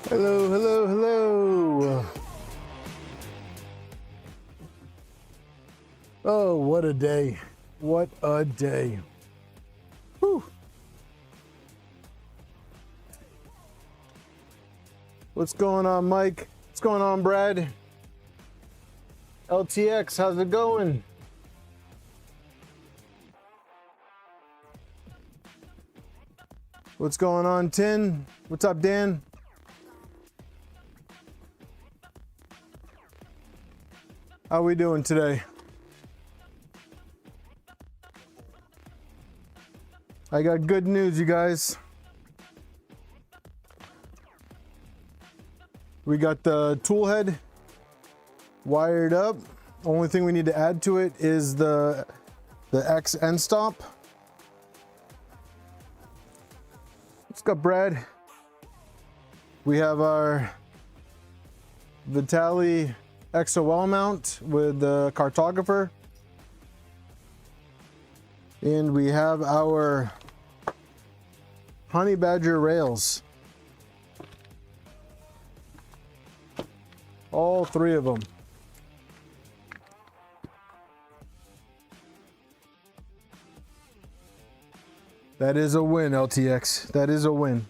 Hello, hello, hello. Oh, what a day. What a day. Whew. What's going on, Mike? What's going on, Brad? LTX, how's it going? What's going on, Tin? What's up, Dan? How we doing today? I got good news, you guys. We got the tool head wired up. Only thing we need to add to it is the X end stop. What's up, Brad? We have our Vitali XOL mount with the cartographer. And we have our Honey Badger rails. All three of them. That is a win, LTX. That is a win.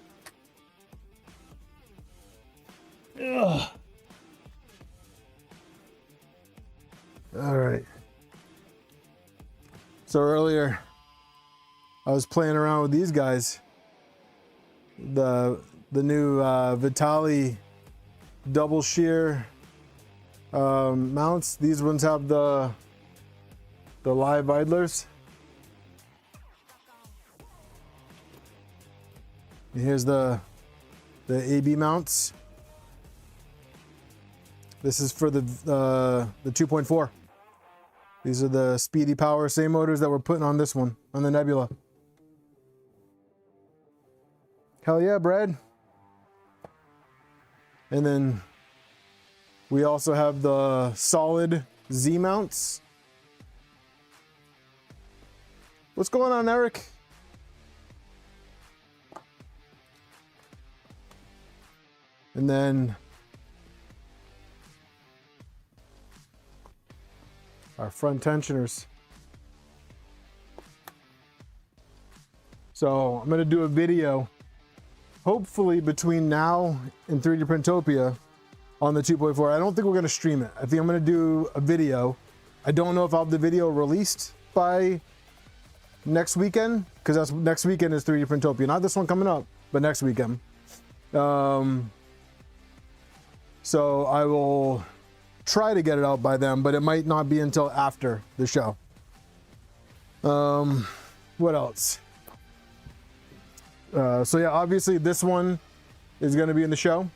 Ugh. All right. So earlier, I was playing around with these guys. The new Vitali double shear mounts. These ones have the live idlers. And here's the AB mounts. This is for the 2.4. These are the Speedy power, same motors that we're putting on this one, on the Nebula. Hell yeah, Brad. And then we also have the solid Z mounts. What's going on, Eric? And then our front tensioners. So I'm going to do a video, hopefully between now and 3D Printopia on the 2.4. I don't think we're going to stream it. I think I'm going to do a video. I don't know if I'll have the video released by next weekend, because that's next weekend is 3D Printopia. Not this one coming up, but next weekend. So I will try to get it out by then, but it might not be until after the show. What else? So yeah, obviously this one is going to be in the show,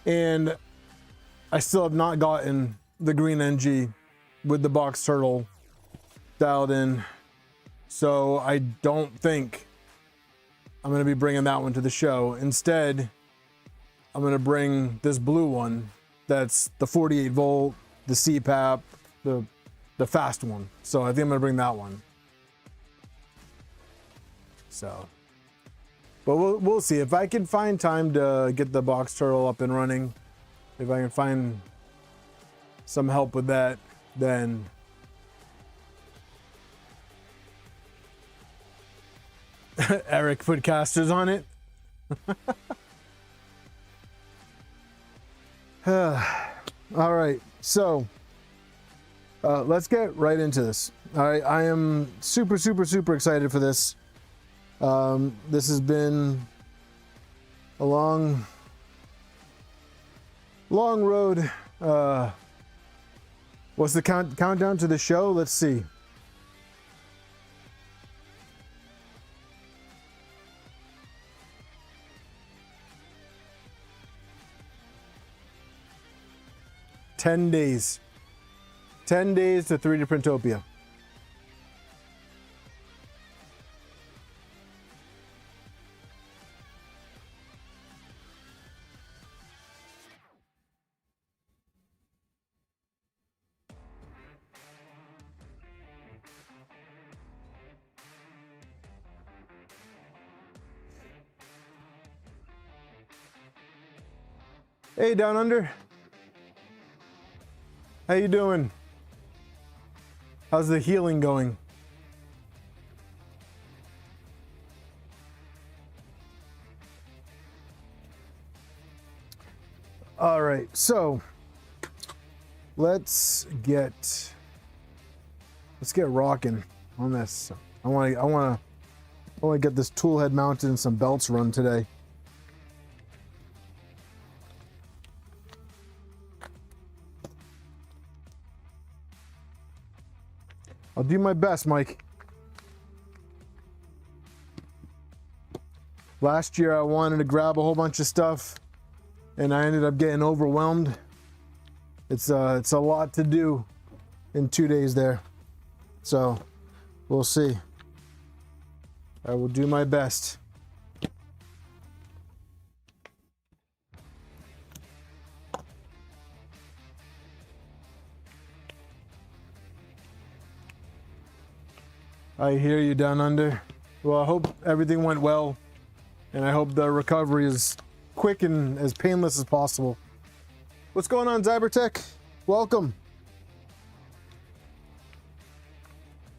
and I still have not gotten the green NG with the box turtle dialed in, so I don't think I'm going to be bringing that one to the show. Instead, I'm going to bring this blue one. That's the 48 volt, the CPAP, the fast one. So I think I'm gonna bring that one. So, but we'll see if I can find time to get the box turtle up and running. If I can find some help with that, then Eric put casters on it. All right, so let's get right into this. All right, I am super excited for this. This has been a long road. What's the countdown to the show? Let's see. $10 days. 10 days to 3D Printopia. Hey, Down Under. How you doing? How's the healing going? All right, so let's get rocking on this. I want to get this tool head mounted and some belts run today. I'll do my best, Mike. Last year I wanted to grab a whole bunch of stuff and I ended up getting overwhelmed. It's a lot to do in 2 days there. So we'll see. I will do my best. I hear you, Down Under. Well, I hope everything went well, and I hope the recovery is quick and as painless as possible. What's going on, Zybertech? Welcome.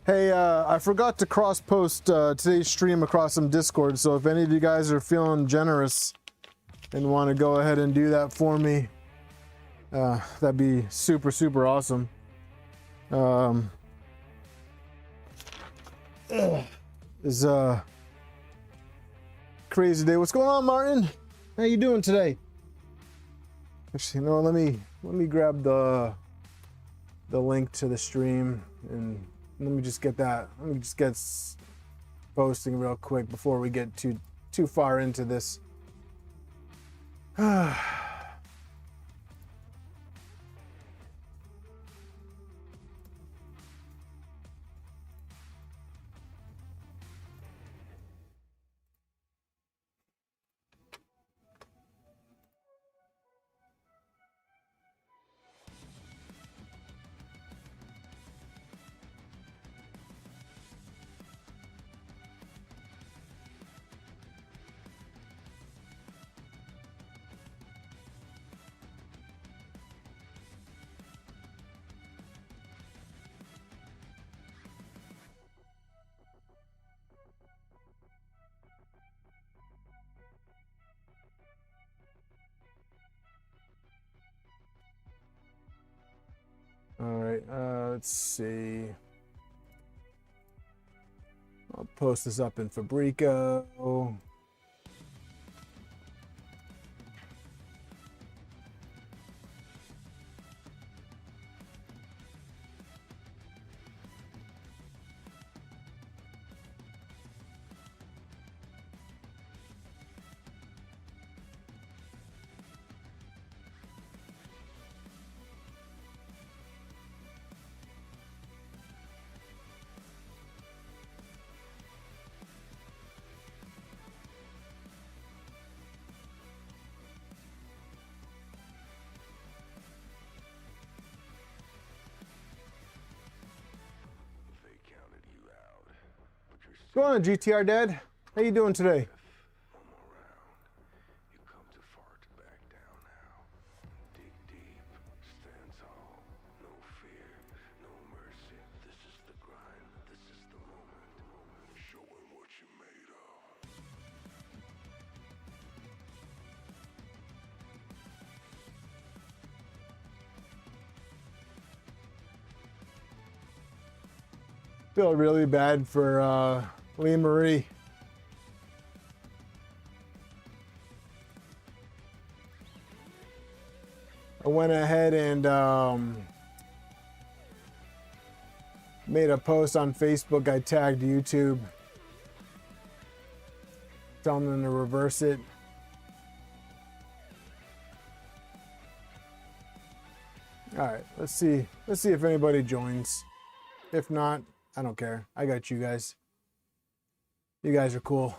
Hey, I forgot to cross-post today's stream across some Discord, so if any of you guys are feeling generous and want to go ahead and do that for me, that'd be super, super awesome. It's a crazy day. What's going on, Martin? How you doing today? Actually, no, let me grab the link to the stream and let me just get that. Let me just get posting real quick before we get too far into this. All right, let's see. I'll post this up in Fabreeko. What's going on, GTR Dad? How you doing today? Feel really bad for Lee Marie. I went ahead and made a post on Facebook. I tagged YouTube, telling them to reverse it. All right, let's see if anybody joins. If not, I don't care. I got you guys. You guys are cool.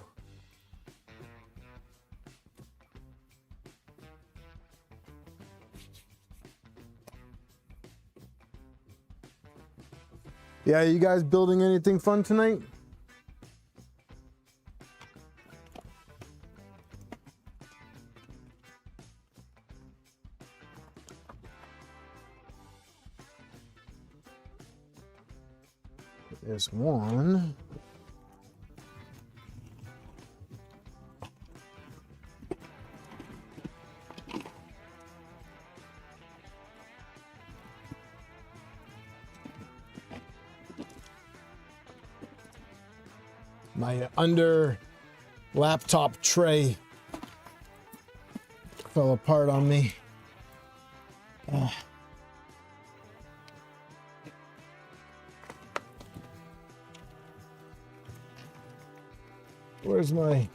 Yeah, you guys building anything fun tonight? is one. My under laptop tray fell apart on me. Where's my...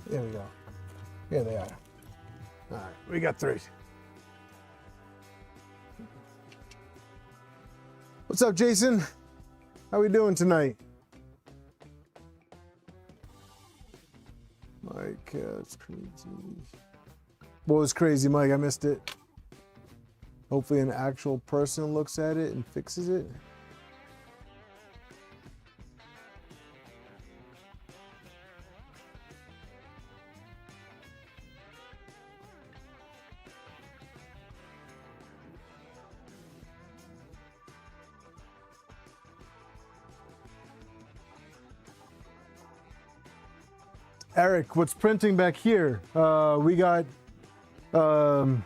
There we go. Here they are. All right, we got 3. What's up, Jason? How we doing tonight? Mike, it's crazy. What was crazy, Mike? I missed it. Hopefully an actual person looks at it and fixes it. Eric, what's printing back here? We got the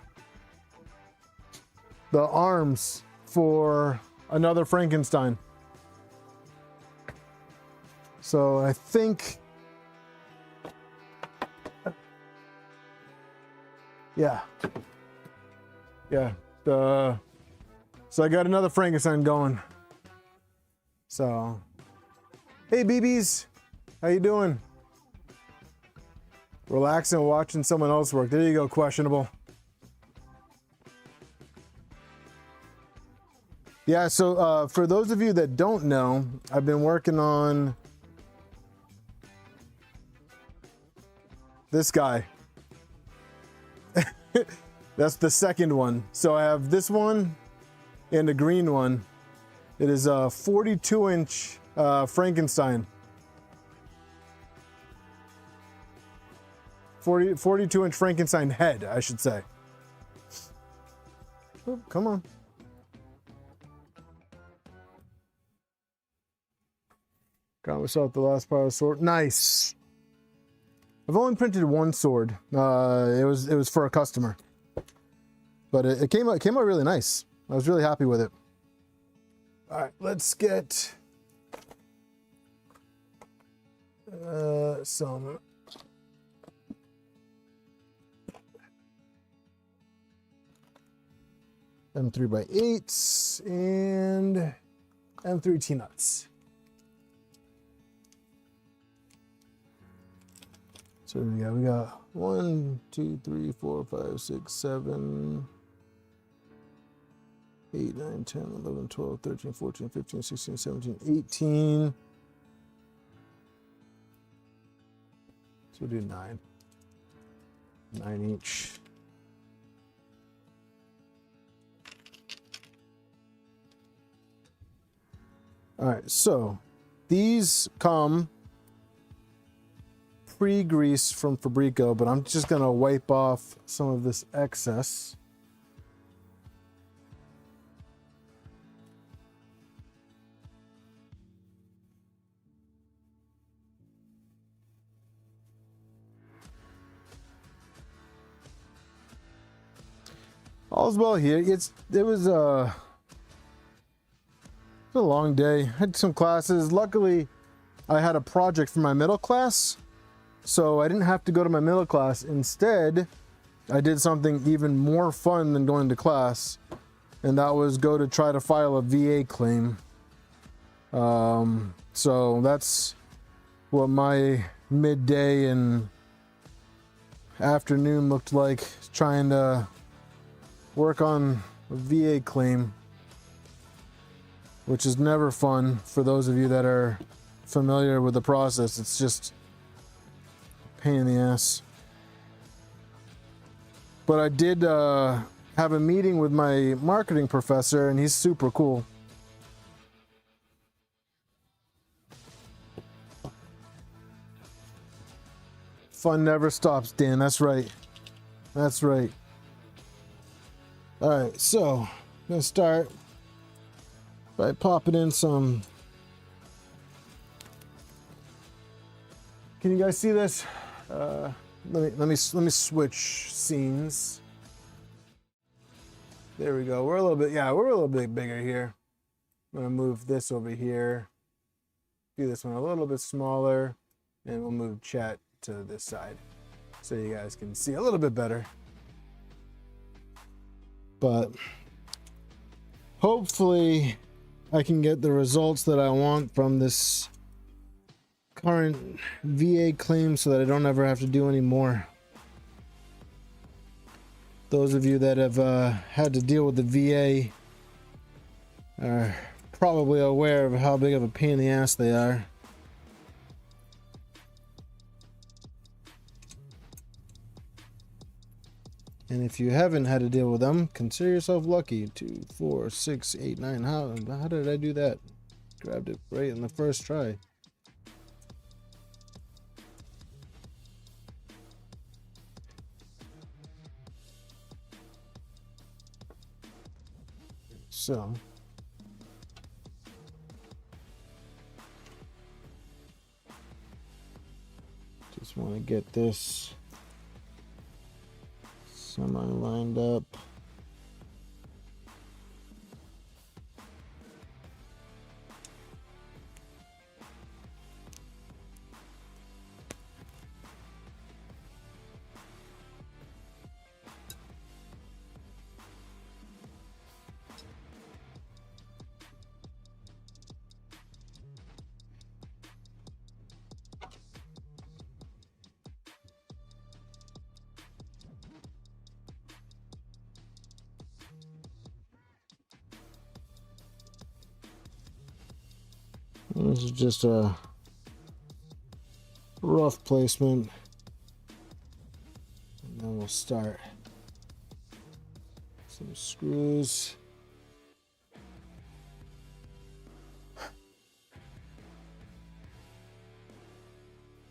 arms for another Frankenstein. So I think, yeah. So I got another Frankenstein going. So, hey BBs, how you doing? Relaxing and watching someone else work. There you go, questionable. Yeah, so for those of you that don't know, I've been working on this guy. That's the second one. So I have this one and a green one. It is a 42-inch Frankenstein. 42-inch Frankenstein head, I should say. Oh, come on. Got myself the last part of the sword. Nice. I've only printed one sword. It was for a customer, but it came out really nice. I was really happy with it. All right, let's get some M3x8s and M3 T-nuts. So we got 1, 2, 3, 4, 5, 6, 7, 8, 9, 10, 11, 12, 13, 14, 15, 16, 17, 18. So we'll do 9. 9 each. All right, so these come pre-greased from Fabreeko, but I'm just gonna wipe off some of this excess. All's well here. It was a long day. I had some classes. Luckily, I had a project for my middle class, so I didn't have to go to my middle class. Instead, I did something even more fun than going to class, and that was go to try to file a VA claim. So that's what my midday and afternoon looked like, trying to work on a VA claim, which is never fun for those of you that are familiar with the process. It's just a pain in the ass. But I did have a meeting with my marketing professor, and he's super cool. Fun never stops, Dan. That's right. That's right. All right, so I'm gonna start by popping in some. Can you guys see this? Let me switch scenes. There we go. We're a little bit, yeah, we're a little bit bigger here. I'm gonna move this over here. Do this one a little bit smaller, and we'll move chat to this side so you guys can see a little bit better. But hopefully I can get the results that I want from this current VA claim so that I don't ever have to do any more. Those of you that have had to deal with the VA are probably aware of how big of a pain in the ass they are. And if you haven't had to deal with them, consider yourself lucky. 2, 4, 6, 8, 9. How did I do that? Grabbed it right in the first try. So just want to get this semi lined up. This is just a rough placement, and then we'll start some screws.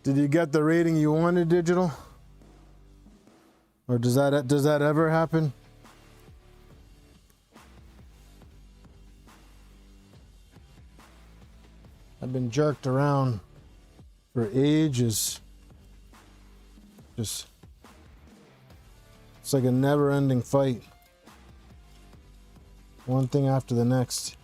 Did you get the rating you wanted, digital? Or does that ever happen? I've been jerked around for ages. It's like a never-ending fight. One thing after the next.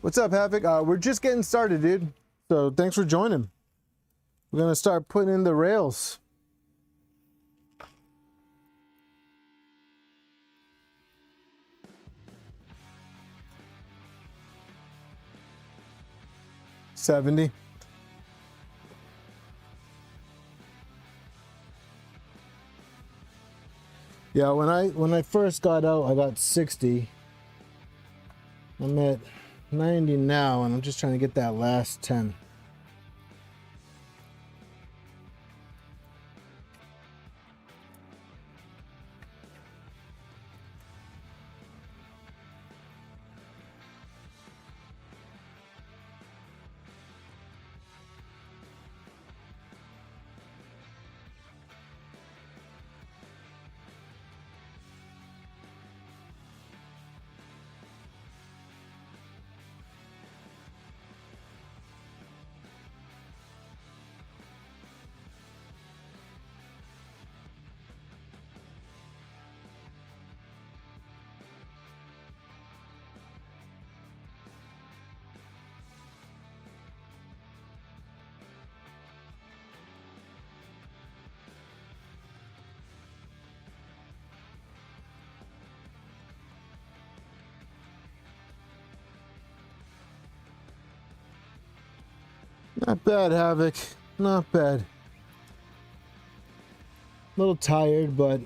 What's up, Havoc? We're just getting started, dude. So thanks for joining. We're gonna start putting in the rails. $70. Yeah, when I first got out, I got 60. I'm at 90 now, and I'm just trying to get that last 10. Not bad, Havoc. Not bad. A little tired, but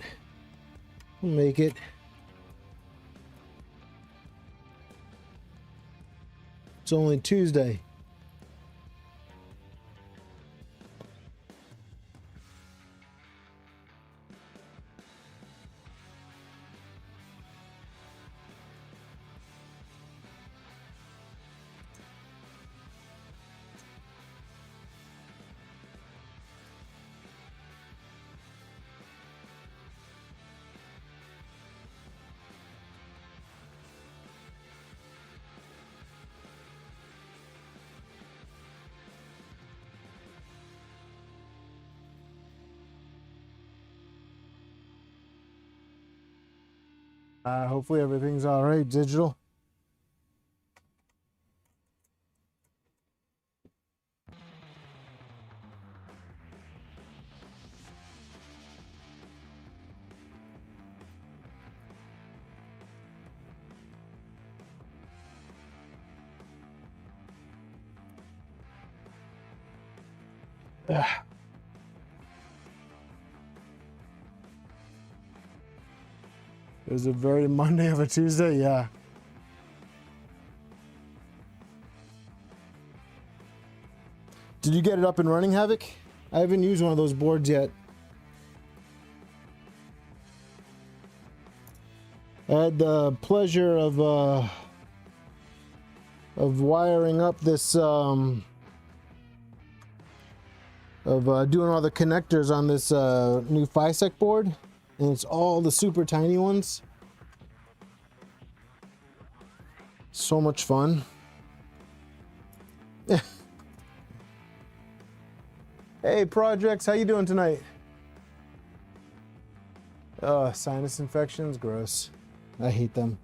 we'll make it. It's only Tuesday. Hopefully everything's all right, digital. Ugh. It was a very Monday of a Tuesday, yeah. Did you get it up and running, Havoc? I haven't used one of those boards yet. I had the pleasure of wiring up this of doing all the connectors on this new FiSec board, and it's all the super tiny ones. So much fun. Hey projects, how you doing tonight? Sinus infections, gross. I hate them.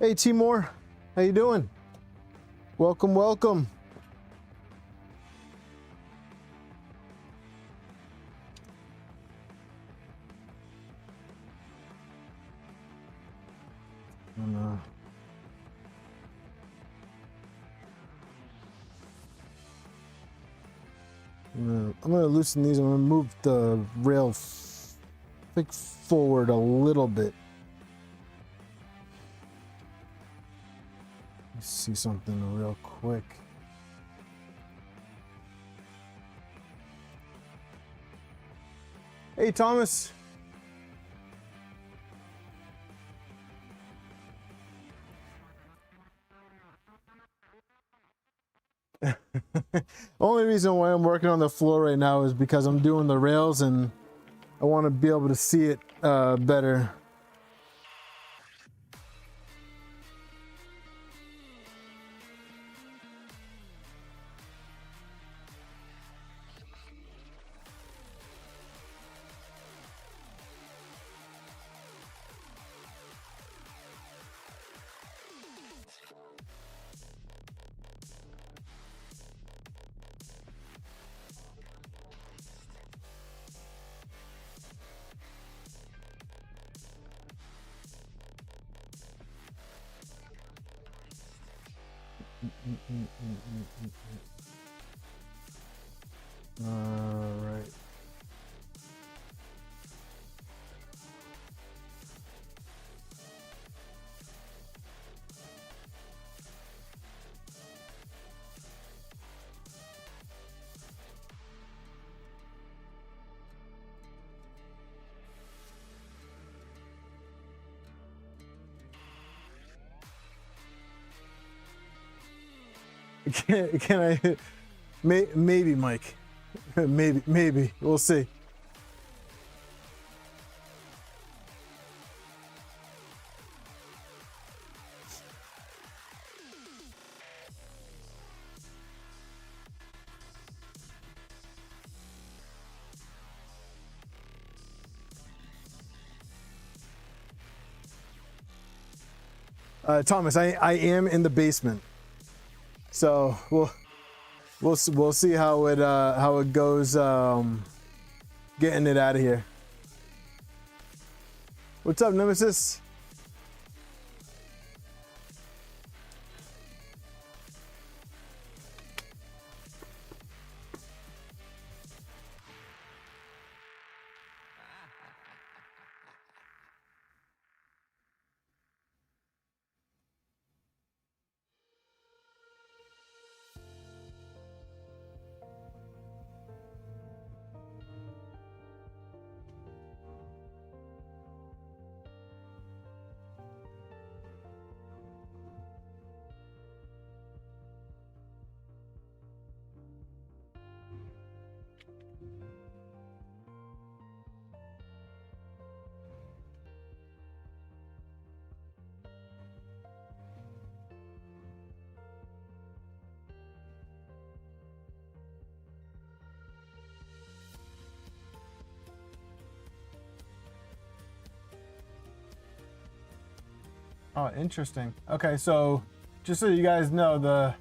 Hey Timor, how you doing? Welcome, welcome. I'm gonna loosen these. I'm gonna move the rail forward a little bit. See something real quick. Hey Thomas. Only reason why I'm working on the floor right now is because I'm doing the rails and I want to be able to see it better. All right. Can I? Maybe, Mike. Maybe. We'll see. Thomas, I am in the basement, so we'll see how it goes getting it out of here. What's up, Nemesis? Oh, interesting. Okay, so just so you guys know, the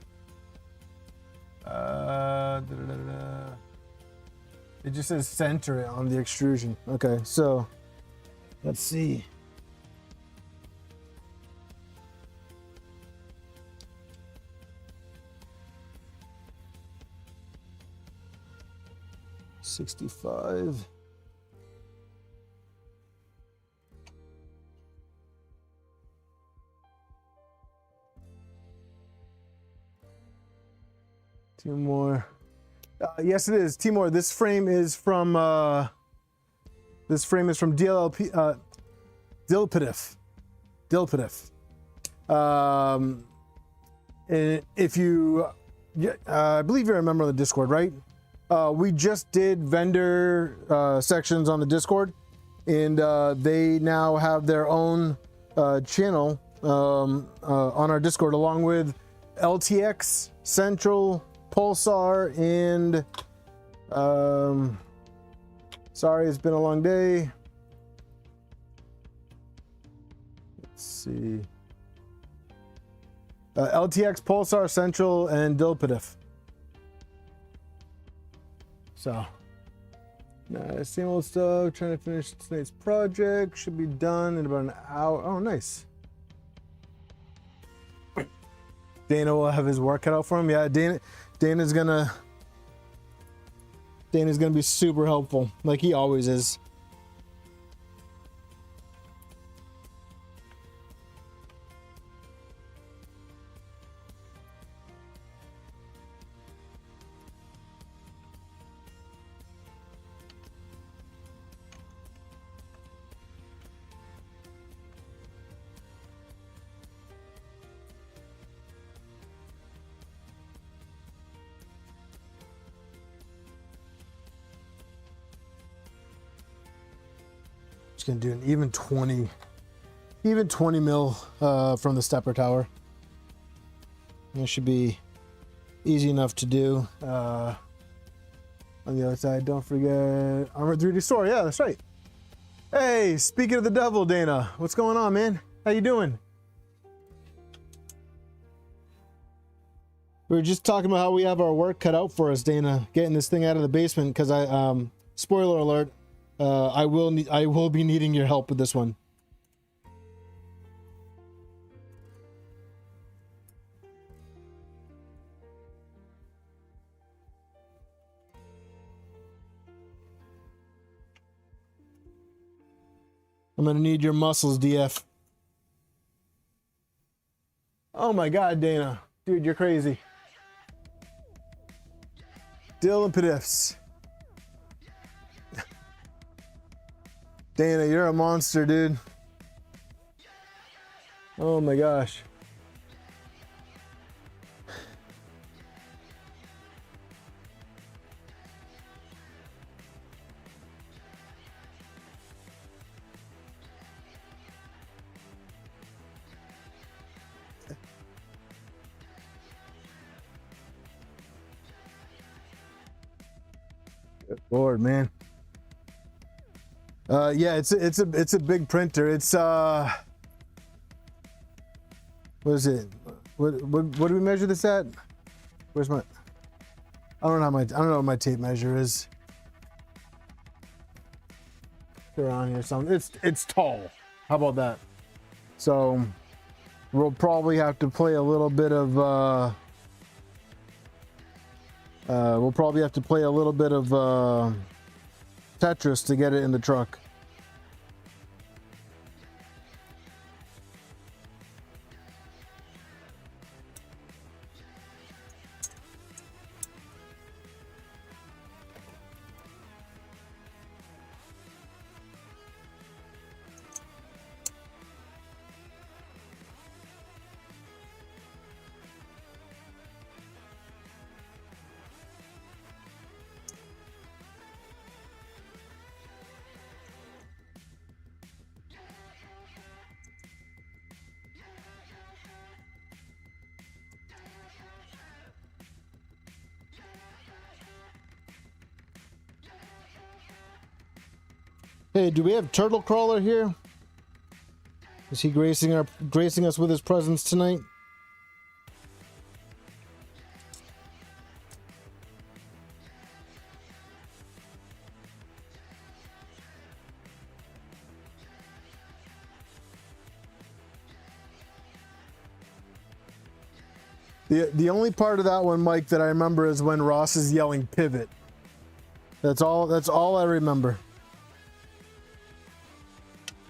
it just says center it on the extrusion. Okay, so let's see. $65. Two more. Yes, it is. Timor, this frame is from DLLPDF. And if you, I believe you're a member of the Discord, right? We just did vendor sections on the Discord, and they now have their own channel on our Discord, along with LTX, Central, Pulsar, and sorry, it's been a long day. Let's see. LTX, Pulsar, Central, and DLLPDF. So, same old stuff. Trying to finish tonight's project. Should be done in about an hour. Oh, nice. Dana will have his work cut out for him. Yeah, Dana's gonna be super helpful, like he always is. Just gonna do an even 20 mil from the stepper tower. That should be easy enough to do. On the other side, don't forget Armor3d store. Yeah, that's right. Hey, speaking of the devil, Dana, what's going on, man? How you doing? We were just talking about how we have our work cut out for us, Dana, getting this thing out of the basement, because spoiler alert, I will be needing your help with this one. I'm gonna need your muscles, DF. Oh my God, Dana. Dude, you're crazy. DLLPDFs. Dana, you're a monster, dude. Oh my gosh. Good Lord, man. Yeah, it's a big printer. It's what is it? What do we measure this at? Where's my? I don't know what my tape measure is. It's around here something. It's tall. How about that? So we'll probably have to play a little bit of Tetris to get it in the truck. Hey, do we have Turtlecrawler here? Is he gracing us with his presence tonight? The only part of that one, Mike, that I remember is when Ross is yelling pivot. That's all I remember.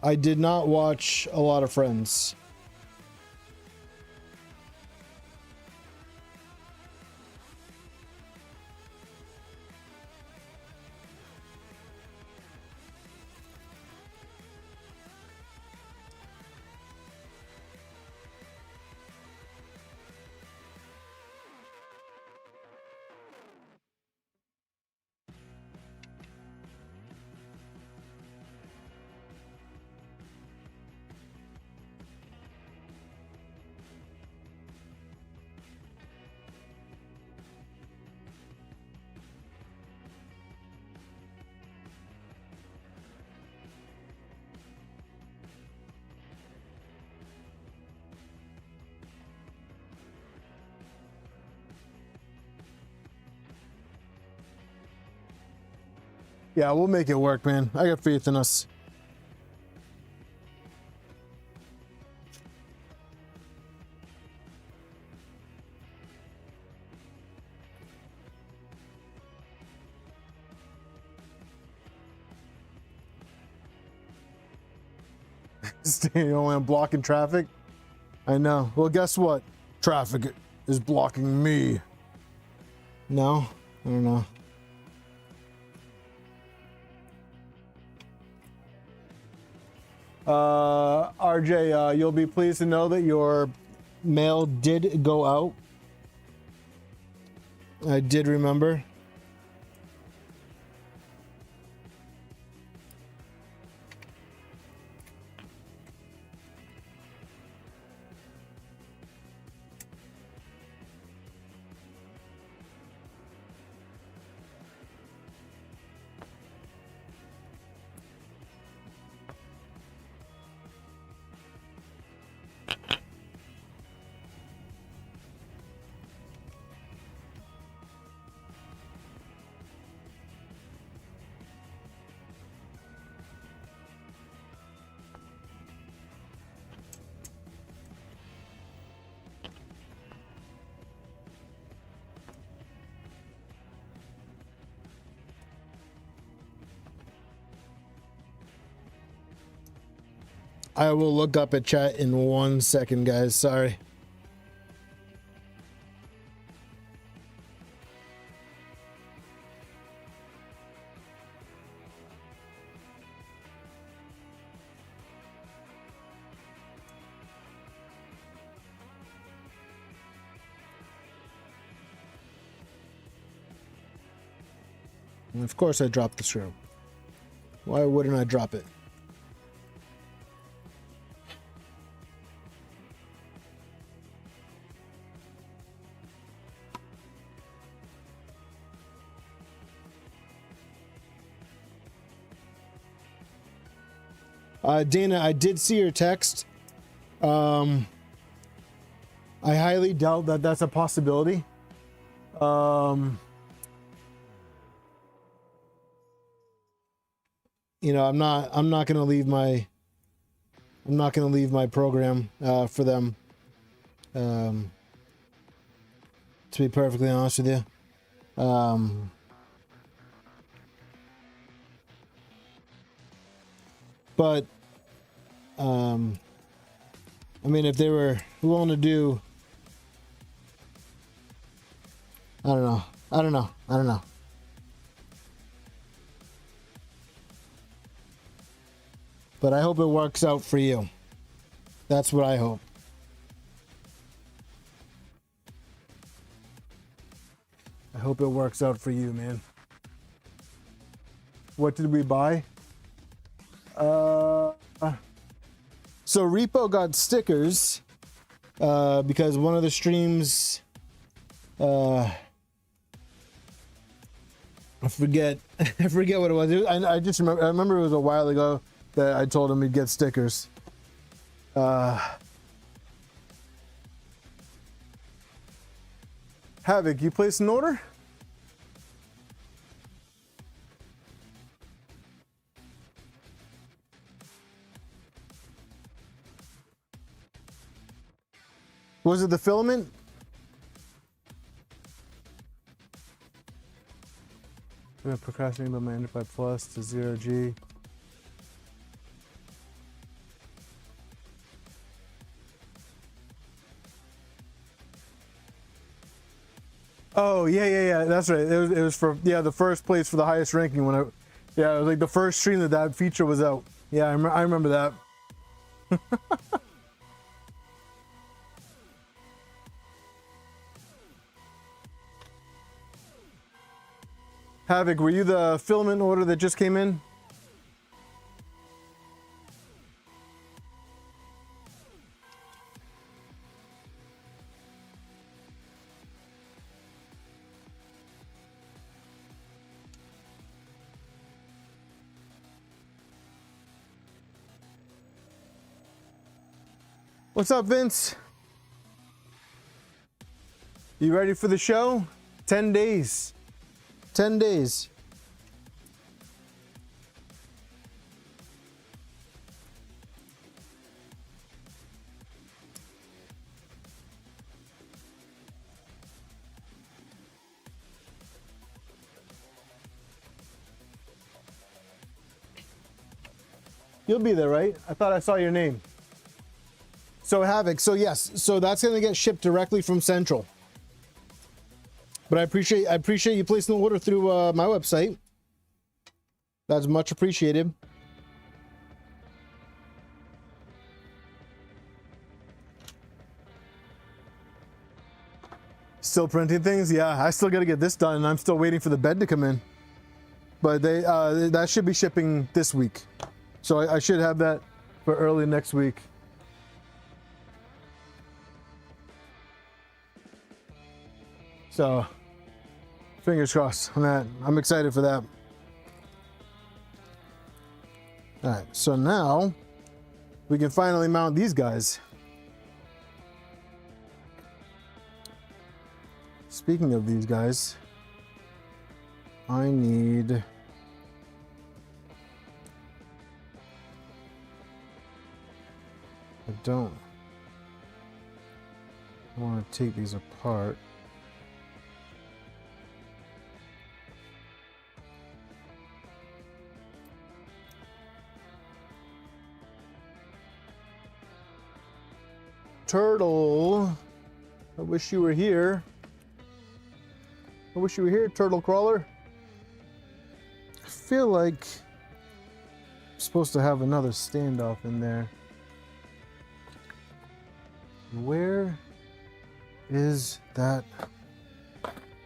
I did not watch a lot of Friends. Yeah, we'll make it work, man. I got faith in us. Staying only on blocking traffic. I know. Well, guess what? Traffic is blocking me. No? I don't know. RJ, you'll be pleased to know that your mail did go out. I did remember. I will look up at chat in 1 second, guys. Sorry. And of course I dropped the screw. Why wouldn't I drop it? Dana, I did see your text. I highly doubt that that's a possibility. You know, I'm not going to leave my program for them. To be perfectly honest with you. But I mean, if they were willing to do, I don't know. But I hope it works out for you. That's what I hope. I hope it works out for you, man. What did we buy? So Repo got stickers because one of the streams, I forget what it was. I just remember. I remember it was a while ago that I told him he'd get stickers. Havoc, you place an order? Was it the filament? I'm gonna procrastinate about my Enterprise Plus to Zero-G. Oh yeah, that's right. It was for the first place for the highest ranking when it was like the first stream that feature was out. Yeah, I remember that. Havoc, were you the filament order that just came in? What's up, Vince? You ready for the show? 10 days. 10 days. You'll be there, right? I thought I saw your name. So Havoc, so yes, so that's gonna get shipped directly from Central. But I appreciate you placing the order through my website. That's much appreciated. Still printing things? Yeah, I still gotta get this done, and I'm still waiting for the bed to come in. But they that should be shipping this week. So I should have that for early next week. So, fingers crossed on that. I'm excited for that. All right, so now we can finally mount these guys. Speaking of these guys, I need... I don't want to take these apart. Turtle, I wish you were here. I wish you were here, Turtlecrawler. I feel like I'm supposed to have another standoff in there. Where is that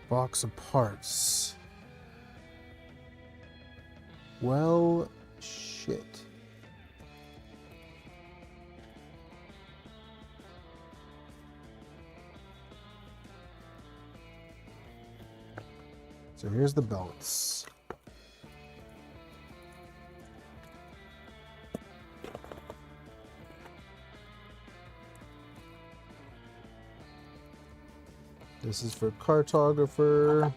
box of parts? Well, shit. So here's the belts. This is for cartographer.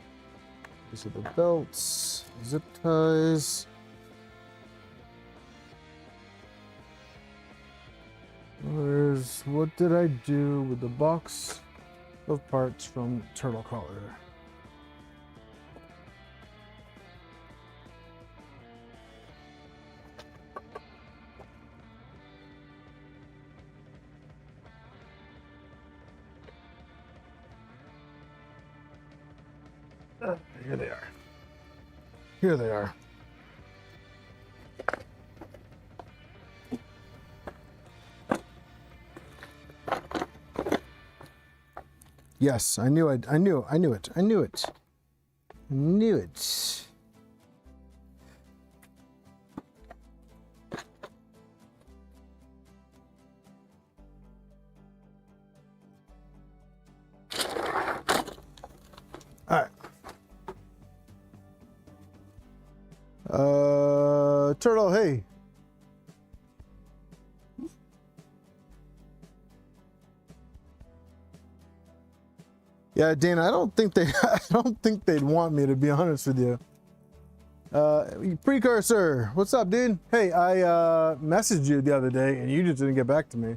These are the belts, zip ties. What did I do with the box of parts from Turtlecrawler? Here they are. Here they are. Yes, I knew it. I knew it. I knew it. I knew it. I knew it. All right. Turtle, hey. Yeah, Dana, I don't think they'd want me, to be honest with you. Precursor, what's up, dude? Hey, I messaged you the other day and you just didn't get back to me.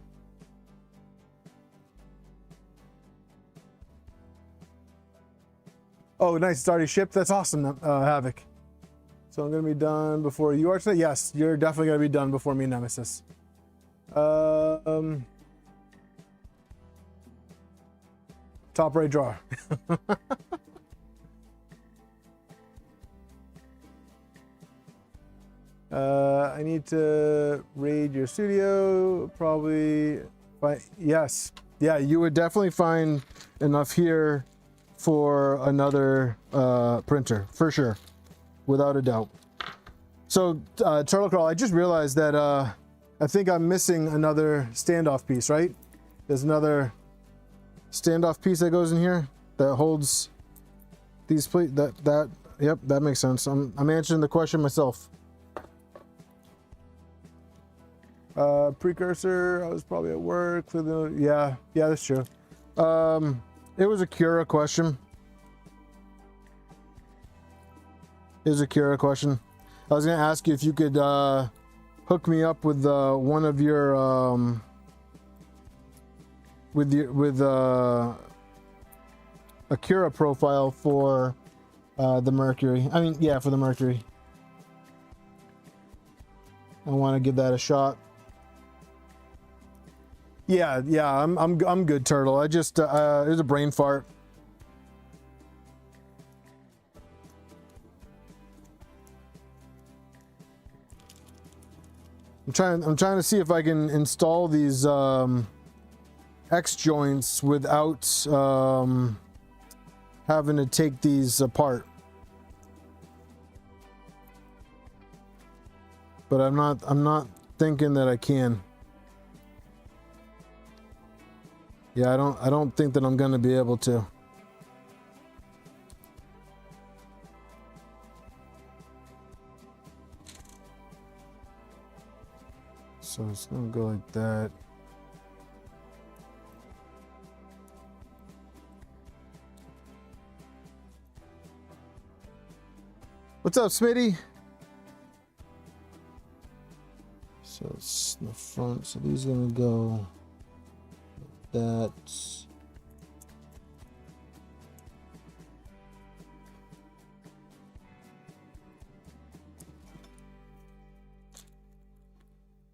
Oh, nice, it's already shipped. That's awesome, Havoc. So I'm gonna be done before you are today. Yes, you're definitely gonna be done before me, Nemesis. Top right drawer. I need to raid your studio, probably. Yes, yeah, you would definitely find enough here for another printer, for sure, without a doubt. So, Turtlecrawler, I just realized that I think I'm missing another standoff piece, right? There's another standoff piece that goes in here that holds these plates. Yep, that makes sense. I'm answering the question myself. Precursor, I was probably at work. Yeah, that's true. It was a Cura question. It was a Cura question. I was gonna ask you if you could hook me up with one of your with a Cura profile for the Mercury. I mean, yeah, for the Mercury. I want to give that a shot. Yeah, I'm good, Turtle. I just it was a brain fart. I'm trying to see if I can install these X joints without having to take these apart. But I'm not thinking that I can. Yeah, I don't think that I'm going to be able to. So it's going to go like that. What's up, Smitty? So it's in the front. So these are going to go like that.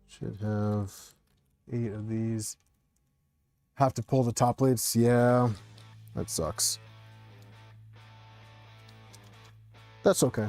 Should have 8 of these. Have to pull the top plates. Yeah, that sucks. That's okay.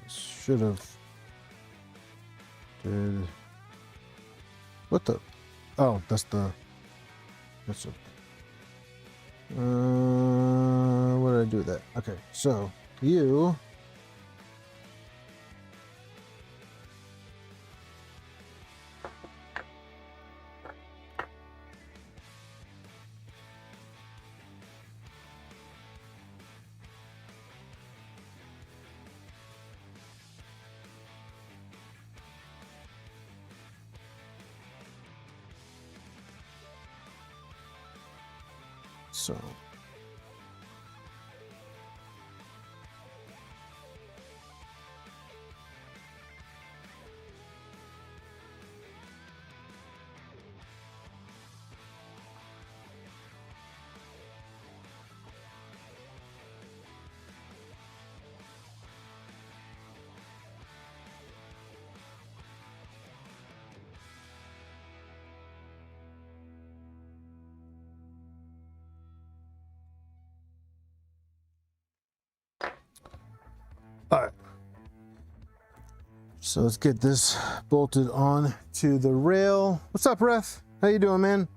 Should have did what the that's a what did I do with that? Okay, so you so All right. So let's get this bolted on to the rail. What's up, Ref? How you doing, man?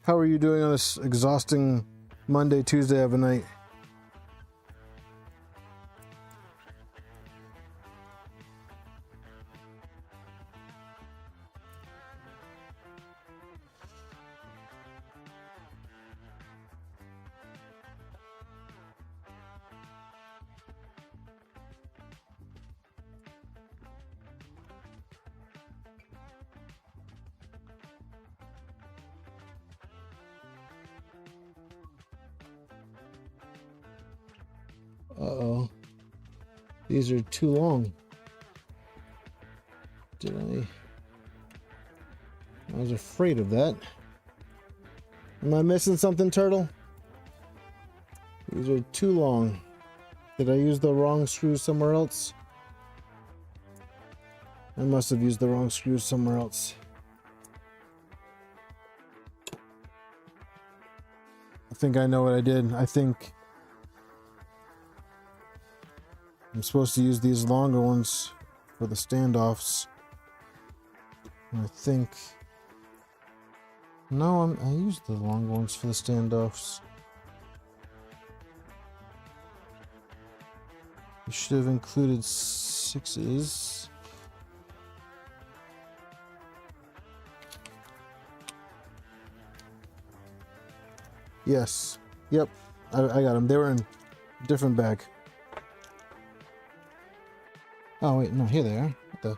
How are you doing on this exhausting Monday, Tuesday of a night? Uh-oh. These are too long. I was afraid of that. Am I missing something, Turtle? These are too long. Did I use the wrong screws somewhere else? I must have used the wrong screws somewhere else. I think I know what I did. I think I'm supposed to use these longer ones for the standoffs. I think... No, I used the longer ones for the standoffs. You should have included 6s. Yes. Yep. I got them. They were in a different bag. Oh, wait. No, here they are. What the...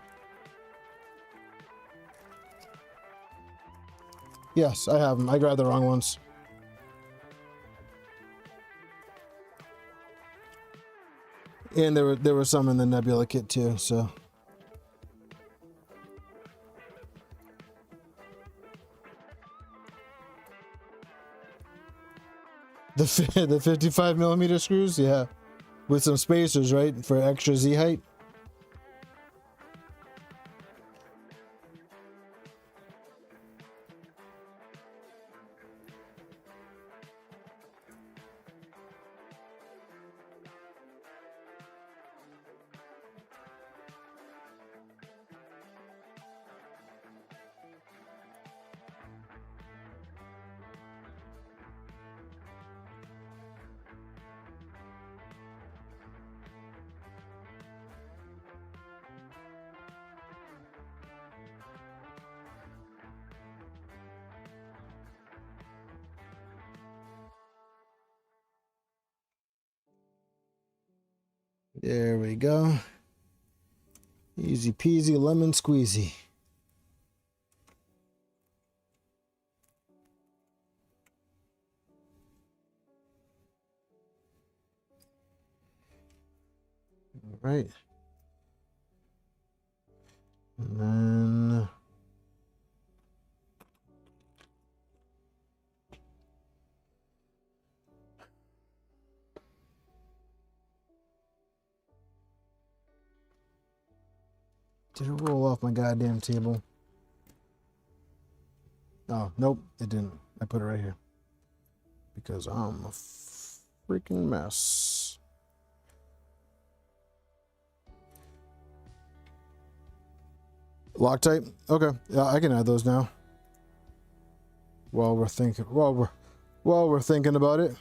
Yes, I have them. I grabbed the wrong ones. And there were some in the Nebula kit too, so... The 55mm screws, yeah, with some spacers, right, for extra Z height. There we go. Easy peasy lemon squeezy. All right. And then did it roll off my goddamn table? Oh, nope, it didn't. I put it right here. Because I'm a freaking mess. Loctite? Okay, yeah, I can add those now. While we're thinking about it.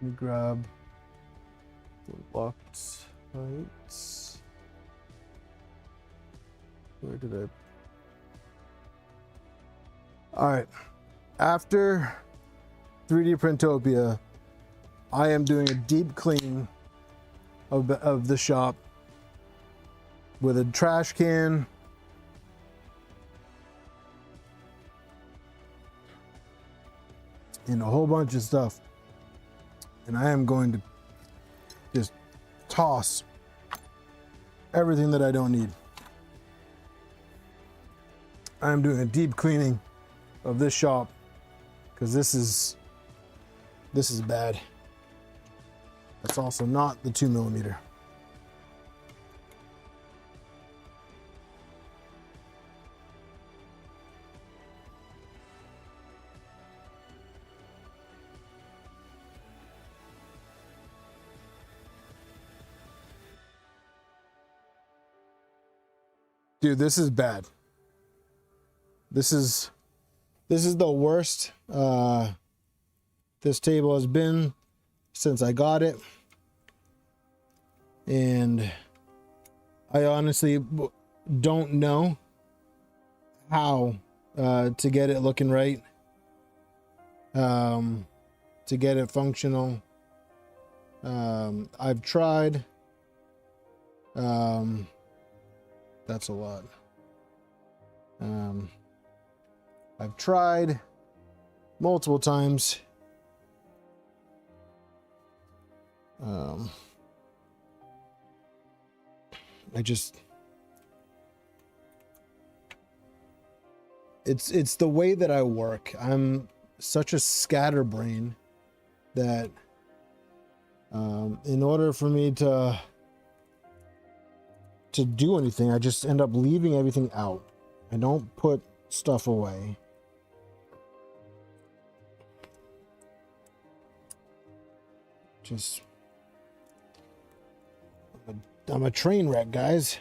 Let me grab the locked lights. Where did I? All right. After 3D Printopia, I am doing a deep clean of the shop with a trash can. And a whole bunch of stuff. And I am going to just toss everything that I don't need. I'm doing a deep cleaning of this shop because this is bad. That's also not the 2mm. Dude, this is bad. This is the worst this table has been since I got it. And I honestly don't know how to get it looking right, to get it functional. I've tried. That's a lot. I've tried multiple times. It's the way that I work. I'm such a scatterbrain that in order for me to do anything, I just end up leaving everything out. I don't put stuff away. Just I'm a train wreck, guys.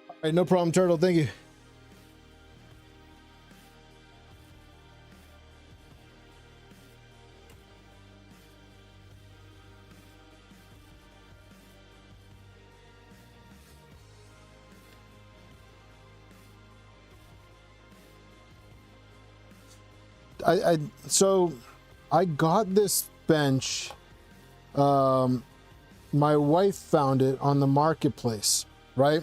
All right, no problem, Turtle. Thank you. So I got this bench. My wife found it on the marketplace, right?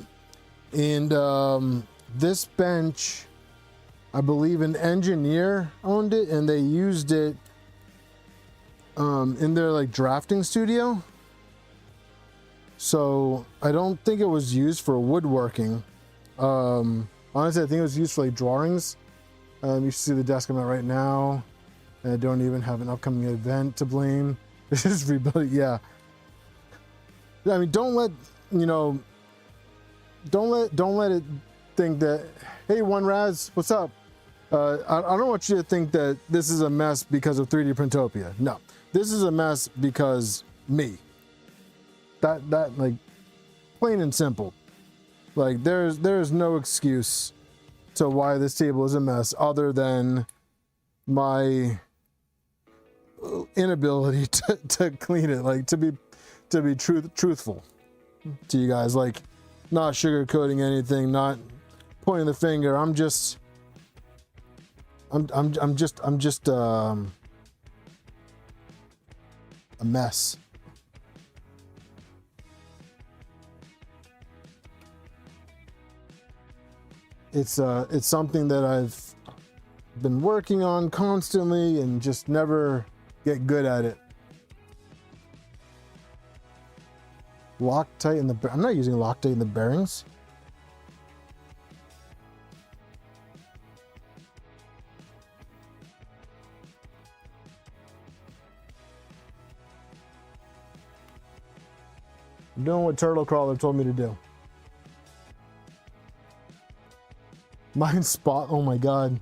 And this bench, I believe an engineer owned it, and they used it in their like drafting studio. So I don't think it was used for woodworking. Honestly, I think it was used for like drawings. You see the desk I'm at right now. And I don't even have an upcoming event to blame. This is rebuilding. Yeah. I mean, don't let it think that, hey, One Raz, what's up? I don't want you to think that this is a mess because of 3D Printopia. No, this is a mess because me. That like, plain and simple. Like there's no excuse to why this table is a mess other than my inability to clean it. Like to be truthful to you guys, like not sugarcoating anything, not pointing the finger. I'm just a mess. It's something that I've been working on constantly and just never get good at it. Loctite in the, I'm not using Loctite in the bearings. I'm doing what Turtlecrawler told me to do. Mine spot, oh my god.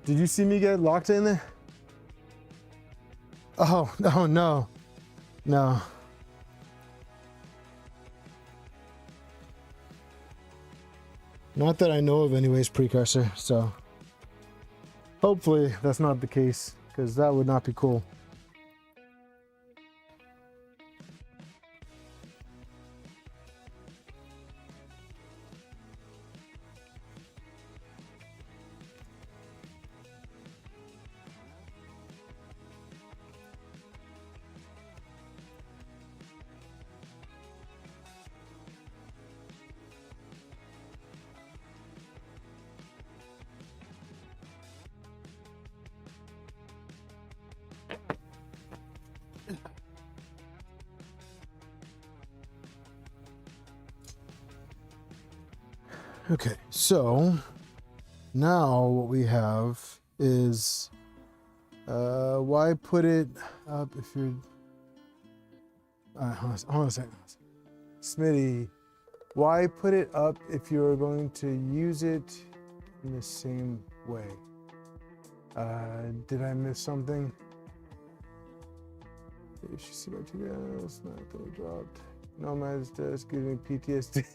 Did you see me get locked in there? Oh, no. No. Not that I know of anyways, precursor, so hopefully that's not the case, because that would not be cool. Okay, so now what we have is why put it up if you're hold on a second. Smitty, why put it up if you're going to use it in the same way? Did I miss something? You should see my two guys, not they dropped. Nomad's desk giving me PTSD.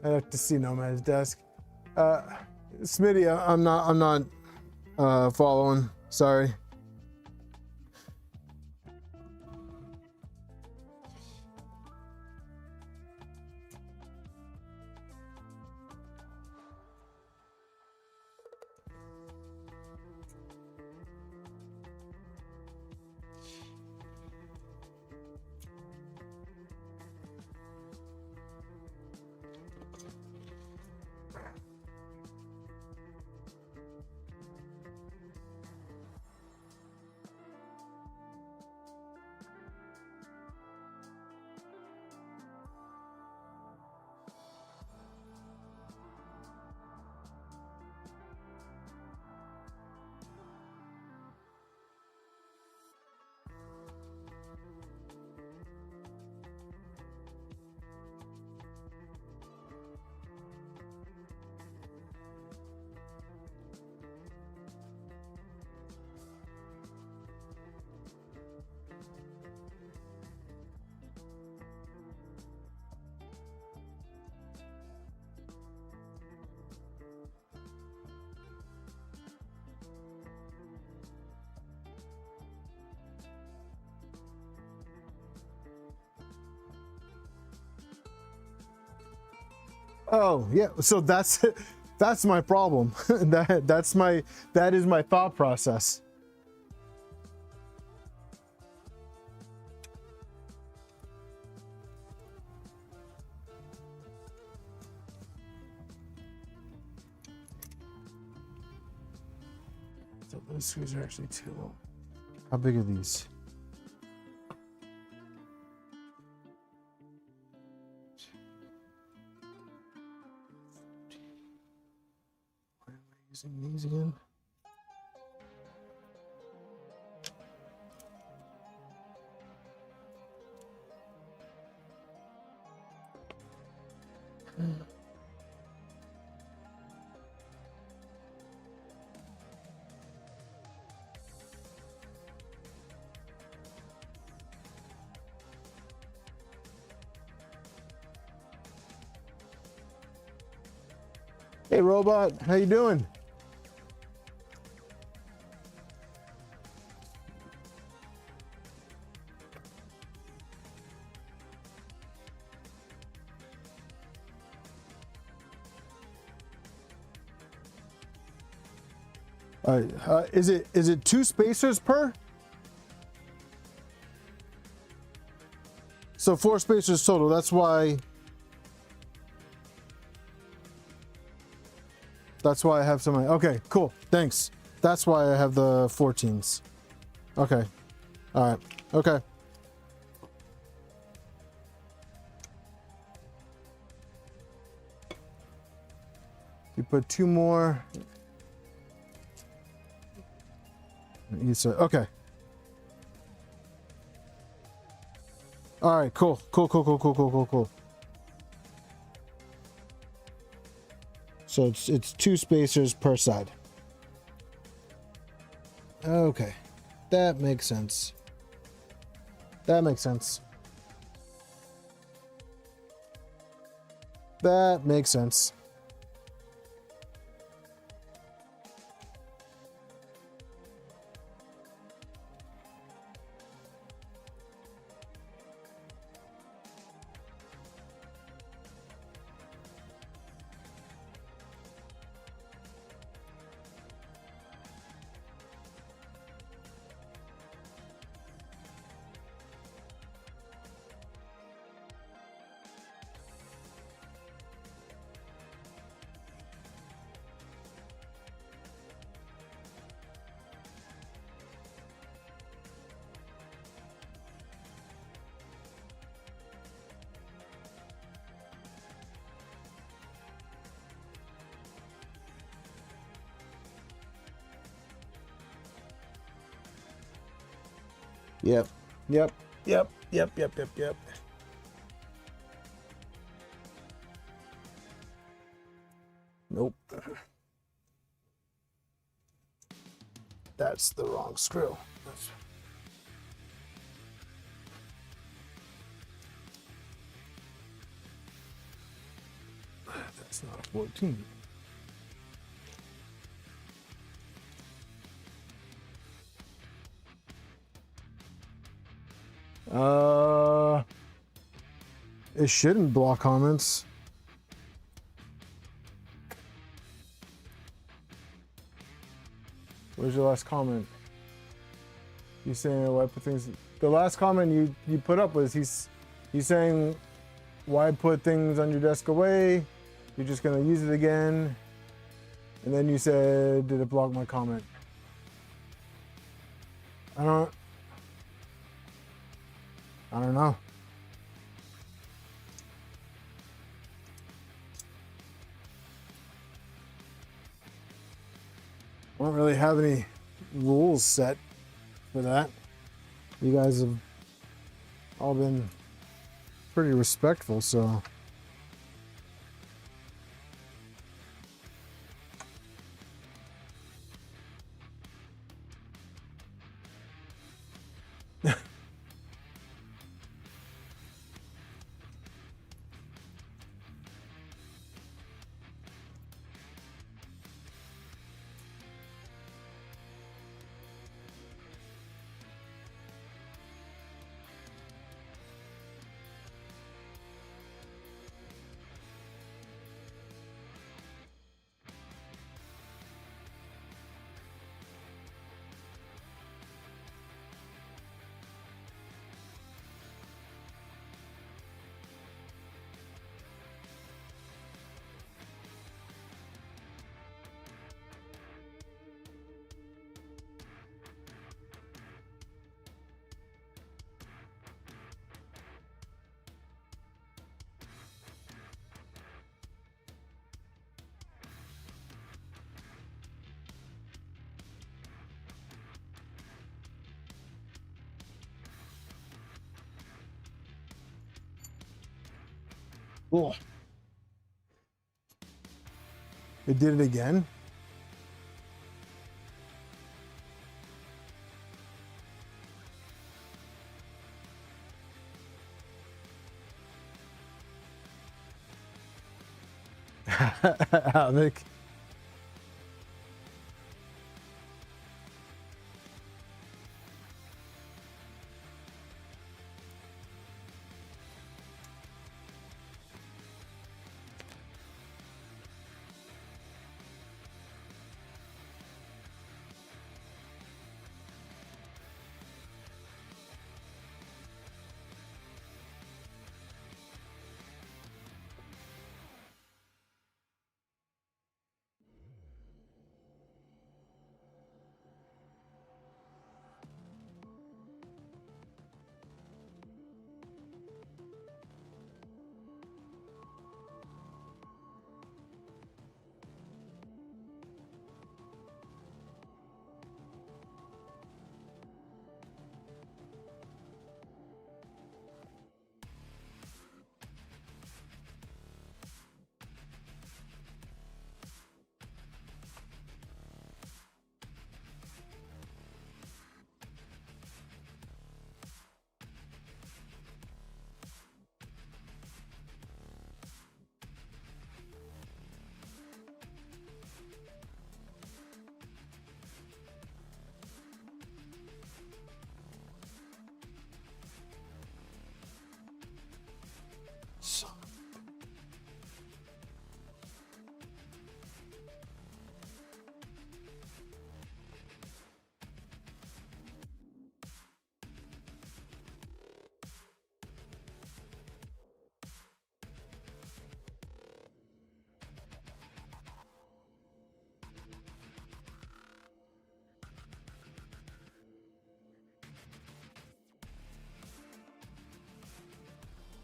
I have to see Nomad's desk. Smitty, I'm not following. Sorry. Oh yeah, so that's my problem. that is my thought process. So those screws are actually too long. How big are these? Using these again. Hey robot, how you doing? Is it 2 spacers per? So 4 spacers total. That's why I have so many. Okay, cool. Thanks. That's why I have the 14s. Okay. All right. Okay. You put 2 more. Okay. All right, cool. So it's 2 spacers per side. Okay, that makes sense. That makes sense. That makes sense. Yep. Yep. Yep. Yep. Yep. Yep. Yep. Nope. That's the wrong screw. That's not a 14. It shouldn't block comments. Where's your last comment? You saying why put things? The last comment you put up was he's saying why put things on your desk away? You're just gonna use it again. And then you said, did it block my comment? I don't know. I don't really have any rules set for that. You guys have all been pretty respectful, so. Cool. It did it again? Havoc.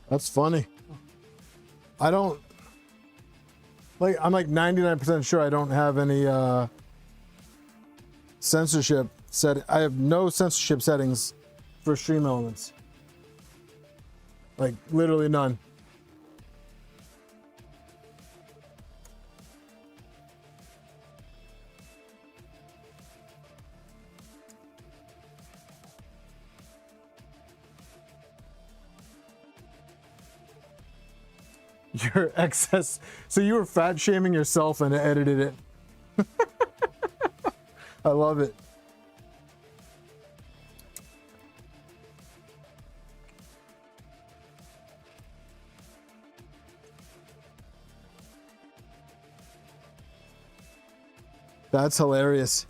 That's funny. I don't like, I'm like 99% sure I don't have any censorship set. I have no censorship settings for stream elements. Like literally none. Your excess. So you were fat shaming yourself and edited it. I love it. That's hilarious.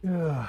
Yeah.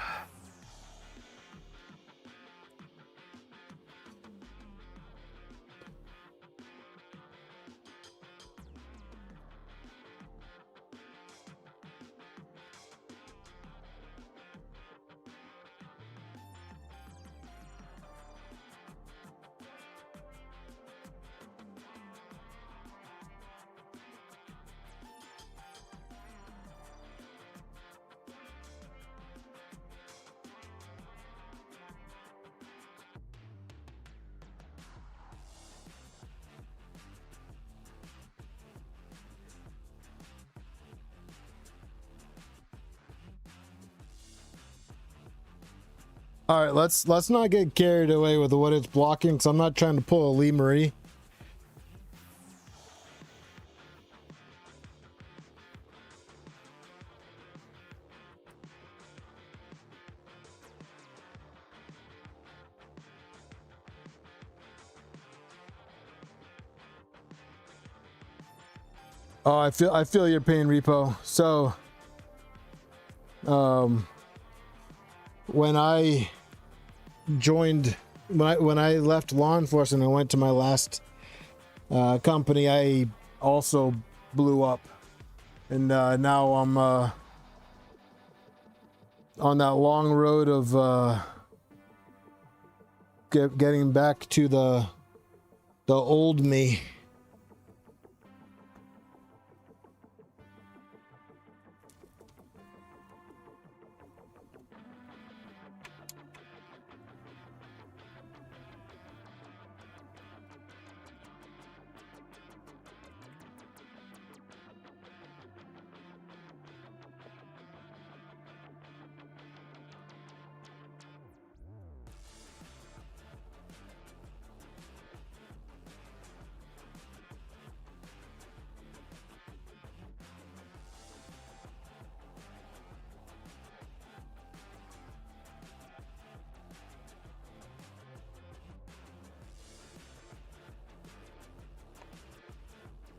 All right, let's not get carried away with what it's blocking, because I'm not trying to pull a Lee Marie. Oh, I feel your pain, Repo. So, when I joined, when I left law enforcement and I went to my last company, I also blew up, and now I'm on that long road of getting back to the old me.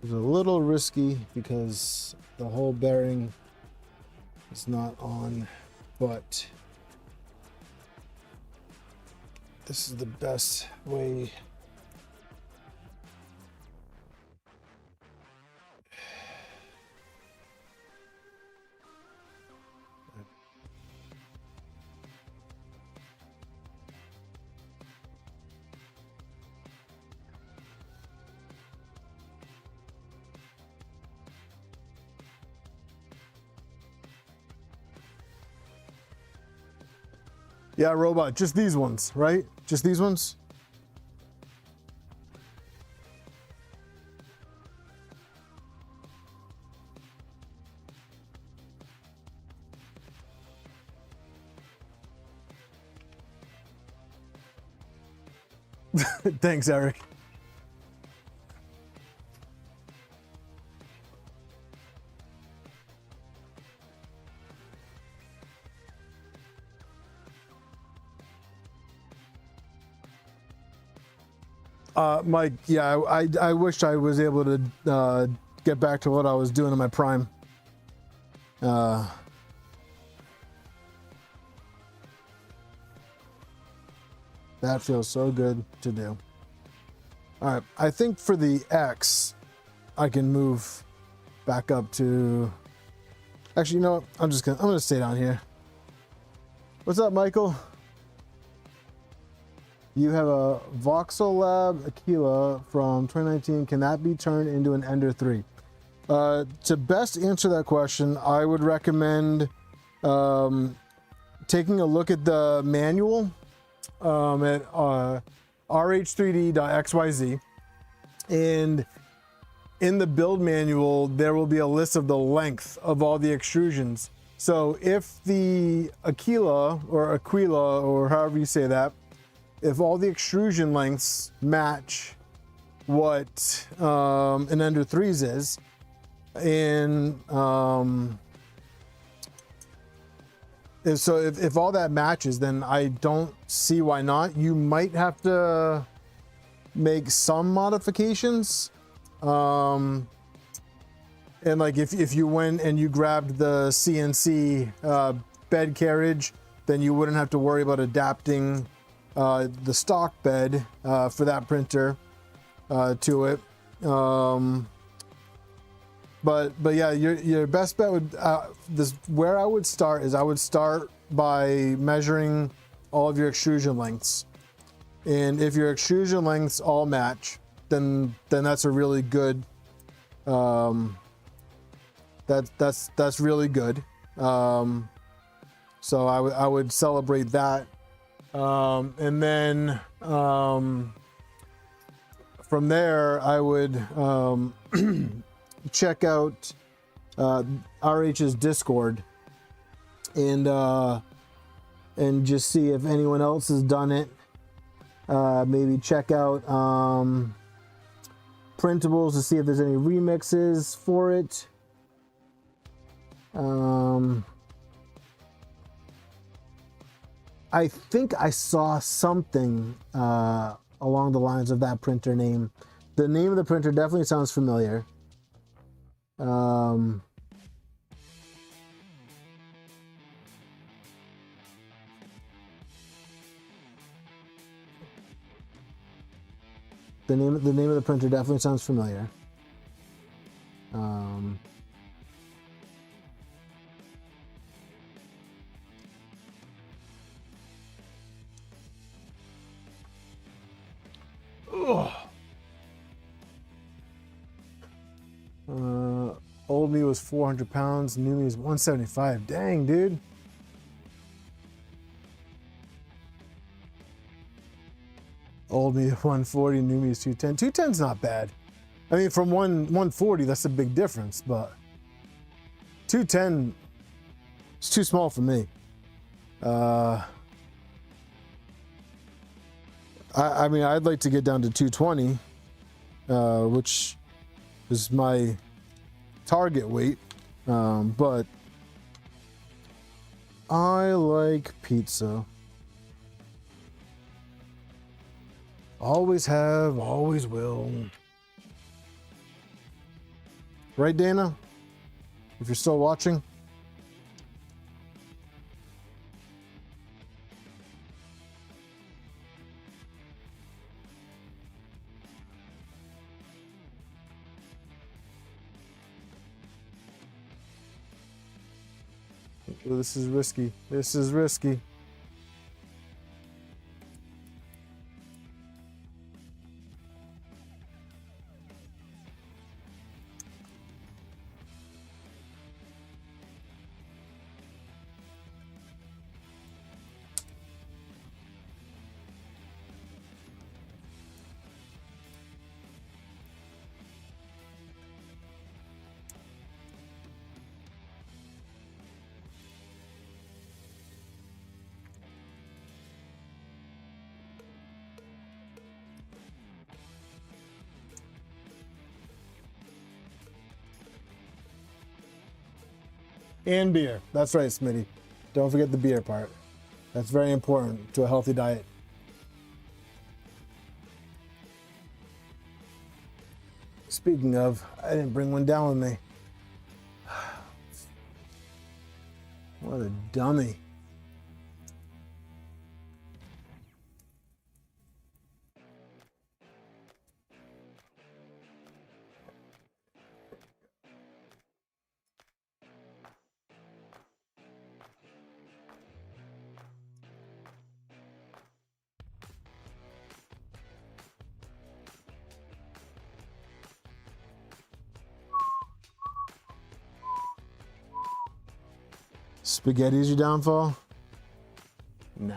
It's a little risky because the whole bearing is not on, but this is the best way. Yeah, robot, just these ones, right? Just these ones? Thanks, Eric. Mike, yeah, I wish I was able to get back to what I was doing in my prime. That feels so good to do. All right, I think for the X, I can move back up to. Actually, you know what? I'm gonna stay down here. What's up, Michael? You have a Voxel Lab Aquila from 2019. Can that be turned into an Ender 3? To best answer that question, I would recommend taking a look at the manual at rh3d.xyz. And in the build manual, there will be a list of the length of all the extrusions. So if the Aquila or however you say that, if all the extrusion lengths match what an Ender 3's is, and if all that matches, then I don't see why not. You might have to make some modifications. And like if you went and you grabbed the CNC bed carriage, then you wouldn't have to worry about adapting the stock bed for that printer to it. But yeah, your best bet would where I would start is I would start by measuring all of your extrusion lengths, and if your extrusion lengths all match, then that's a really good. That's really good. So I would celebrate that. And then from there, I would check out RH's Discord and just see if anyone else has done it. Maybe check out printables to see if there's any remixes for it. I think I saw something along the lines of that printer name. The name of the printer definitely sounds familiar. The name of the printer definitely sounds familiar. Old me was 400 pounds, new me is 175. Dang, dude. Old me 140, new me is 210. 210's not bad. I mean, from 140, that's a big difference, but 210 is too small for me. I mean, I'd like to get down to 220, which is my target weight, but I like pizza. Always have, always will. Right, Dana? If you're still watching. This is risky. This is risky. And beer. That's right, Smitty. Don't forget the beer part. That's very important to a healthy diet. Speaking of, I didn't bring one down with me. What a dummy. Spaghetti's your downfall? Nah.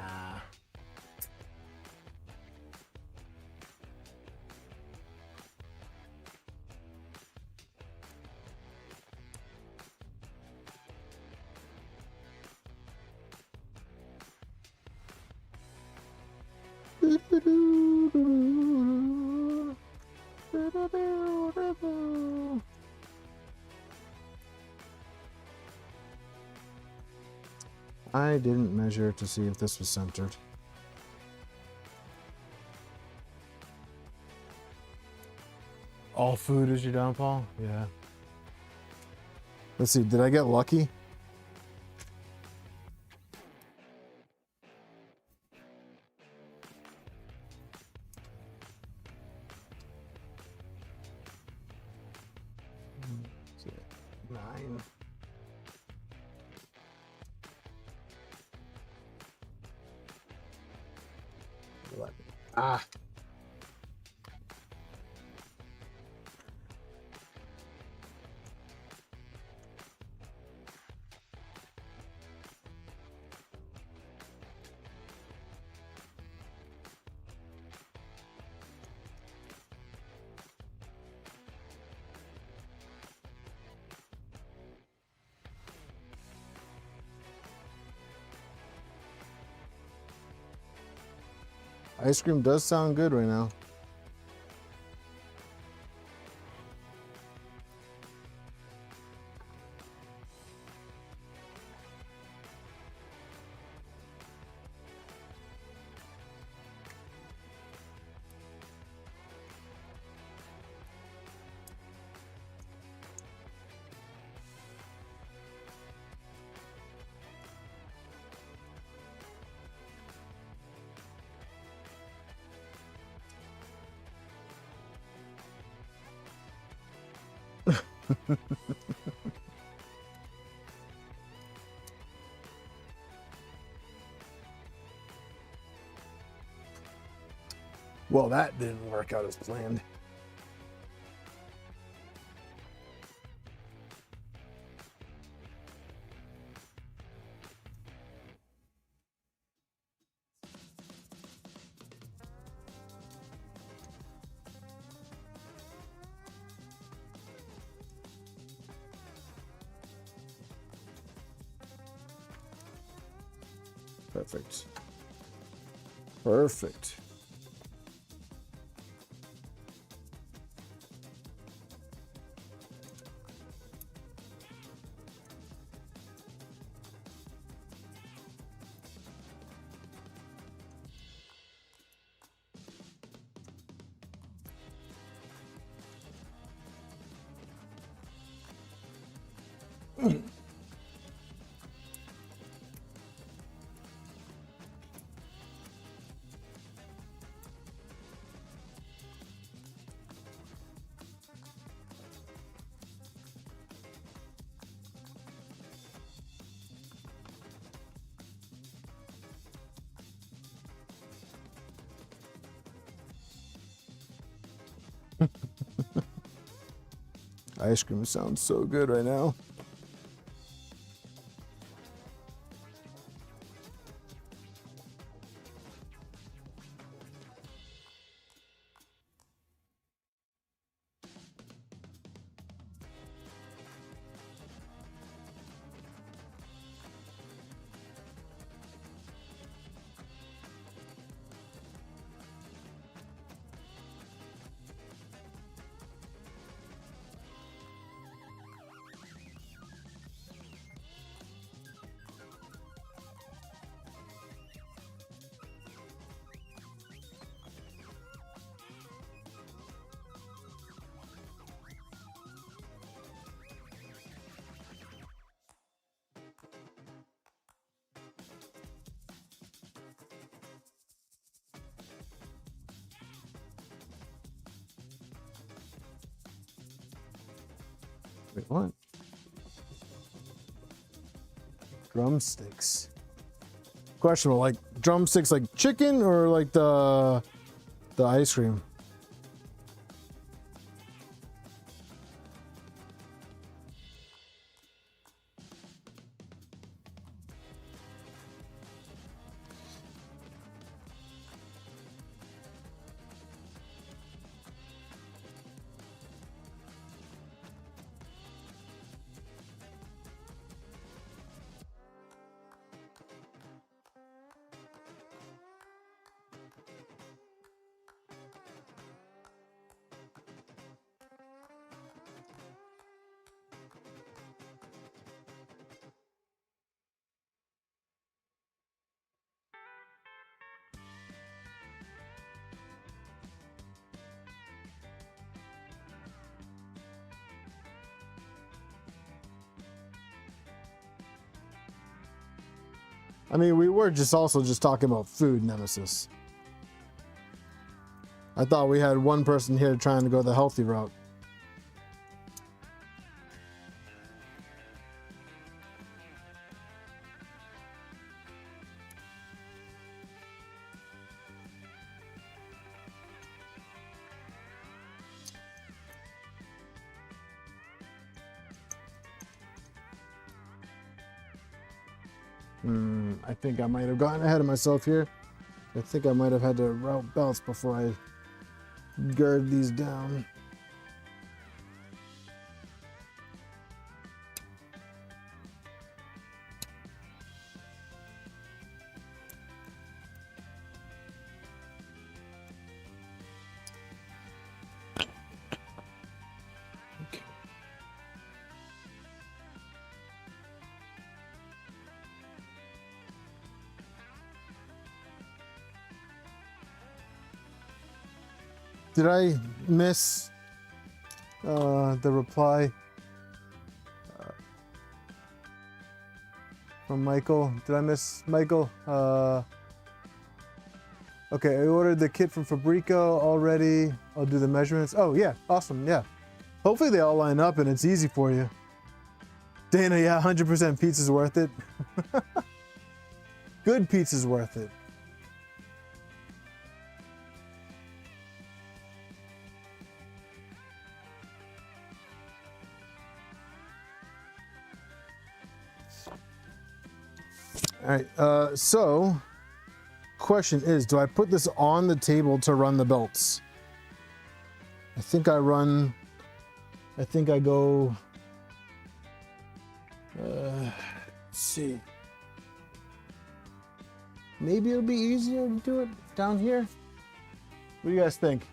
I didn't measure to see if this was centered. All food is your downfall? Yeah. Let's see, did I get lucky? Nine. Ah. Ice cream does sound good right now. Well, that didn't work out as planned. Perfect. Perfect. Ice cream sounds so good right now. Wait, what? Drumsticks. Questionable, like drumsticks like chicken or like the ice cream? I mean, we were just talking about food, Nemesis. I thought we had one person here trying to go the healthy route. I think I might have gotten ahead of myself here. I think I might have had to route belts before I gird these down. Did I miss the reply from Michael? Did I miss Michael? Okay, I ordered the kit from Fabreeko already. I'll do the measurements. Oh yeah, awesome, yeah. Hopefully they all line up and it's easy for you. Dana, yeah, 100% pizza's worth it. Good pizza's worth it. All right, so question is, do I put this on the table to run the belts? I think I go, let's see. Maybe it'll be easier to do it down here. What do you guys think?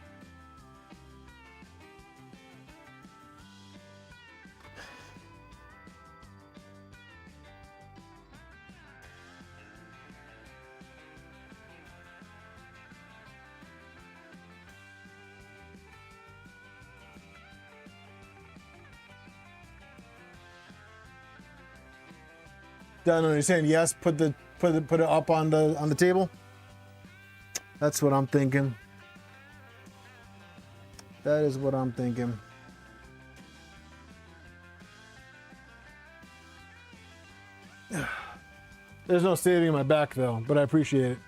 Done. You're saying yes. Put it up on the table. That's what I'm thinking. That is what I'm thinking. There's no saving my back though, but I appreciate it.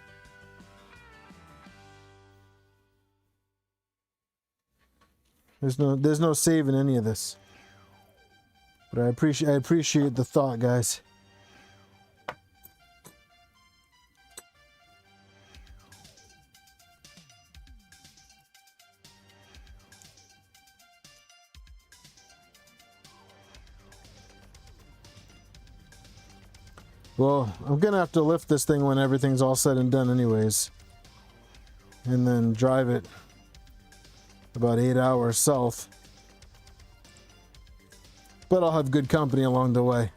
There's no saving any of this. But I appreciate the thought, guys. Well, I'm gonna have to lift this thing when everything's all said and done anyways. And then drive it about 8 hours south. But I'll have good company along the way.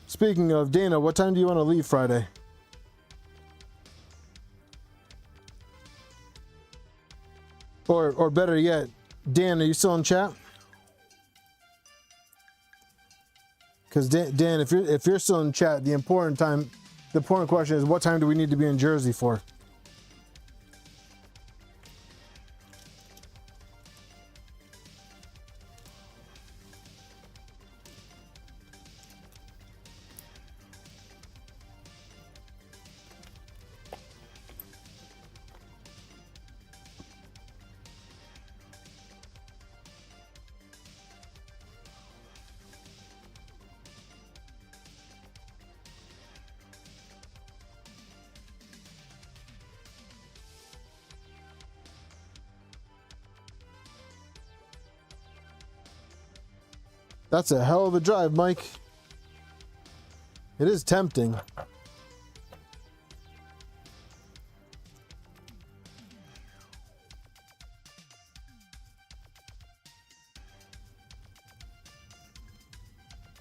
Speaking of, Dana, what time do you want to leave Friday? Or better yet, Dan, are you still in chat? Because Dan, if you're still in chat, the important question is, what time do we need to be in Jersey for? That's a hell of a drive, Mike. It is tempting.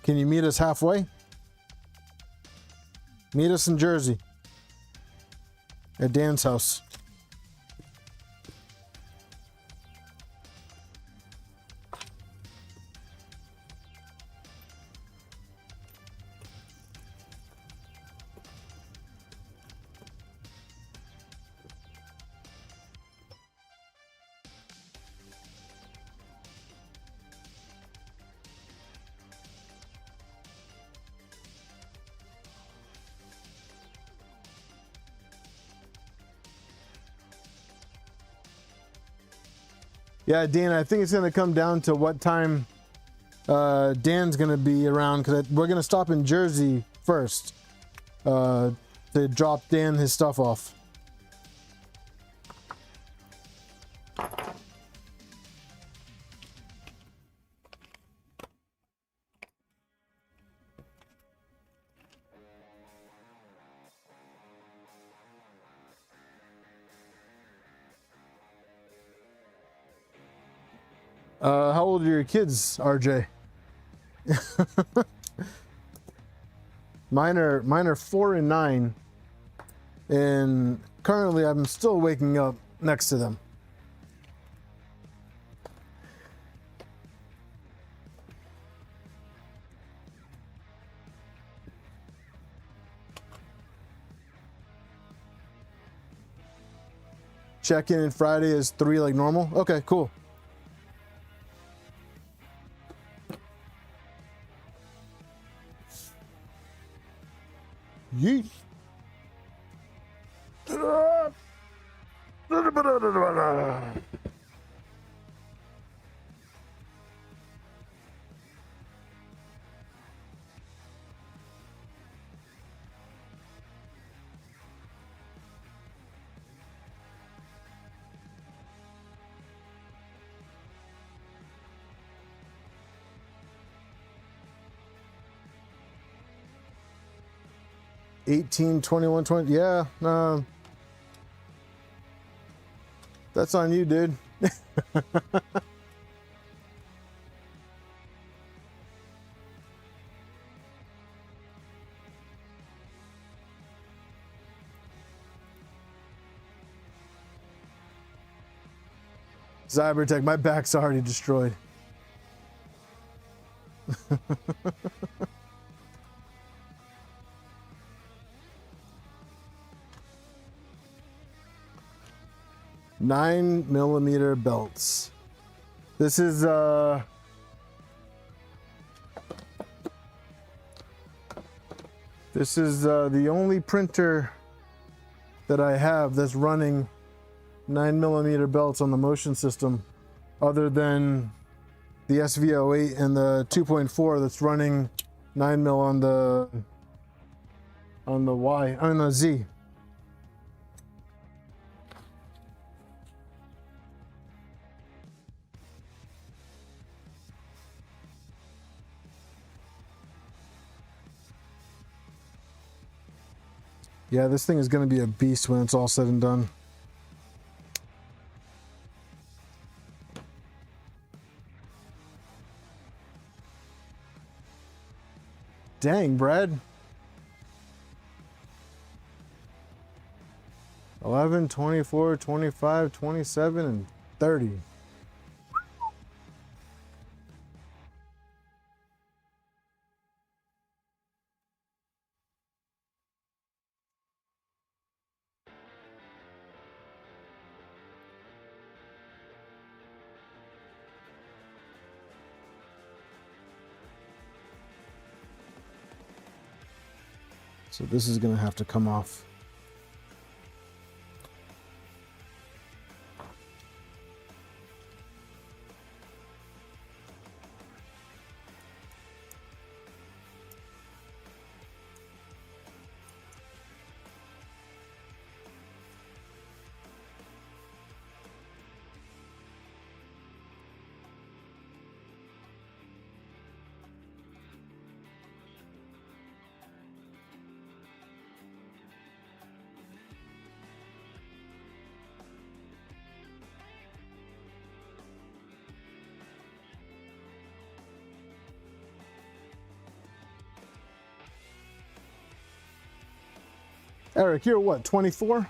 Can you meet us halfway? Meet us in Jersey. At Dan's house. Yeah, Dan, I think it's going to come down to what time Dan's going to be around, because we're going to stop in Jersey first to drop Dan his stuff off. How old are your kids, RJ? Mine are 4 and 9, and currently I'm still waking up next to them. Check-in Friday is 3 like normal? Okay, cool. Yeet. $18, $21, $20. Yeah, that's on you, dude. Cybertech, my back's already destroyed. $9mm belts. This is the only printer that I have that's running 9mm belts on the motion system, other than the SV08 and the 2.4 that's running 9mm on the Z. Yeah, this thing is going to be a beast when it's all said and done. Dang, Brad. 11, 24, 25, 27, and 30. So this is going to have to come off. Eric, you're what, 24?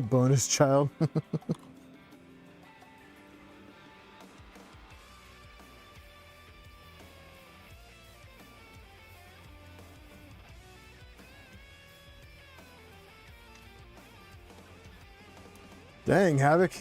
Bonus child. Dang, Havoc.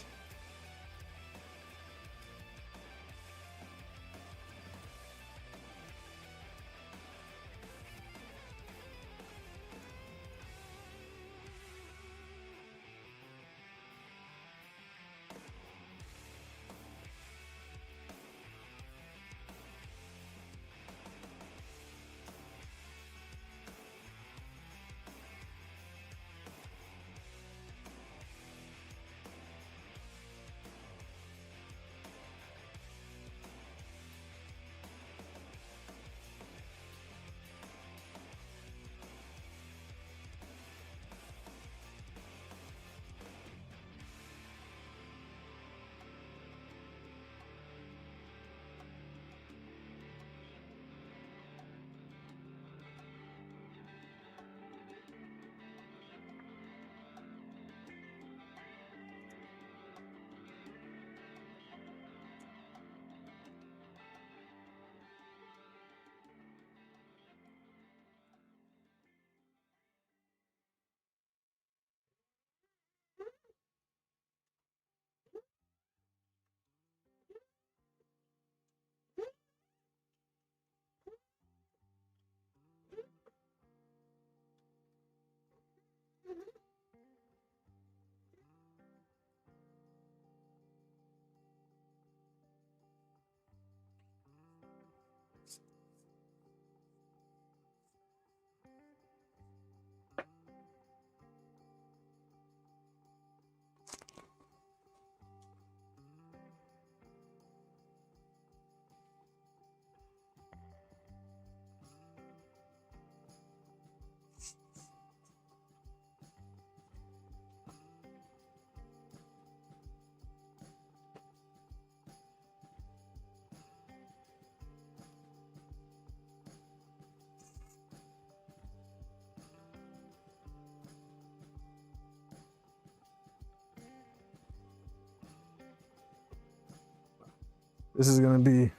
This is going to be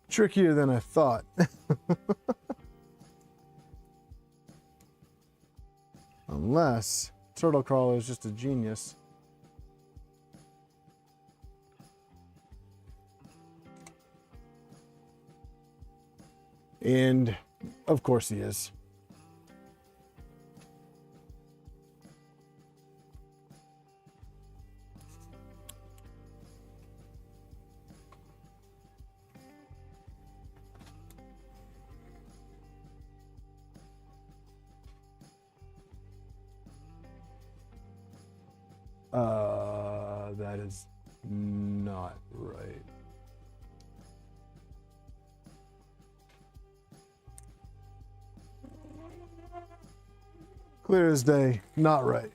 trickier than I thought. Unless Turtlecrawler is just a genius. And of course he is. That is not right. Clear as day, not right.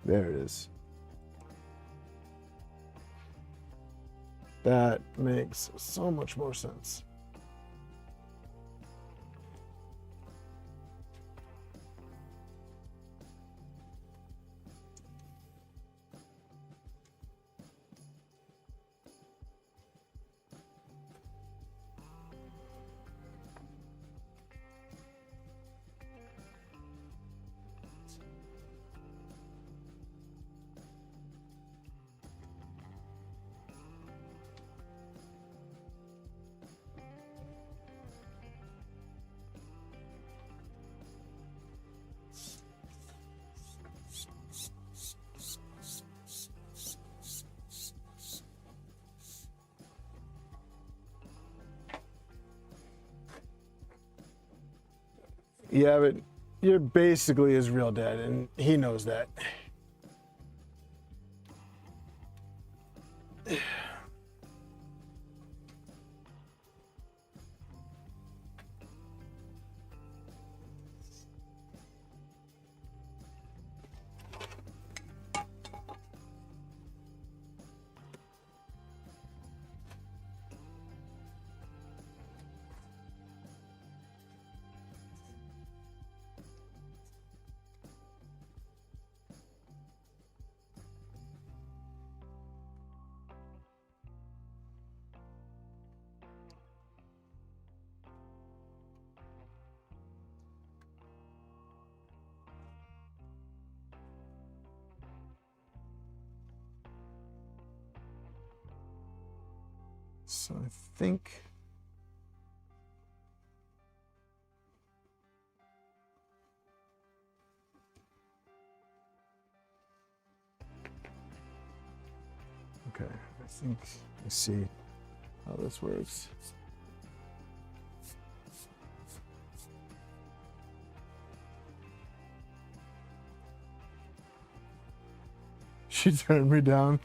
There it is. That makes so much more sense. Yeah, but you're basically his real dad, and he knows that. So I think let's see how this works. She turned me down.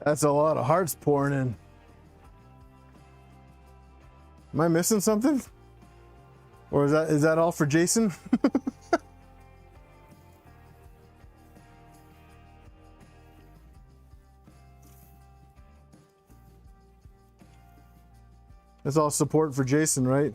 That's a lot of hearts pouring in. Am I missing something? Or is that all for Jason? That's all support for Jason, right?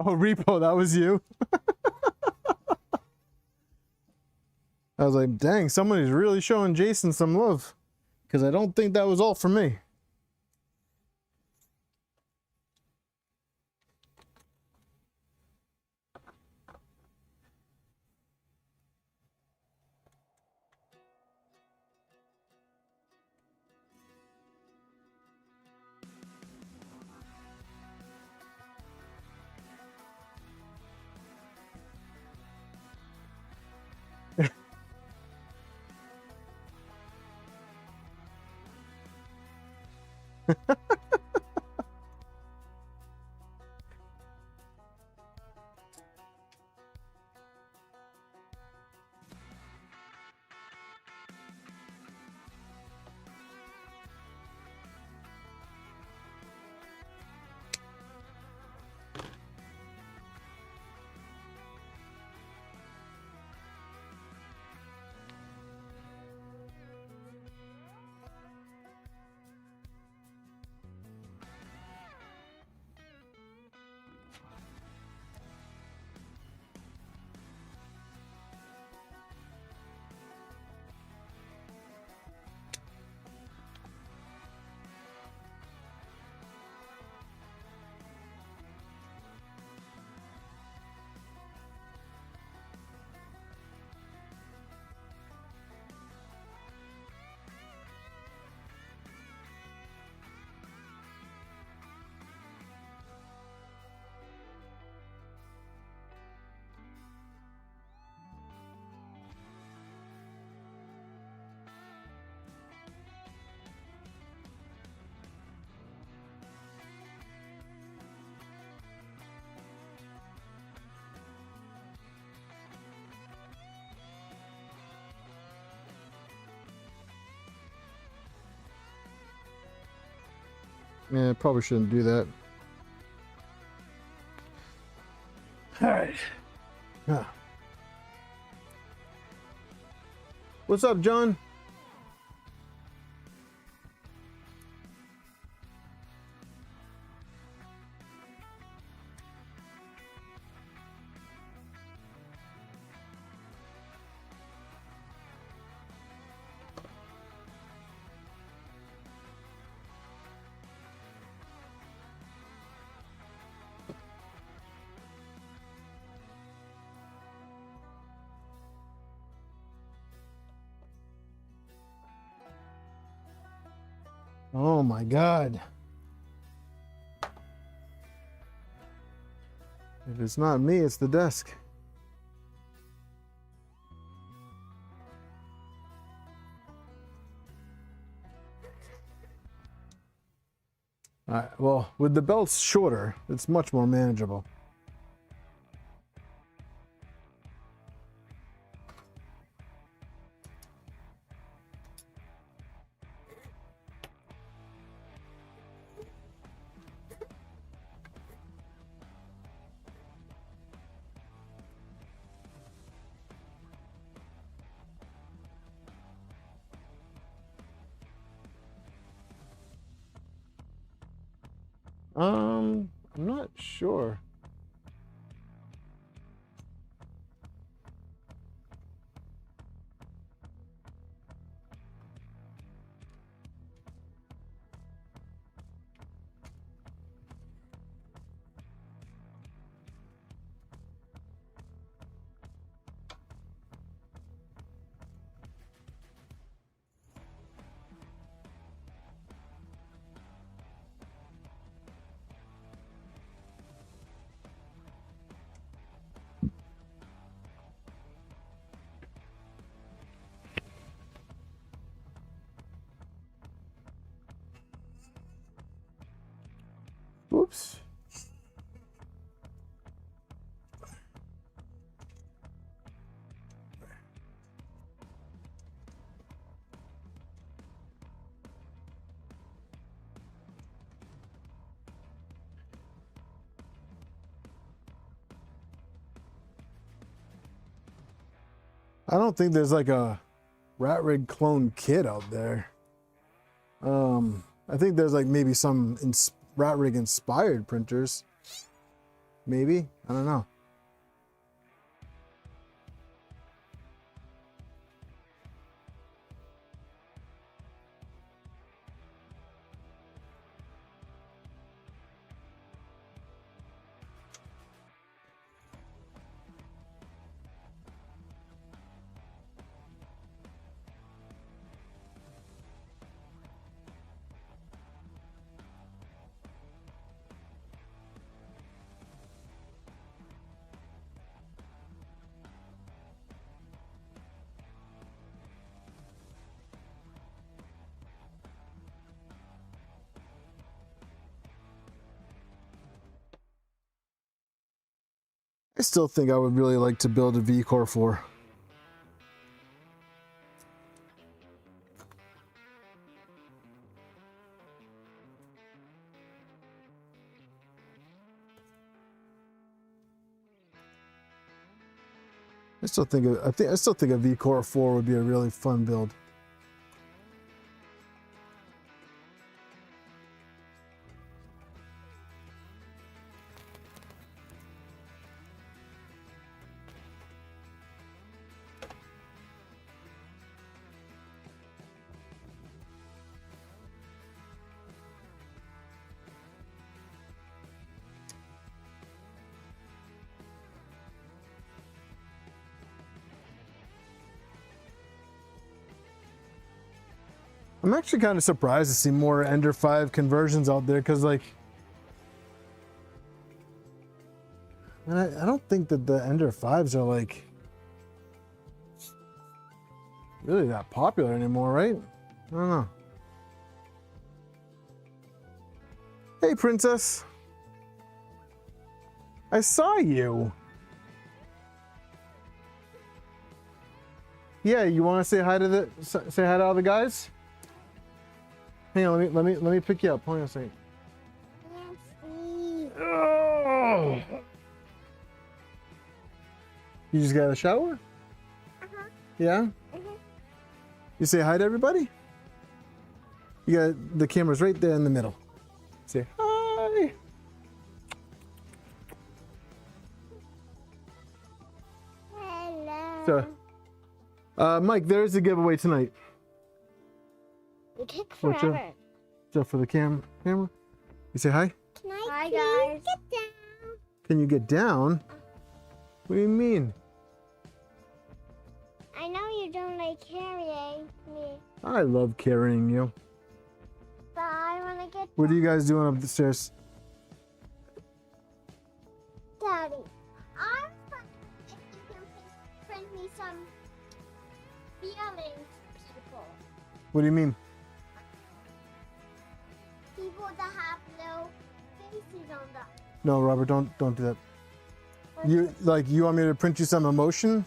Oh, Repo, that was you. I was like, dang, somebody's really showing Jason some love. Because I don't think that was all for me. Yeah, probably shouldn't do that. All right. Yeah. What's up, John? Oh my God. If it's not me, it's the desk. All right, well, with the belts shorter, it's much more manageable. I'm not sure. Oops. I don't think there's like a rat rig clone kit out there. I think there's like maybe some rat rig inspired printers. Maybe, I don't know. I still think I would really like to build a V-Core 4. I still think a V-Core 4 would be a really fun build. I'm actually kind of surprised to see more Ender 5 conversions out there, because like, man, I don't think that the Ender 5s are like really that popular anymore, right? I don't know. Hey, princess. I saw you. Yeah, you want to say hi to all the guys? Hang on, let me pick you up. Hold on a second. You just got a shower? Yeah? You say hi to everybody? You got the camera's right there in the middle. Say hi. Hello. So, Mike, there's a giveaway tonight. You take What's forever. up? What's up for the camera? You say hi? Hi guys. Get down. Can you get down? What do you mean? I know you don't like carrying me, I love carrying you. but I want to get What are you guys doing up the stairs? Daddy. I'm wondering if you can please print me some feelings people. What do you mean? People that have no faces on them. No, Robert, don't do that. You want me to print you some emotion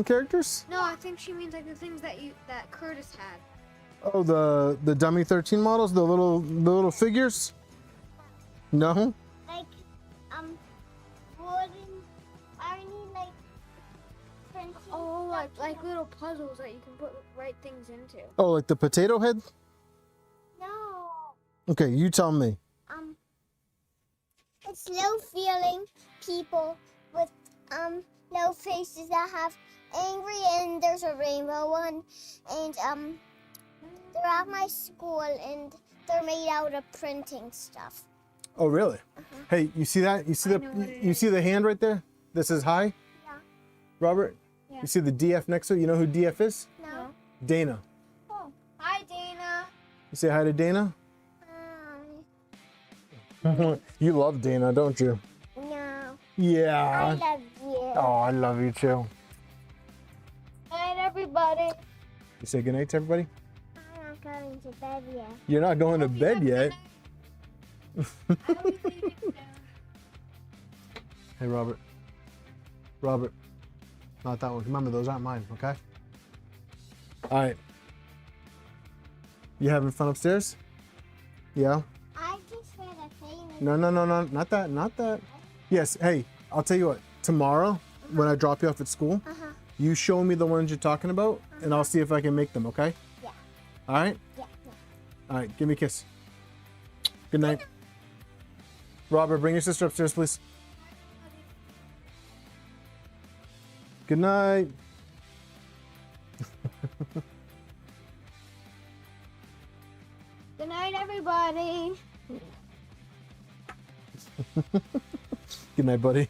characters? No, I think she means like the things that Curtis had. Oh, the dummy 13 models, the little figures? No? Like, wooden, I need like printing. Oh, stuff, like you know? little puzzles that you can put right things into. Oh, like the potato head? No. Okay, you tell me. It's low feeling people with no faces that have angry, and there's a rainbow one, and they're at my school and they're made out of printing stuff. Oh, really? Hey, you see that? You see you see the hand right there? That says hi? Yeah. Robert? Yeah. You see the DF next to it? You know who DF is? No. Dana. Oh. Hi, Dana. You say hi to Dana? You love Dana, don't you? No. Yeah. I love you. Oh, I love you too. Hi, everybody. You say goodnight to everybody? I'm not going to bed yet. You're not going to bed yet. Hey, Robert. Robert. Not that one. Remember, those aren't mine, okay? All right. You having fun upstairs? Yeah? I just read a thing. No. Not that. Not that. Yes. Hey, I'll tell you what. Tomorrow, when I drop you off at school, you show me the ones you're talking about, and I'll see if I can make them, okay? Yeah. All right? Yeah. All right. Give me a kiss. Good night. Robert, bring your sister upstairs, please. Good night. Good night, everybody. Good night, buddy.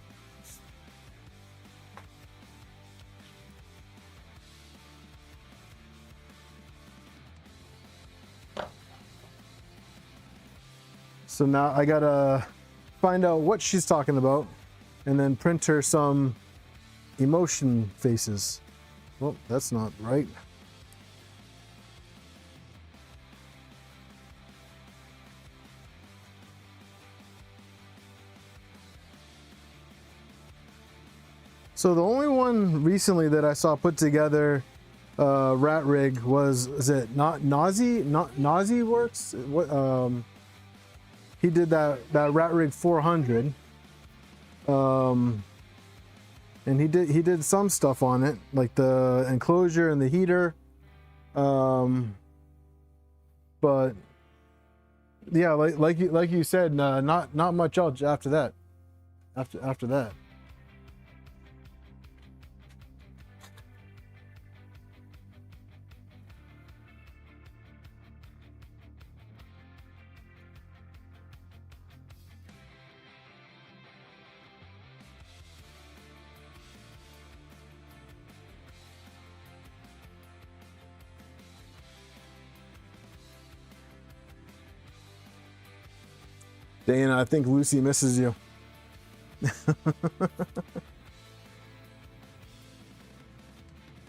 So now I gotta find out what she's talking about and then print her some emotion faces. Well, that's not right. So the only one recently that I saw put together rat rig was, is it not Nazi Works? What he did that rat rig 400. And he did some stuff on it, like the enclosure and the heater. But yeah, like you said, not much else after that. After that. Dana, I think Lucy misses you.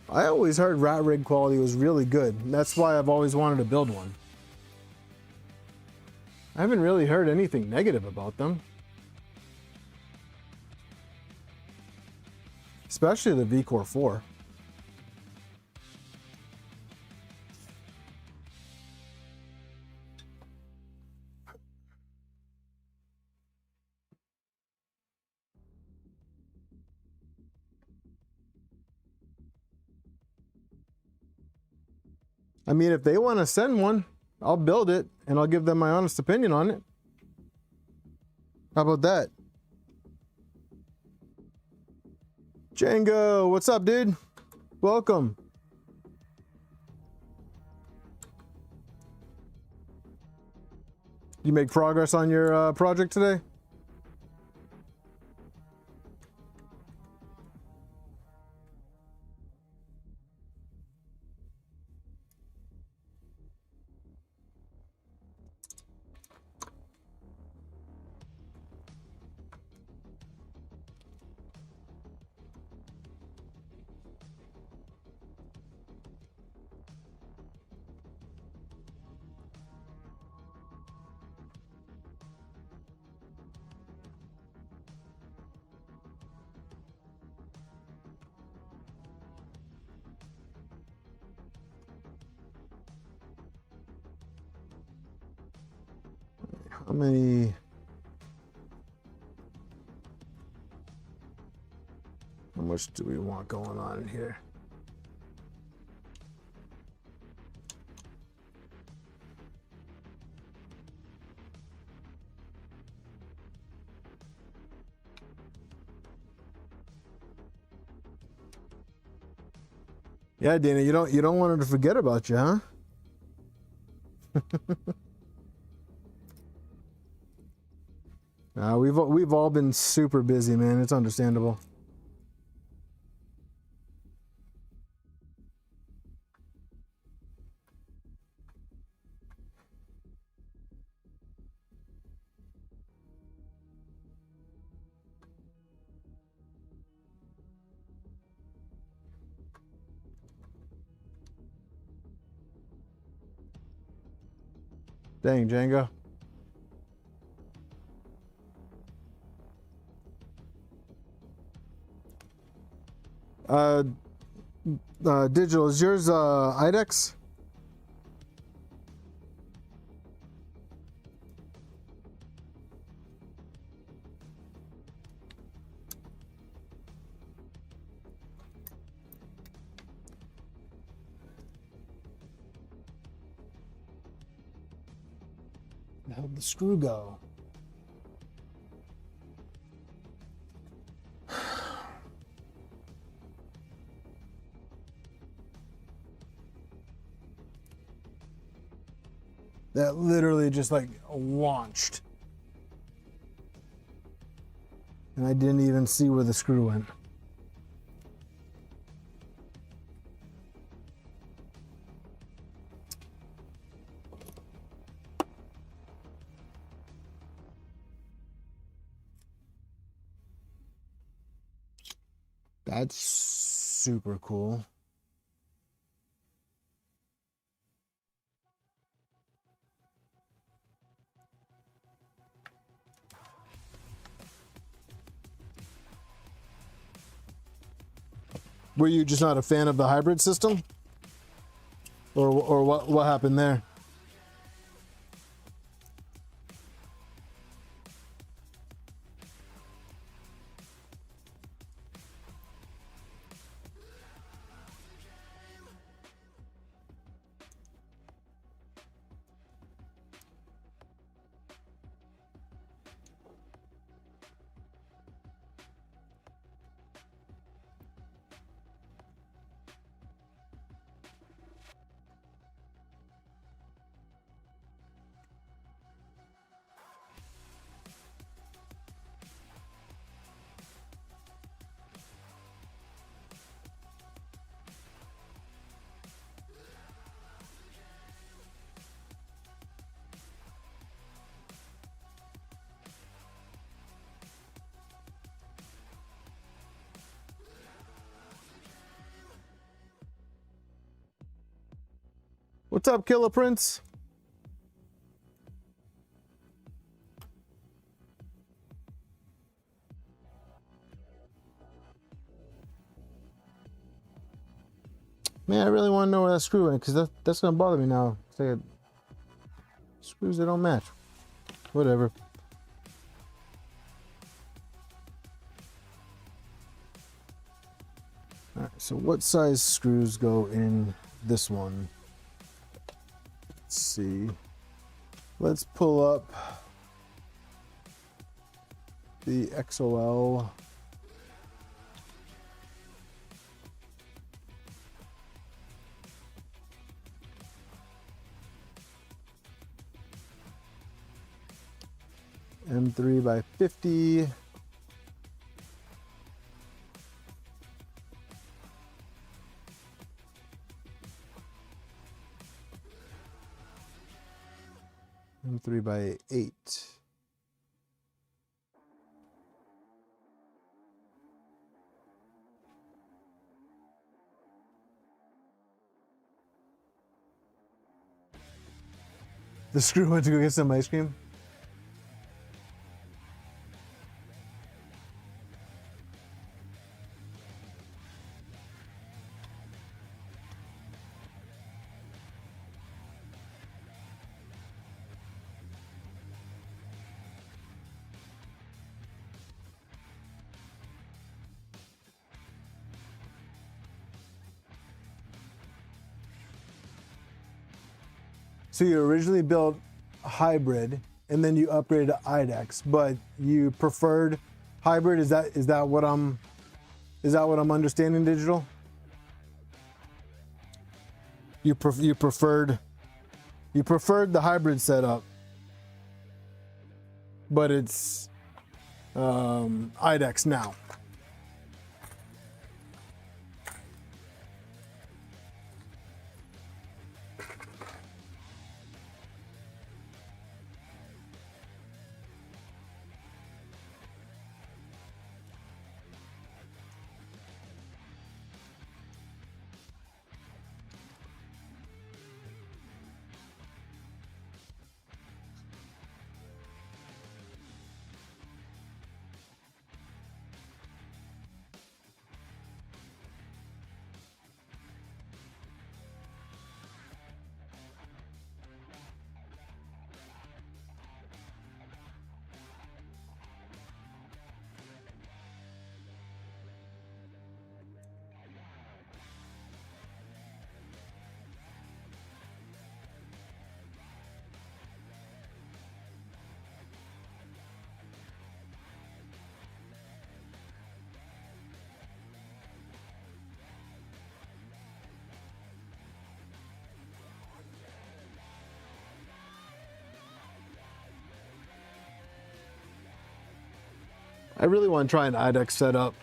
I always heard rat rig quality was really good. That's why I've always wanted to build one. I haven't really heard anything negative about them. Especially the VCore 4. I mean, if they want to send one, I'll build it and I'll give them my honest opinion on it. How about that? Django, what's up, dude? Welcome. You make progress on your project today? How many? How much do we want going on in here? Yeah, Dana, you don't want her to forget about you, huh? We've all been super busy, man. It's understandable. Dang, Django. Digital, is yours IDEX? How'd the screw go? That literally just like launched. And I didn't even see where the screw went. That's super cool. Were you just not a fan of the hybrid system? Or what happened there? What's up, Killer Prince? Man, I really want to know where that screw went, because that's going to bother me now. Say screws that don't match. Whatever. Alright, so what size screws go in this one? let's see. Let's pull up the XOL. M3 by 50. M3 by 8. The screw went to go get some ice cream. So you originally built a hybrid and then you upgraded to IDEX, but you preferred hybrid. Is that what I'm understanding, Digital? You preferred the hybrid setup, but it's IDEX now. I really want to try an IDEX setup.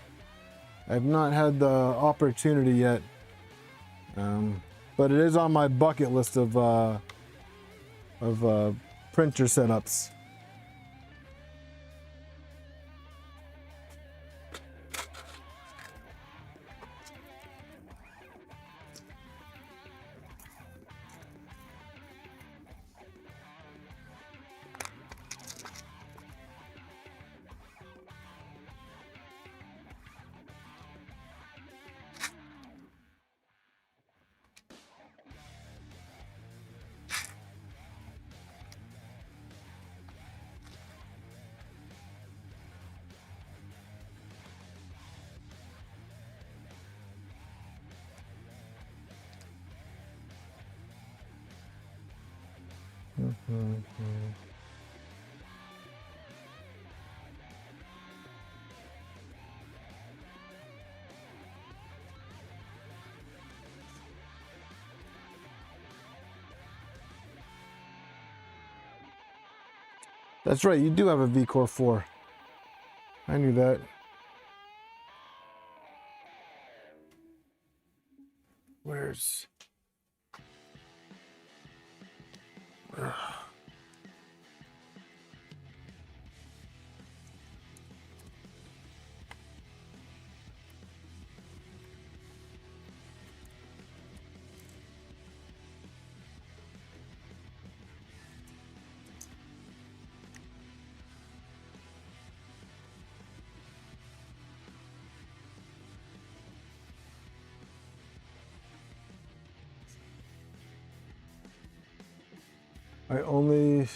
I've not had the opportunity yet, but it is on my bucket list of printer setups. That's right, you do have a V-Core 4. I knew that. Where's... Ugh. I only...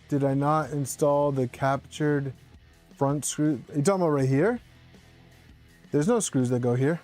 Did I not install the captured front screw? Are you talking about right here? There's no screws that go here.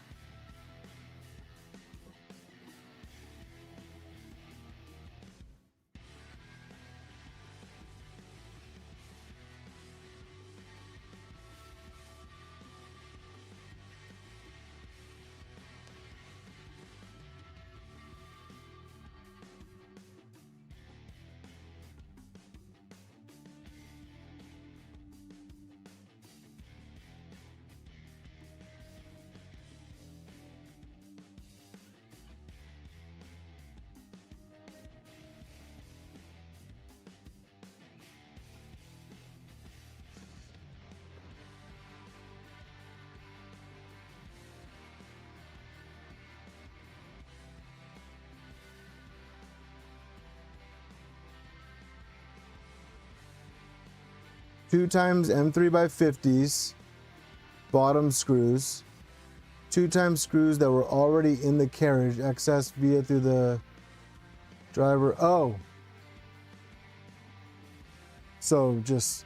2 times M3x50s bottom screws, 2 times screws that were already in the carriage, access via through the driver. Oh, so just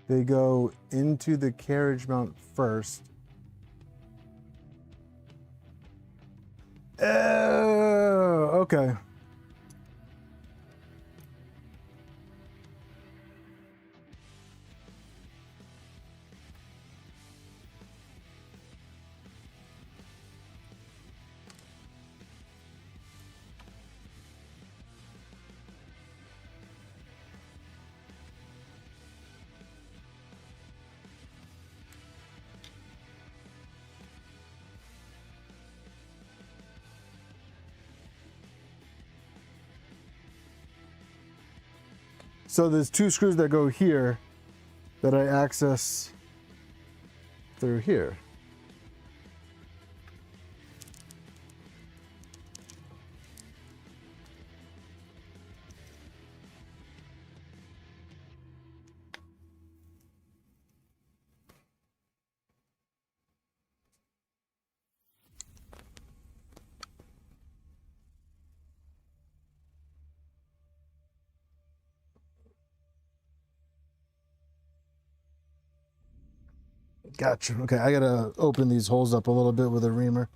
they go into the carriage mount first. Oh, okay. So there's 2 screws that go here that I access through here. Gotcha. Okay, I gotta open these holes up a little bit with a reamer.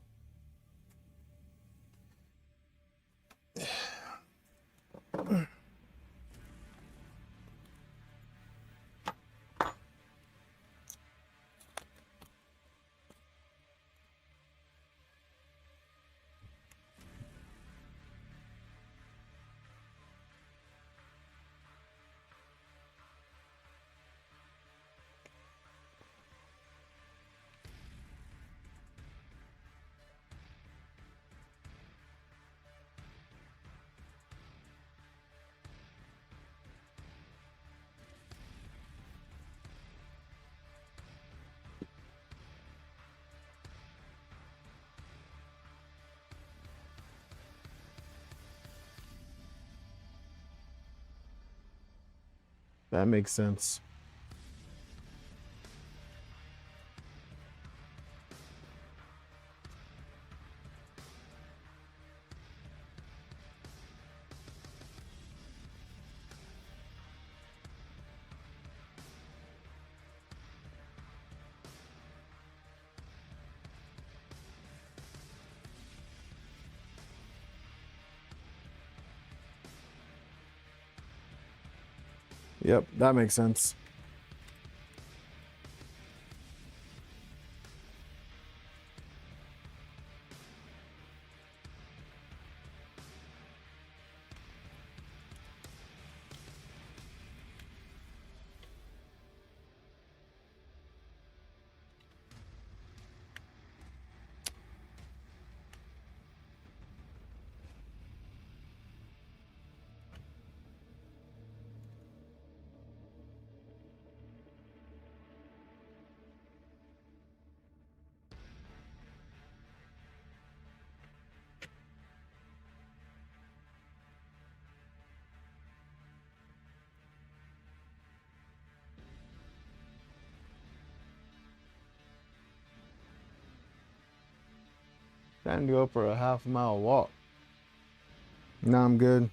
That makes sense. Yep, that makes sense. Time to go for a half-mile walk. No, I'm good.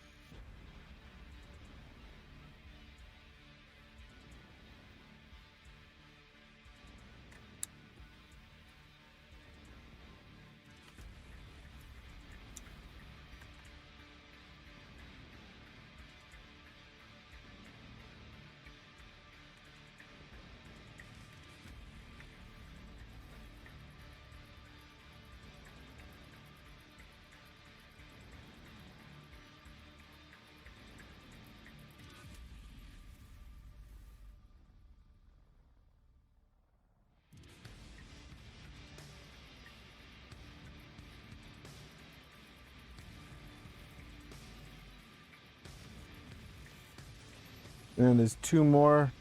And there's 2 more.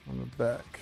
On the back.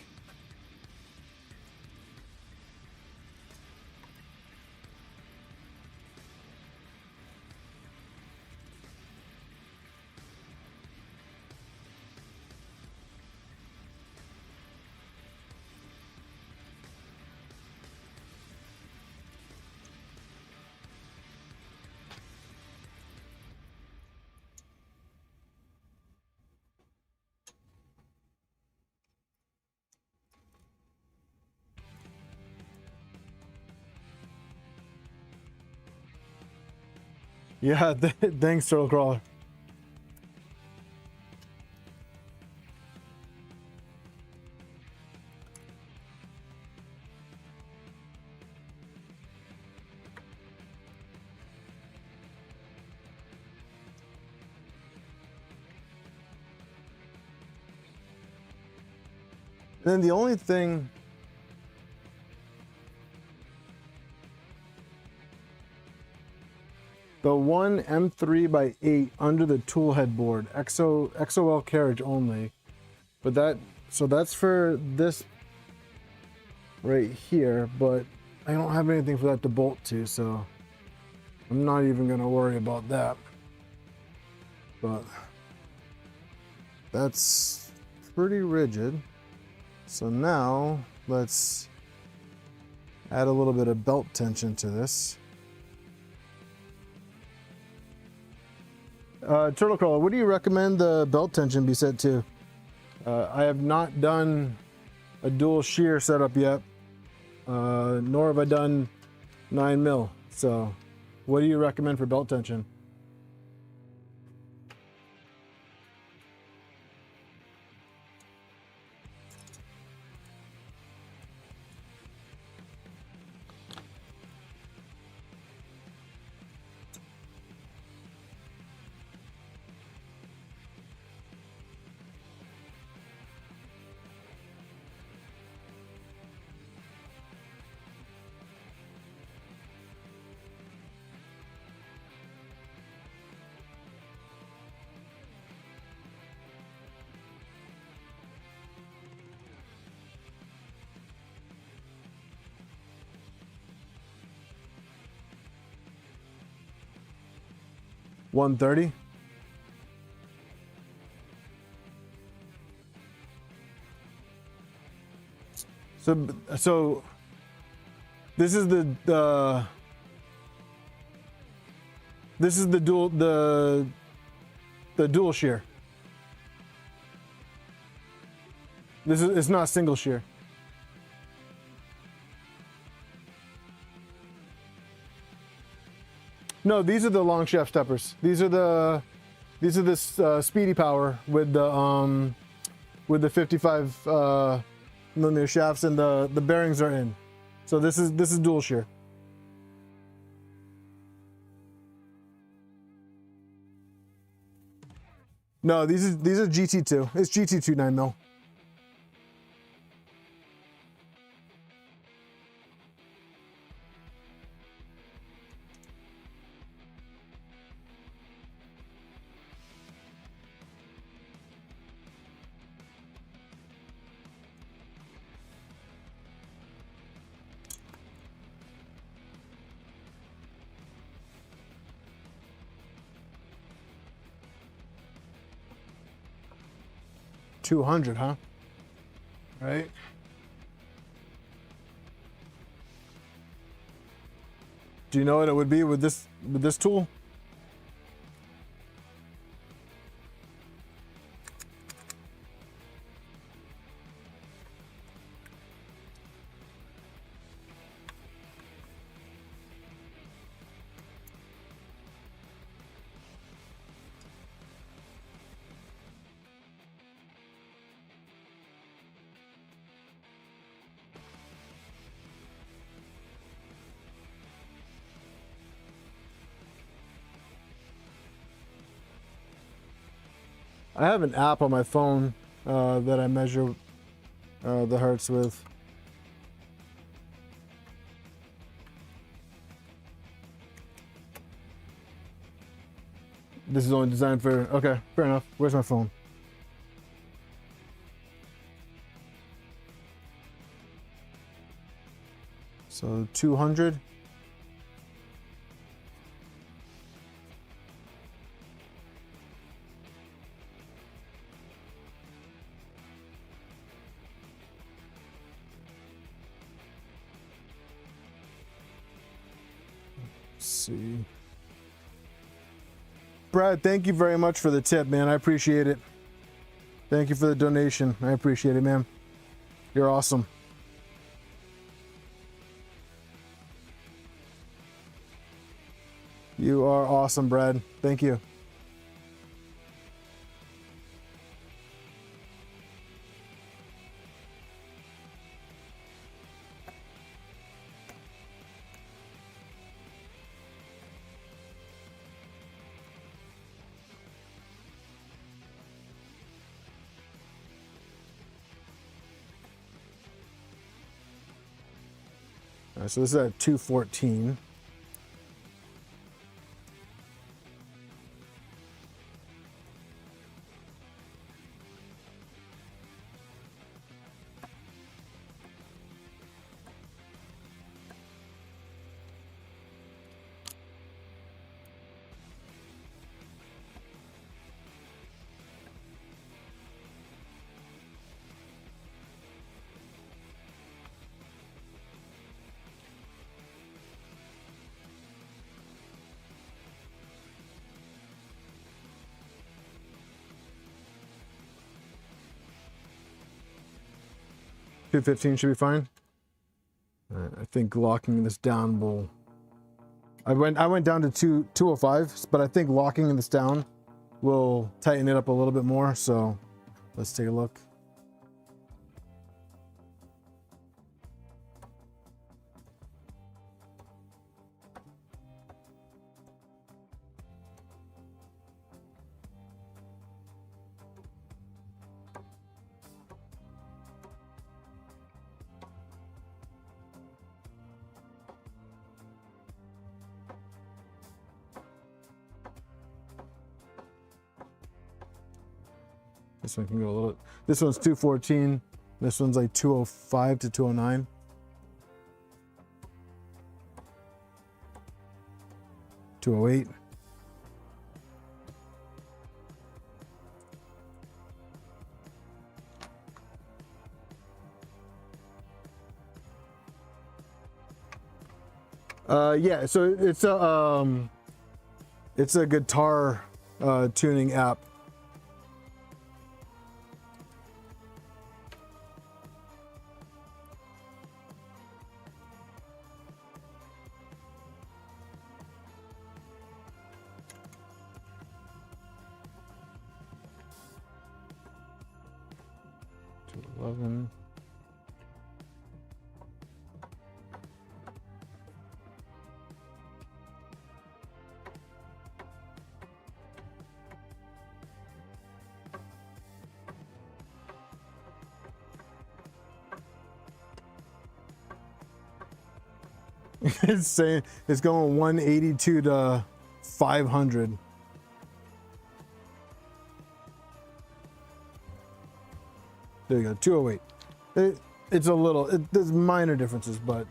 Yeah, thanks, Turtlecrawler. And then the only thing the one M3x8 under the tool headboard, XOL carriage only. But that's for this right here, but I don't have anything for that to bolt to, so I'm not even gonna worry about that. But that's pretty rigid. So now let's add a little bit of belt tension to this. Turtlecrawler, what do you recommend the belt tension be set to? I have not done a dual shear setup yet, nor have I done 9mm. So what do you recommend for belt tension? $130. So this is the dual shear. It's not single shear. No, these are the long shaft steppers. These are the Speedy power with the 55 millimeter shafts, and the bearings are in. So this is dual shear. No, these are GT2. It's GT2 9mm. $200, huh? Right. Do you know what it would be with this tool? I have an app on my phone that I measure the hertz with. This is only designed for, okay, fair enough. Where's my phone? So 200. Let's see. Brad, thank you very much for the tip, man. I appreciate it. Thank you for the donation. I appreciate it, man. You're awesome. You are awesome, Brad. Thank you. All right, so this is at 214. $215 should be fine. I think locking this down will. I went down to 205, but I think locking this down will tighten it up a little bit more. So let's take a look. This one can go a little. This one's 214. This one's like 205 to 209. $208. Yeah, so it's a guitar tuning app. $11. It's saying it's going 182 to 500. There you go, 208. It's a little, there's minor differences, but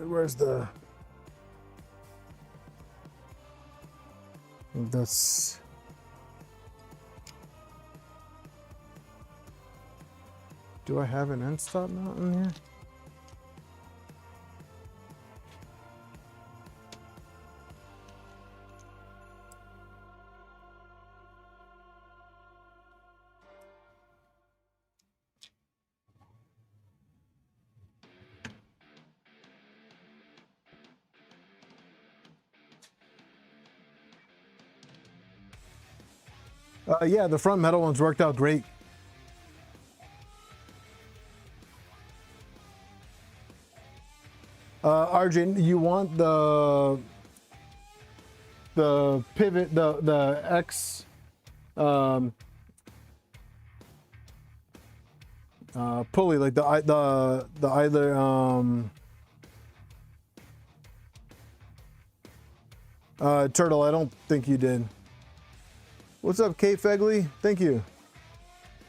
where's the, that's, do I have an end stop mount in here? Yeah, the front metal ones worked out great. RJ, you want the pivot, the X pulley, like the either Turtle, I don't think you did. What's up, Kate Fegley? Thank you.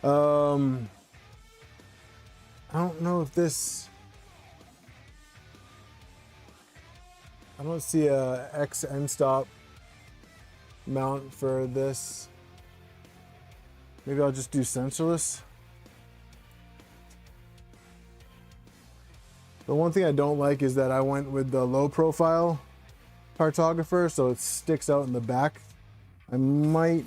I don't know if this, I don't see a X end stop mount for this. Maybe I'll just do sensorless. The one thing I don't like is that I went with the low profile cartographer, so it sticks out in the back. I might,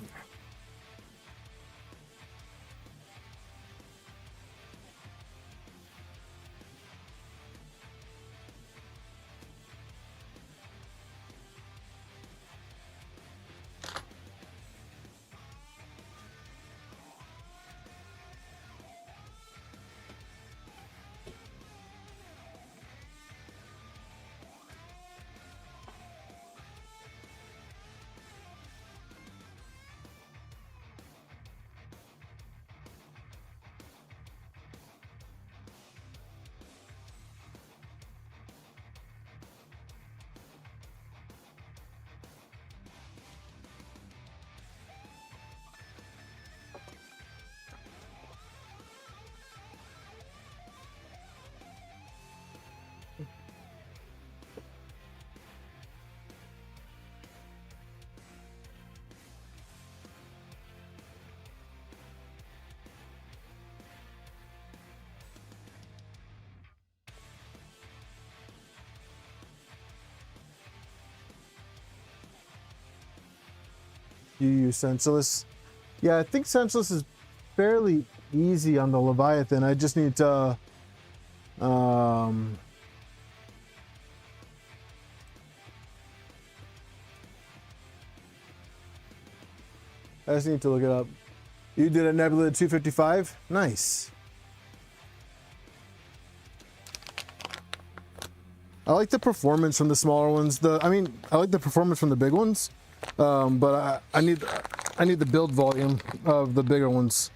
you use sensorless? Yeah, I think sensorless is fairly easy on the Leviathan. I just need to I just need to look it up. You did a Nebula 255? Nice. I like the performance from the smaller ones. I like the performance from the big ones. But I need the build volume of the bigger ones.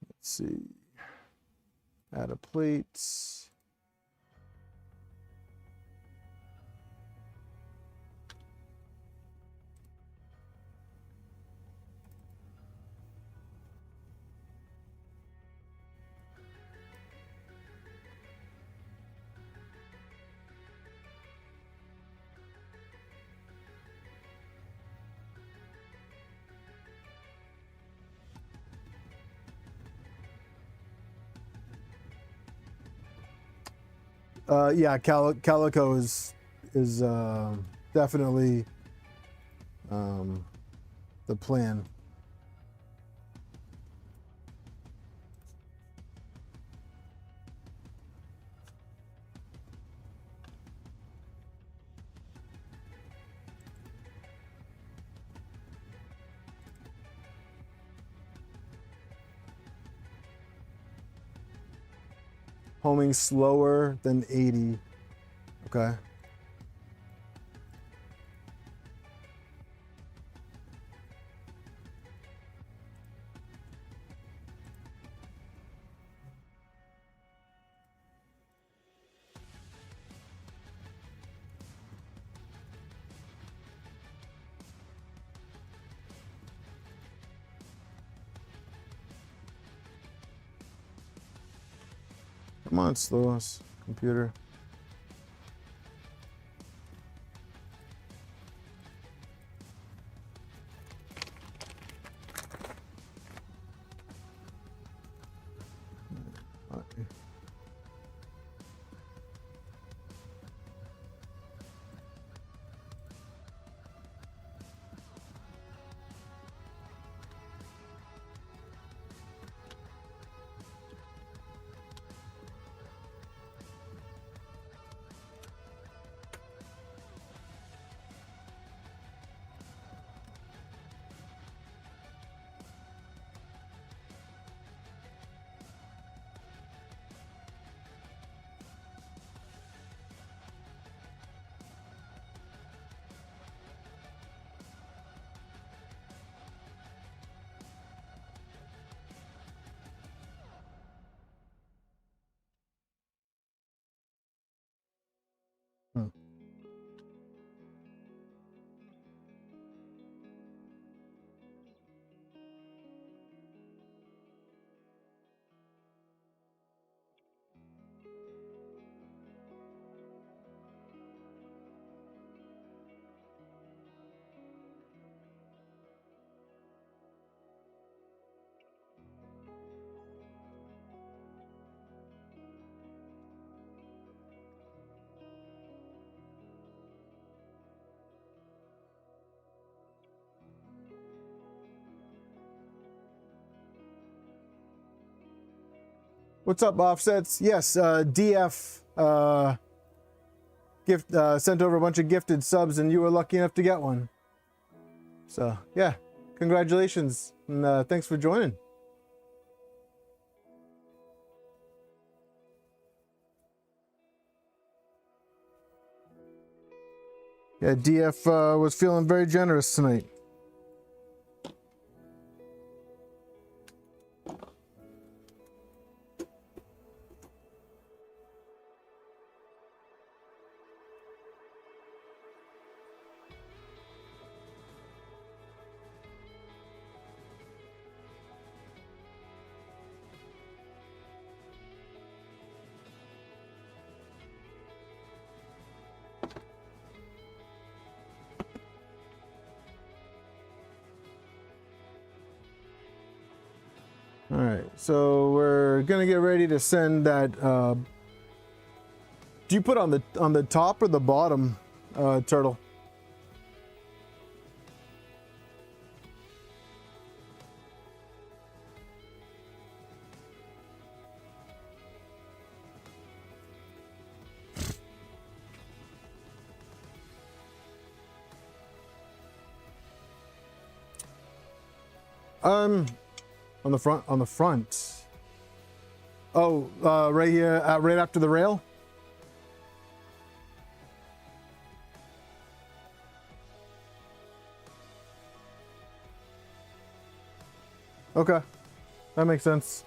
Let's see. Add a plate. Yeah, Kalico is definitely the plan. Homing slower than 80. Okay. Come on, slow us, computer. What's up, Offsets? Yes, DF sent over a bunch of gifted subs, and you were lucky enough to get one. So yeah, congratulations, and thanks for joining. Yeah, DF was feeling very generous tonight. All right, so we're gonna get ready to send that. Do you put on the top or the bottom, Turtle? On the front. Oh, right here, right after the rail. Okay, that makes sense.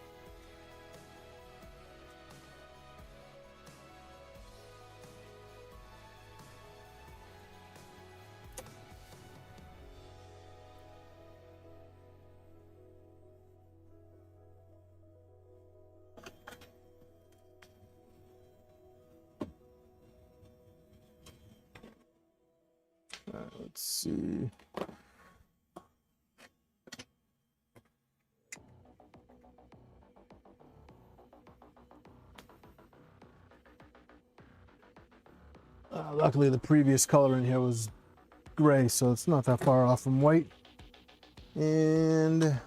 Let's see. Luckily, the previous color in here was gray, so it's not that far off from white. And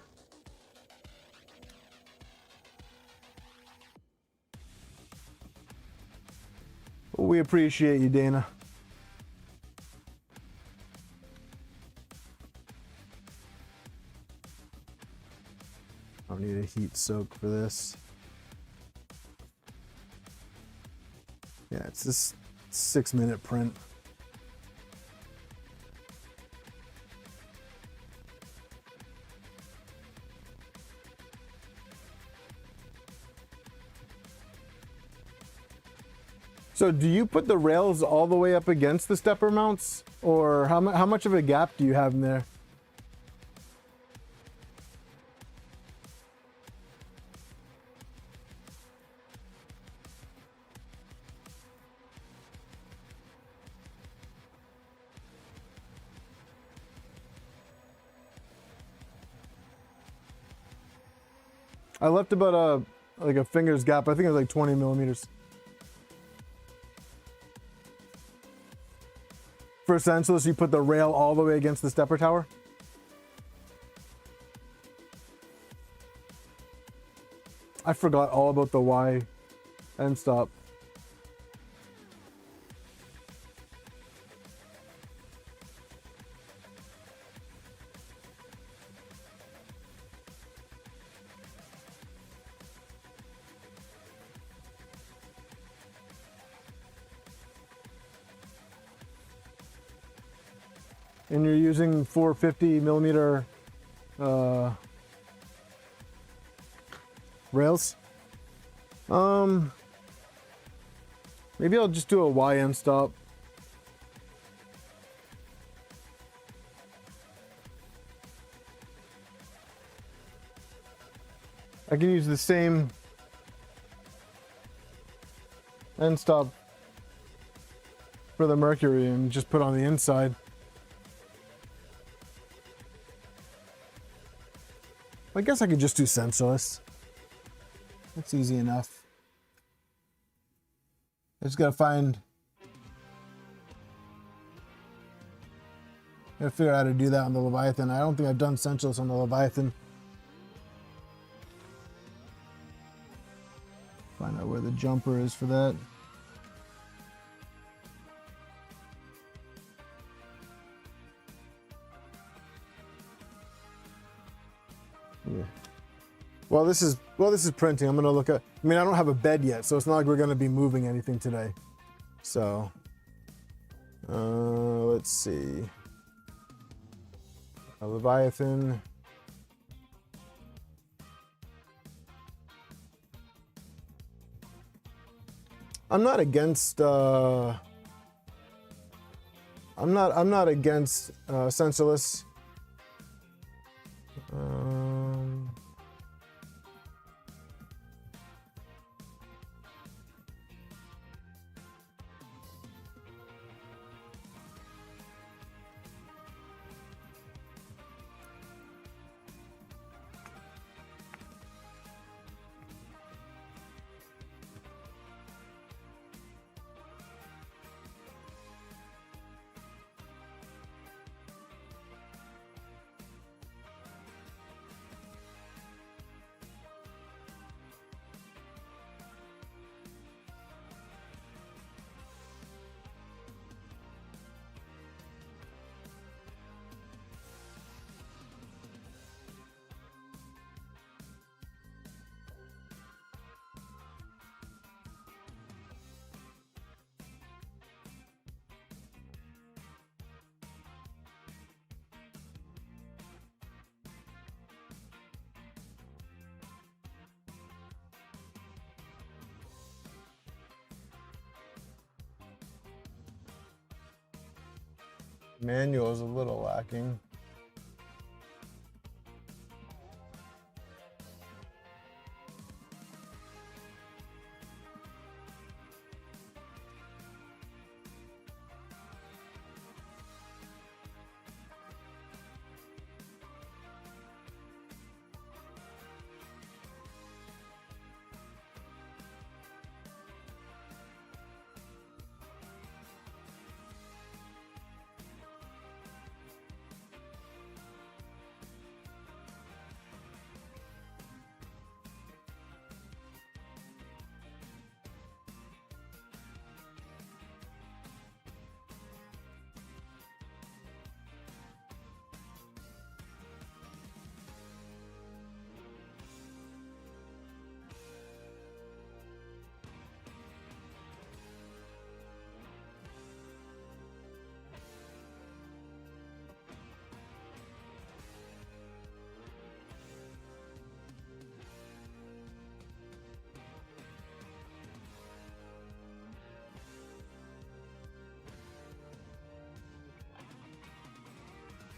we appreciate you, Dana. I'll need a heat soak for this. Yeah, it's this 6-minute print. So do you put the rails all the way up against the stepper mounts, or how much of a gap do you have in there? I left about a finger's gap. I think it was like 20 millimeters. For Sensorless, you put the rail all the way against the stepper tower? I forgot all about the Y end stop. And you're using 450 millimeter rails. Maybe I'll just do a Y end stop. I can use the same end stop for the Mercury and just put on the inside. I guess I could just do Sensorless. That's easy enough. I just gotta figure out how to do that on the Leviathan. I don't think I've done Sensorless on the Leviathan. Find out where the jumper is for that. Yeah. Well, this is printing. I'm gonna look at. I mean, I don't have a bed yet, so it's not like we're gonna be moving anything today. So, let's see. A Leviathan. I'm not against. I'm not against Sensorless. Manual is a little lacking.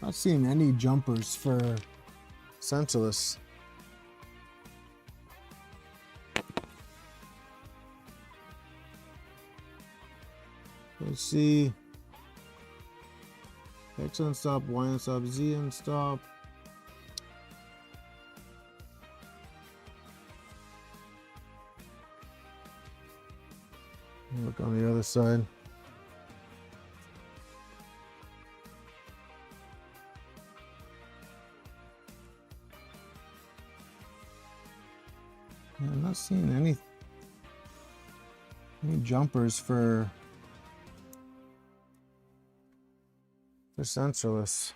Not seeing any jumpers for Sensorless. Let's see. X unstop, Y unstop, Z unstop. Look on the other side. Yeah, I'm not seeing any jumpers for Sensorless.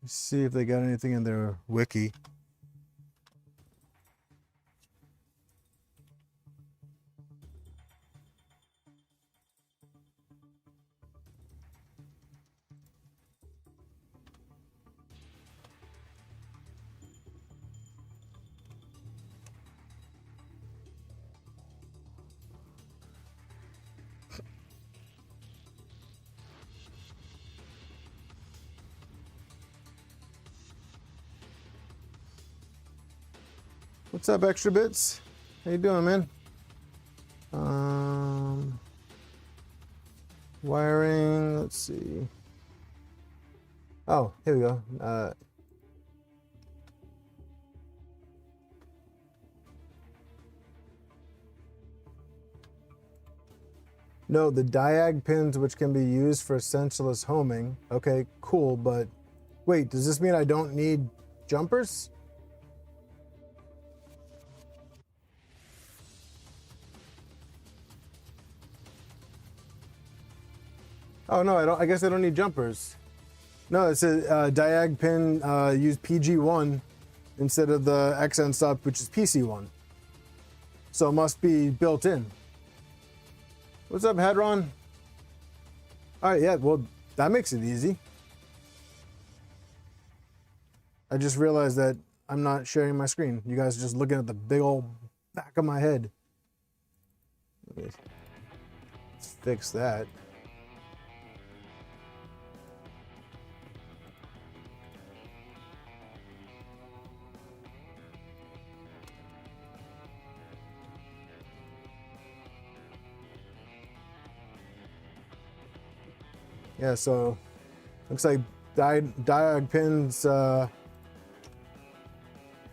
Let's see if they got anything in their wiki. What's up, Extra Bits? How you doing, man? Wiring, let's see. Oh, here we go. No, the diag pins which can be used for sensorless homing. Okay, cool, but wait, does this mean I don't need jumpers? Oh no, I don't. I guess I don't need jumpers. No, it says diag pin use PG1 instead of the XN stop, which is PC1. So it must be built in. What's up, Hadron? All right, yeah, well, that makes it easy. I just realized that I'm not sharing my screen. You guys are just looking at the big old back of my head. Let's fix that. Yeah, so looks like diag pins they're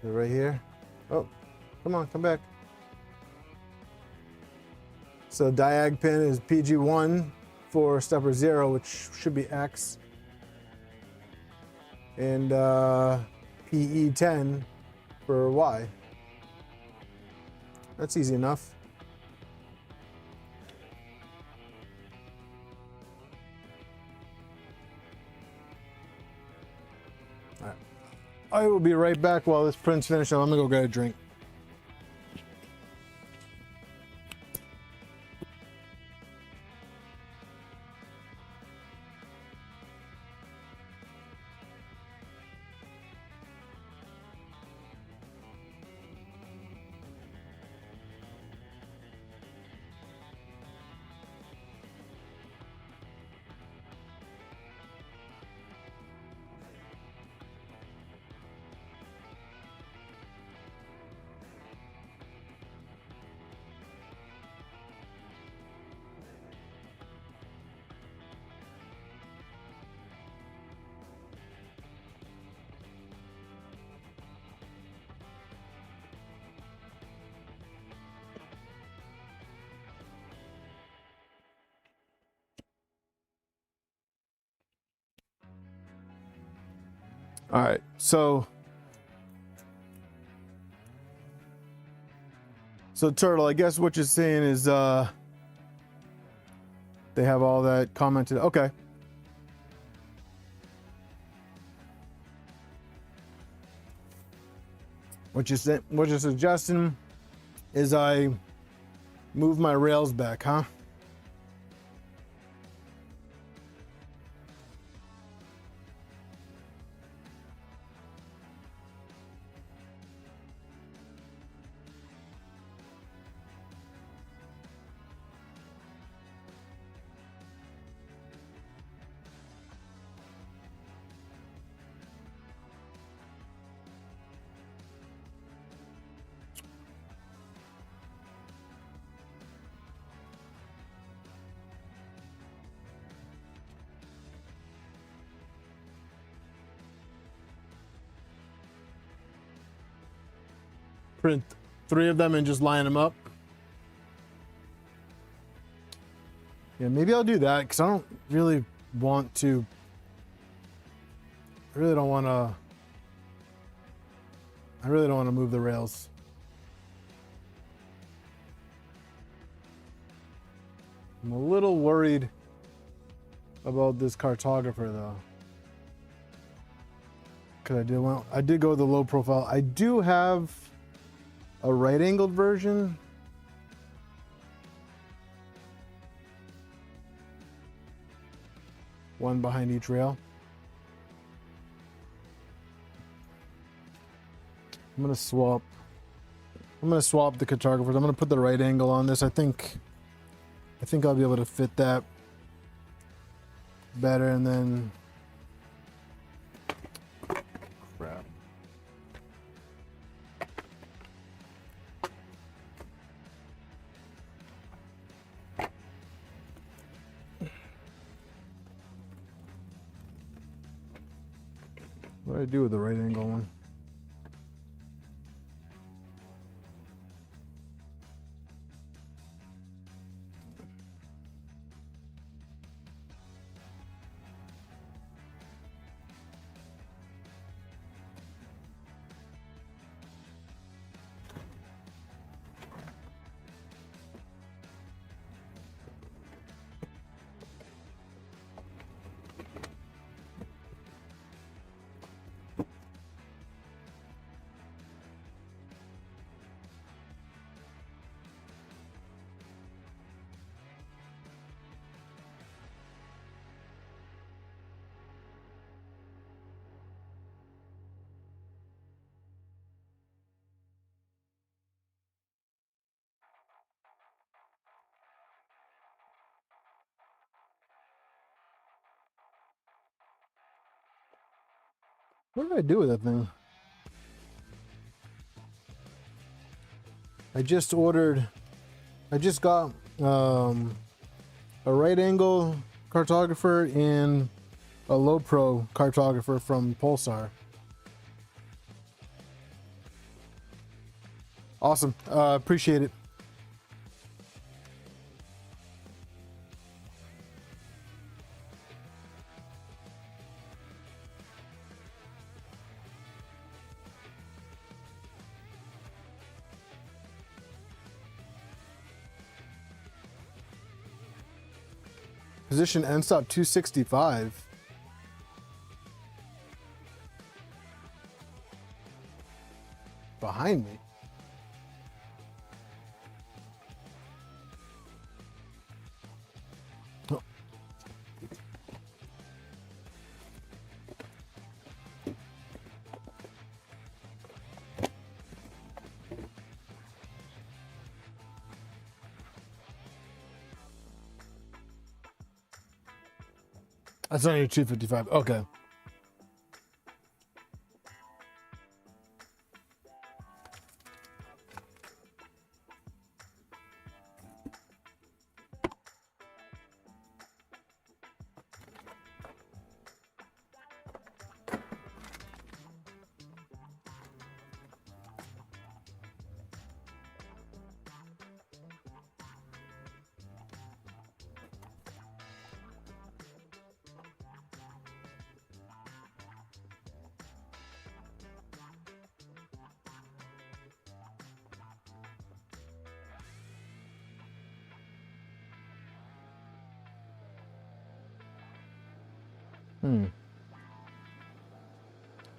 right here. Oh, come on, come back. So diag pin is PG1 for stepper 0, which should be X. And PE10 for Y. That's easy enough. I will be right back while this print's finished. I'm gonna go get a drink. All right, so Turtle, I guess what you're saying is they have all that commented. Okay. What you're suggesting is I move my rails back, huh? Print 3 of them and just line them up. Yeah, maybe I'll do that because I don't really want to. I really don't want to move the rails. I'm a little worried about this cartographer though. Because I did go with the low profile. I do have a right-angled version. One behind each rail. I'm gonna swap the cartographers. I'm gonna put the right angle on this. I think I'll be able to fit that better, and then crap. What do I do with the right angle one? What did I do with that thing? I just got a right angle cartographer and a low pro cartographer from Pulsar. Awesome. Appreciate it. Position end stop 265. Behind me. Oh. That's on your 255. Okay.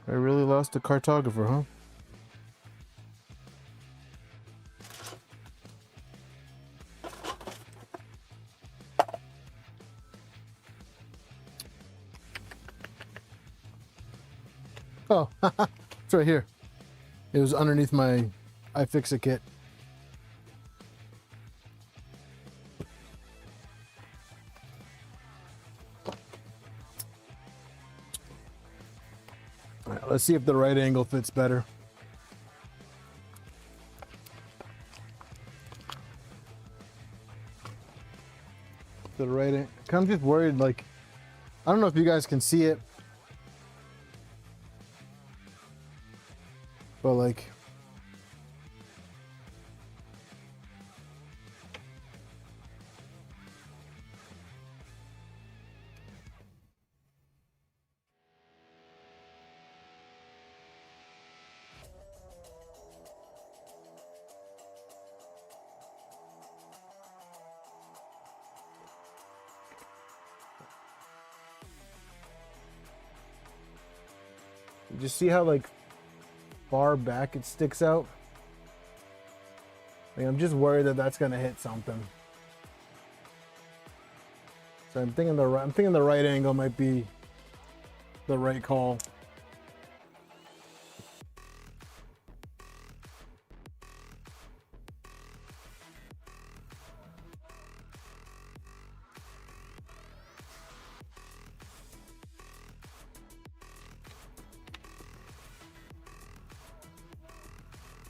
I really lost a cartographer, huh? Oh, it's right here. It was underneath my iFixit kit. All right, let's see if the right angle fits better. The right angle. I'm just worried, like, I don't know if you guys can see it, but like, you just see how like far back it sticks out? Like, I'm just worried that that's gonna hit something. So I'm thinking the right angle might be the right call.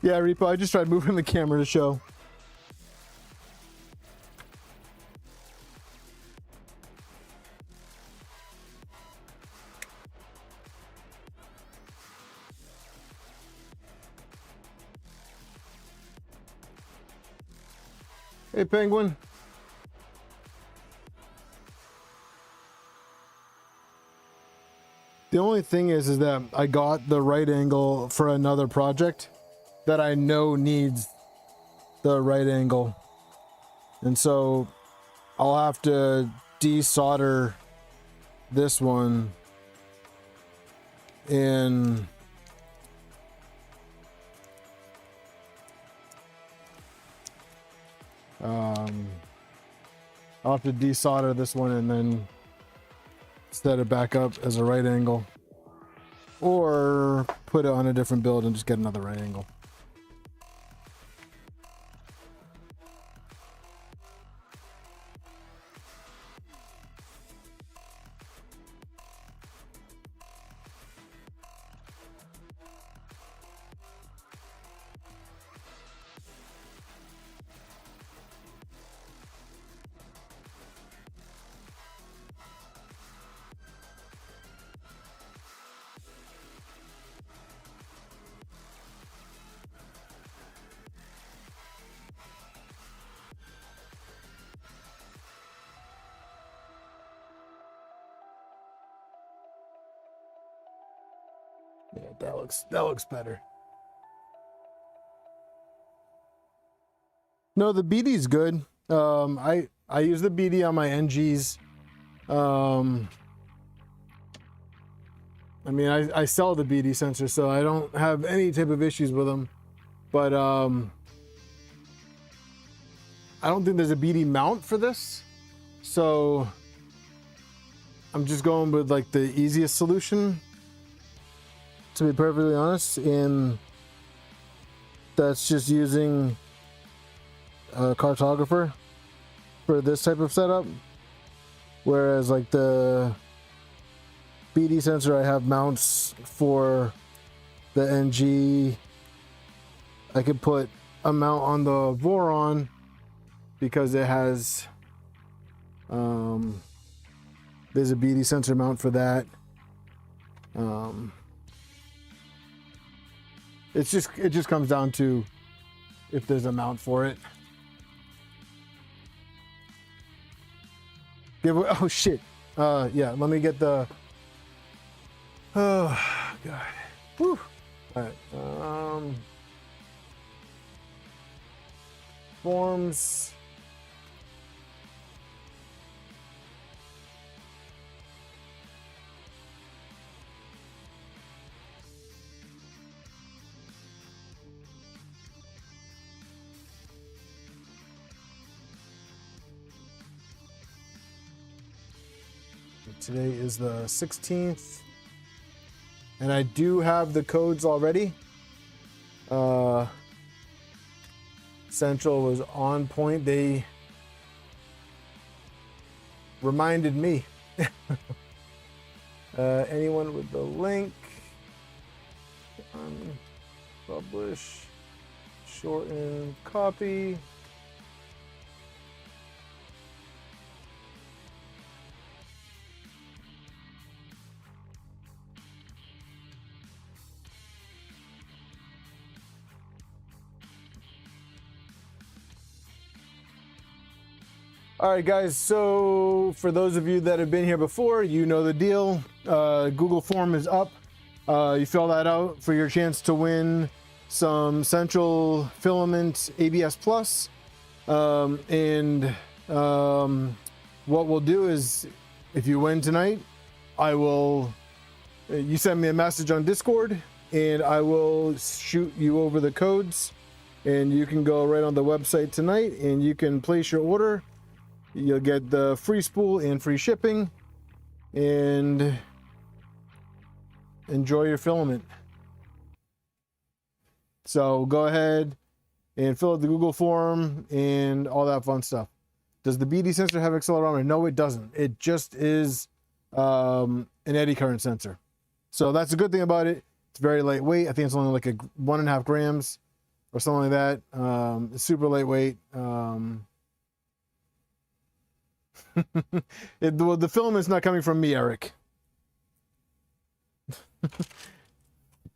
Yeah, Repo, I just tried moving the camera to show. Hey, Penguin. The only thing is that I got the right angle for another project that I know needs the right angle. And so I'll have to desolder this one in I'll have to desolder this one and then set it back up as a right angle, or put it on a different build and just get another right angle. Yeah, that looks better. No, the BD's good. I use the BD on my NGs. I mean, I sell the BD sensor, so I don't have any type of issues with them. But I don't think there's a BD mount for this, so I'm just going with like the easiest solution, to be perfectly honest, and that's just using a cartographer for this type of setup. Whereas like the BD sensor, I have mounts for the NG. I could put a mount on the Voron because it has there's a BD sensor mount for that. It just comes down to if there's a mount for it. Oh shit. Yeah, let me get the, oh god. Whew. All right. Forms. Today is the 16th, and I do have the codes already. Central was on point. They reminded me. Anyone with the link, publish, shorten, copy. All right, guys, so for those of you that have been here before, you know the deal. Google form is up. You fill that out for your chance to win some Central Filament ABS Plus. What we'll do is, if you win tonight, you send me a message on Discord, and I will shoot you over the codes, and you can go right on the website tonight, and you can place your order. You'll get the free spool and free shipping, and enjoy your filament. So go ahead and fill out the Google form and all that fun stuff. Does the BD sensor have accelerometer? No, it doesn't. It just is an eddy current sensor. So that's a good thing about it. It's very lightweight. I think it's only like 1.5 grams or something like that. It's super lightweight. The filament's not coming from me, Eric.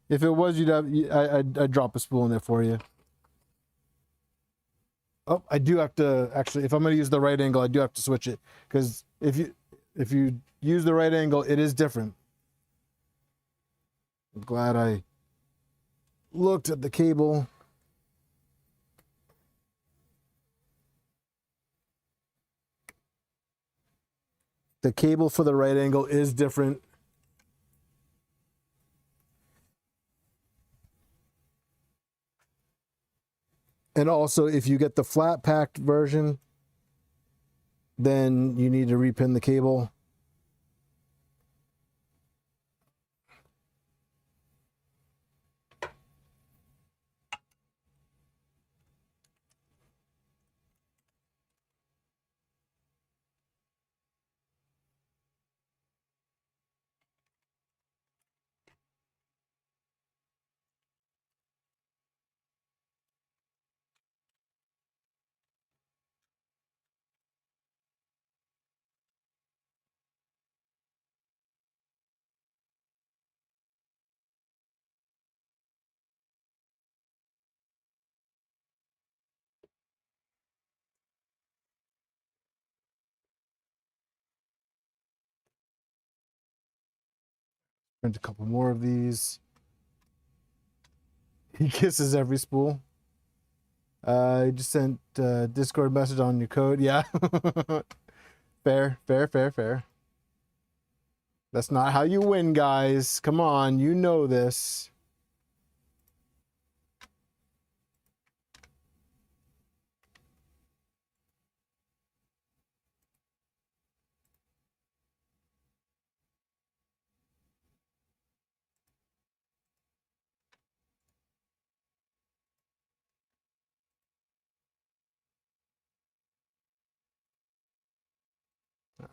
If it was, I'd drop a spool in there for you. Oh, I do have to actually, if I'm going to use the right angle, I do have to switch it, because if you use the right angle, it is different. I'm glad I looked at the cable. The cable for the right angle is different. And also, if you get the flat packed version, then you need to repin the cable. Print a couple more of these. He kisses every spool. I just sent Discord message on your code. Yeah. Fair, fair, fair, fair. That's not how you win, guys. Come on, you know this.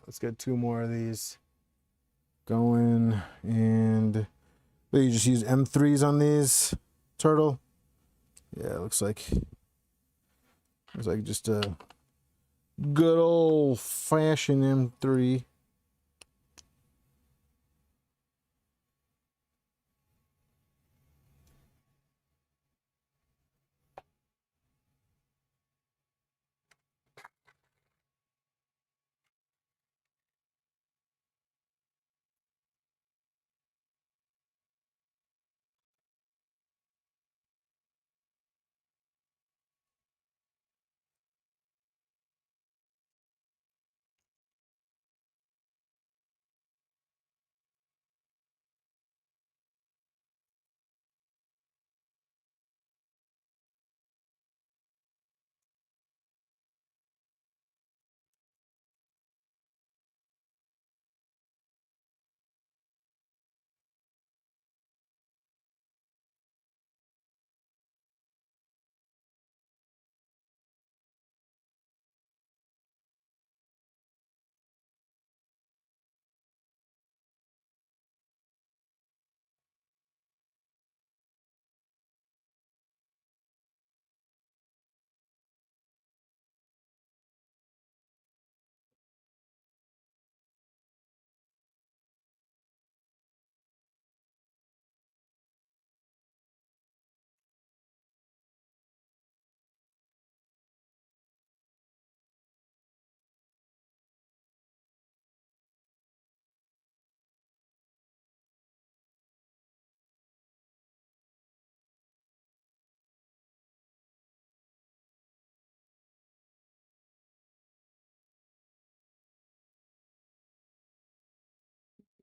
Let's get 2 more of these going. And you just use M3s on these, Turtle? Yeah, looks like just a good old fashioned M3.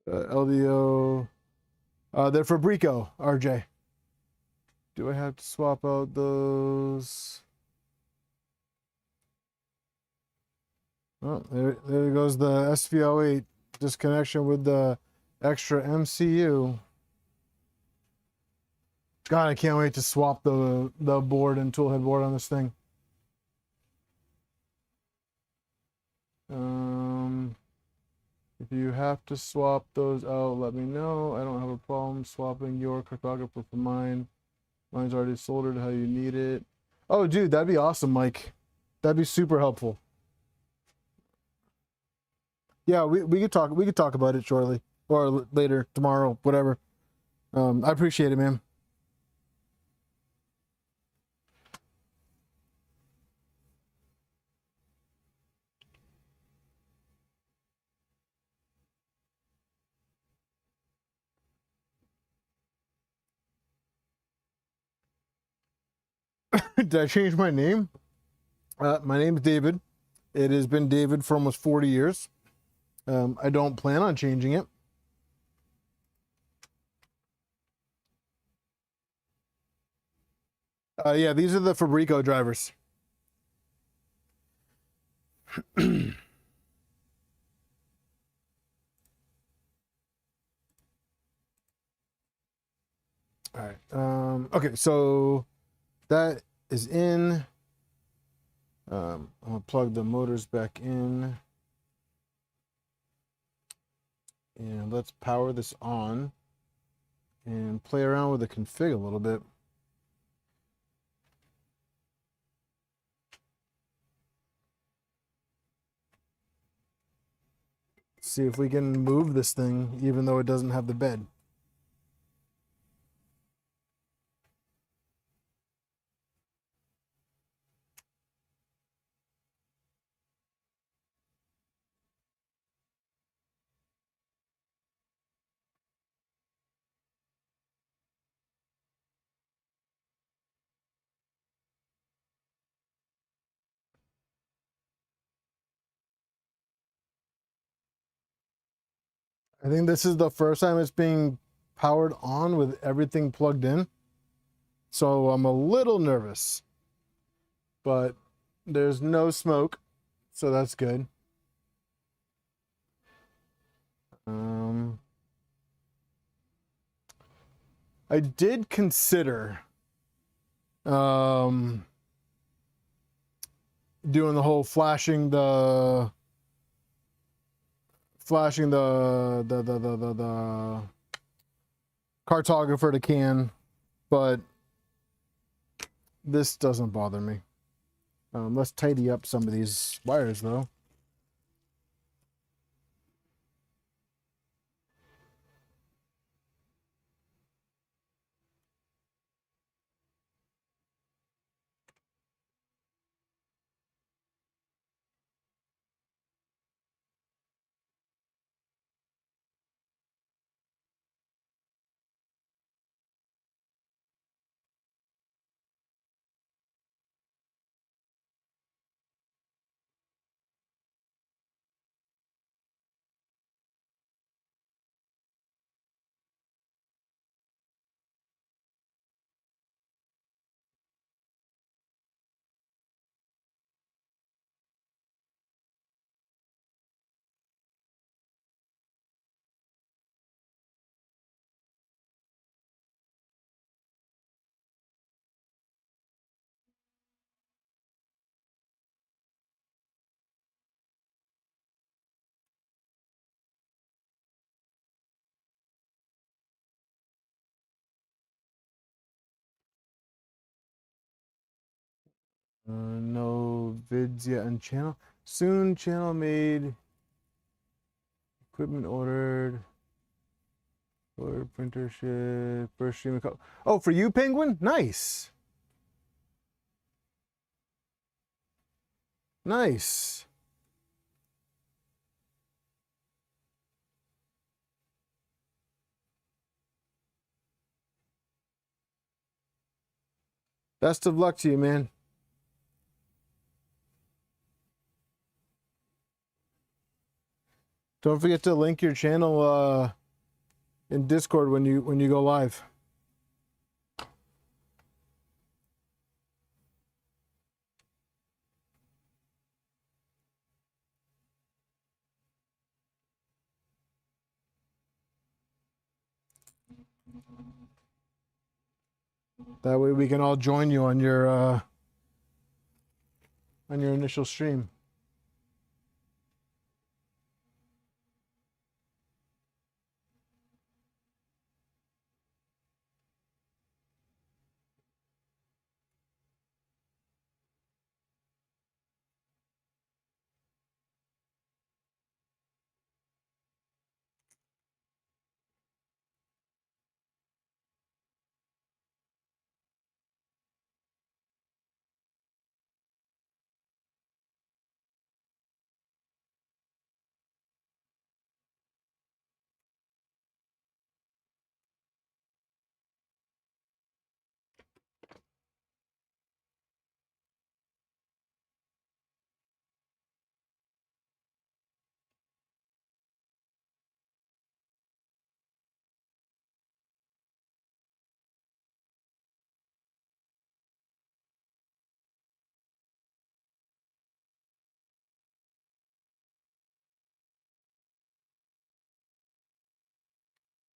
LDO. They're Fabreeko, RJ. Do I have to swap out those? Oh, there goes the SVO8 disconnection with the extra MCU. God, I can't wait to swap the board and toolhead board on this thing. If you have to swap those out, let me know. I don't have a problem swapping your cryptographer for mine. Mine's already soldered how you need it. Oh, dude, that'd be awesome, Mike. That'd be super helpful. Yeah, we could talk about it shortly or later, tomorrow, whatever. I appreciate it, man. Did I change my name? My name's David. It has been David for almost 40 years. I don't plan on changing it. Yeah, these are the Fabreeko drivers. All right. Okay, so that is in. I'm gonna plug the motors back in. And let's power this on and play around with the config a little bit. See if we can move this thing even though it doesn't have the bed. I think this is the first time it's being powered on with everything plugged in. So I'm a little nervous, but there's no smoke, so that's good. I did consider doing the whole flashing the cartographer to can, but this doesn't bother me. Let's tidy up some of these wires though. No vids yet on channel. Soon channel made. Equipment ordered. Order printer ship. First stream of oh, for you, Penguin? Nice. Nice. Best of luck to you, man. Don't forget to link your channel in Discord when you go live. That way we can all join you on your initial stream.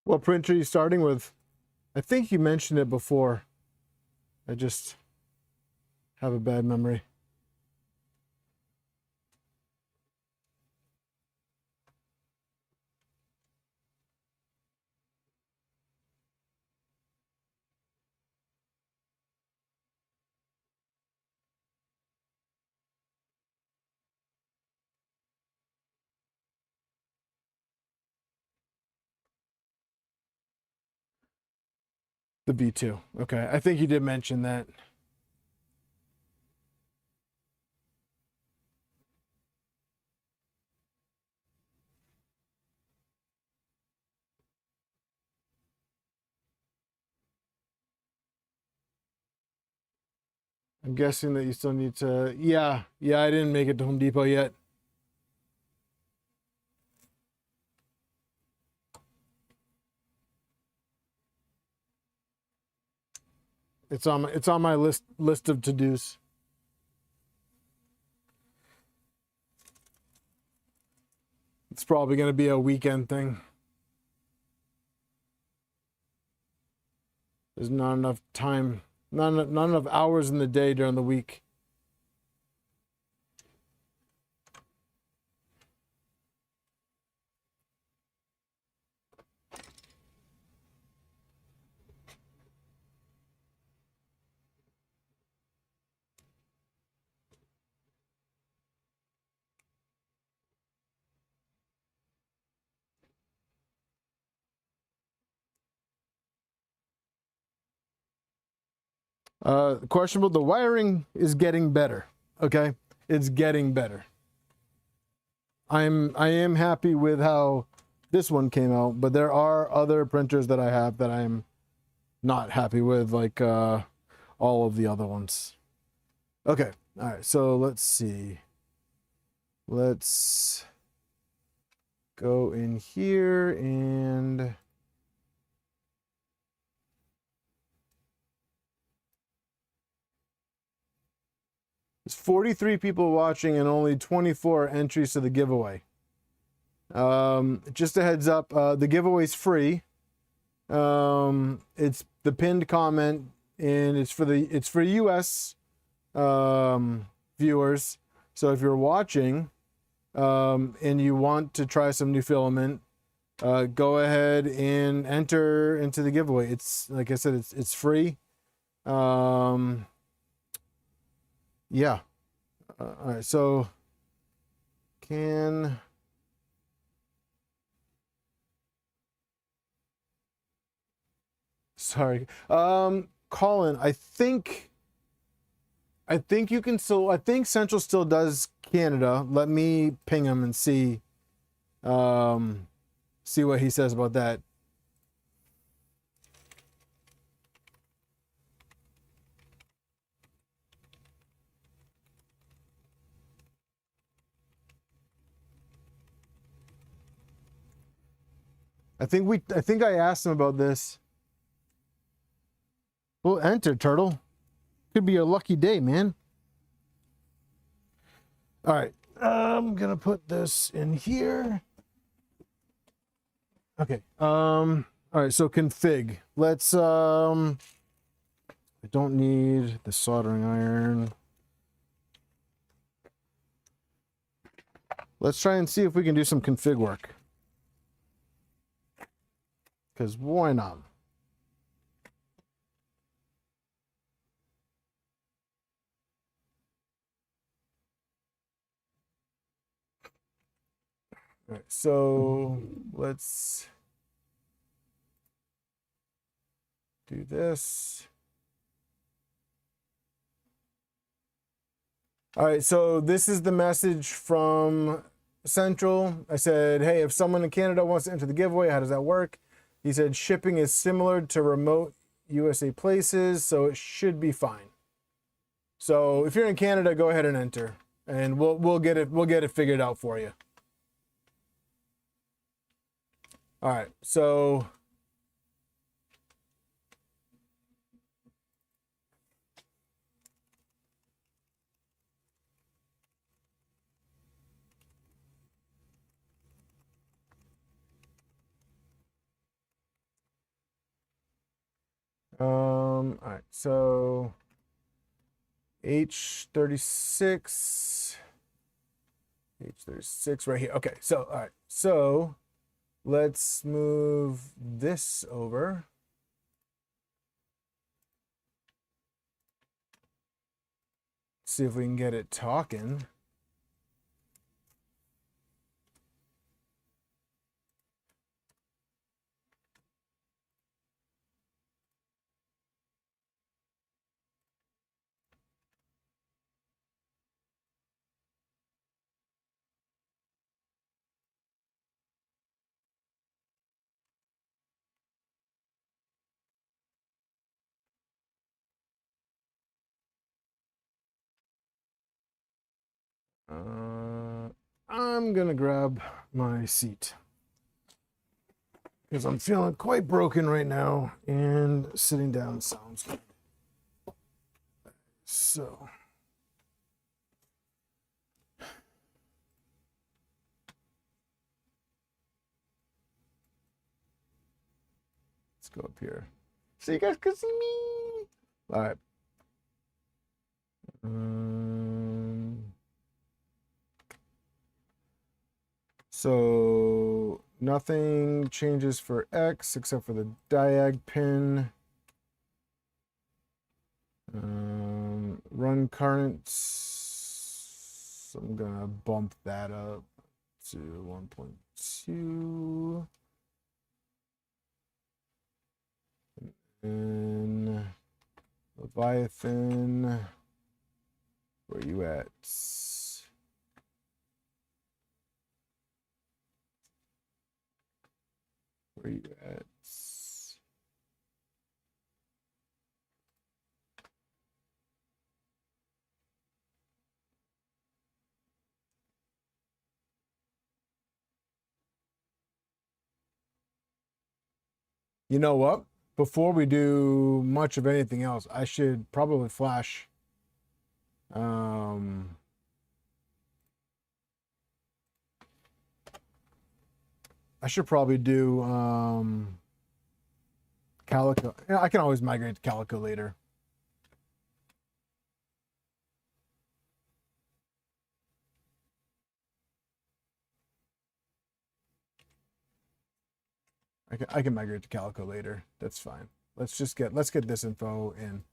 What printer are you starting with? I think you mentioned it before. I just have a bad memory. The B2. Okay, I think you did mention that. I'm guessing that you still need to, yeah, I didn't make it to Home Depot yet. It's on my list of to-dos. It's probably going to be a weekend thing. There's not enough time, not enough hours in the day during the week. Questionable. The wiring is getting better. Okay, it's getting better. I am happy with how this one came out, but there are other printers that I have that I'm not happy with, like all of the other ones. Okay, all right. So let's see. Let's go in here and. There's 43 people watching and only 24 entries to the giveaway. Just a heads up, the giveaway's free. It's the pinned comment, and it's for US viewers. So if you're watching and you want to try some new filament, go ahead and enter into the giveaway. It's, like I said, it's free. Yeah. All right. So sorry. Colin, I think you can still, I think Central still does Canada. Let me ping him and see what he says about that. I think I asked him about this. Well, enter, Turtle. Could be your lucky day, man. All right. I'm gonna put this in here. Okay. All right, so config. Let's I don't need the soldering iron. Let's try and see if we can do some config work. Because why not? All right, so let's do this. All right, so this is the message from Central. I said, hey, if someone in Canada wants to enter the giveaway, how does that work? He said shipping is similar to remote USA places, so it should be fine. So if you're in Canada, go ahead and enter, and we'll get it figured out for you. All right, so all right, so H36 right here. Okay, so all right, so let's move this over. See if we can get it talking. I'm gonna grab my seat because I'm feeling quite broken right now, and sitting down sounds good. So let's go up here so you guys can see me. All right. So nothing changes for X except for the diag pin. Run currents. I'm gonna bump that up to 1.2. And Leviathan, where you at? Where you at? You know what? Before we do much of anything else, I should probably flash. I should probably do Kalico. Yeah, I can always migrate to Kalico later. I can migrate to Kalico later. That's fine. Let's get this info in.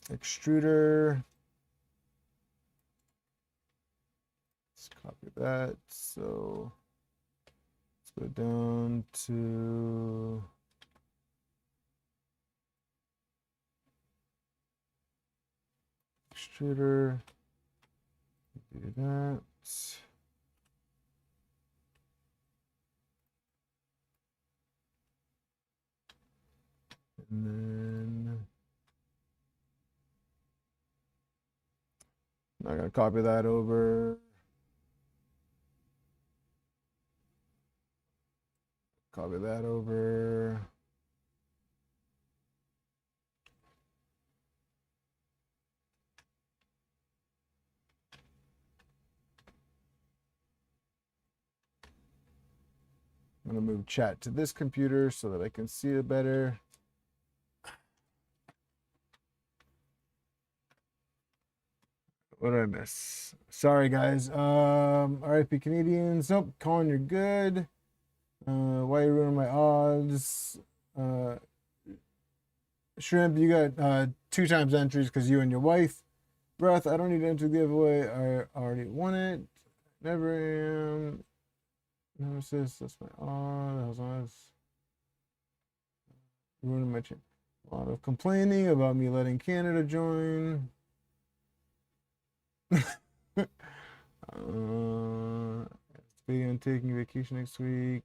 Extruder. Let's copy that. So let's go down to extruder. Do that. And then I'm not gonna copy that over. Copy that over. I'm gonna move chat to this computer so that I can see it better. What did I miss? Sorry, guys. RIP Canadians. Nope. Colin, you're good. Why are you ruining my odds? Shrimp, you got 2 times entries because you and your wife. Breath, I don't need to enter the giveaway. I already won it. Never am. Nemesis, that's my odd. That was honest. Ruining my channel. A lot of complaining about me letting Canada join. Speedy, I'm taking vacation next week.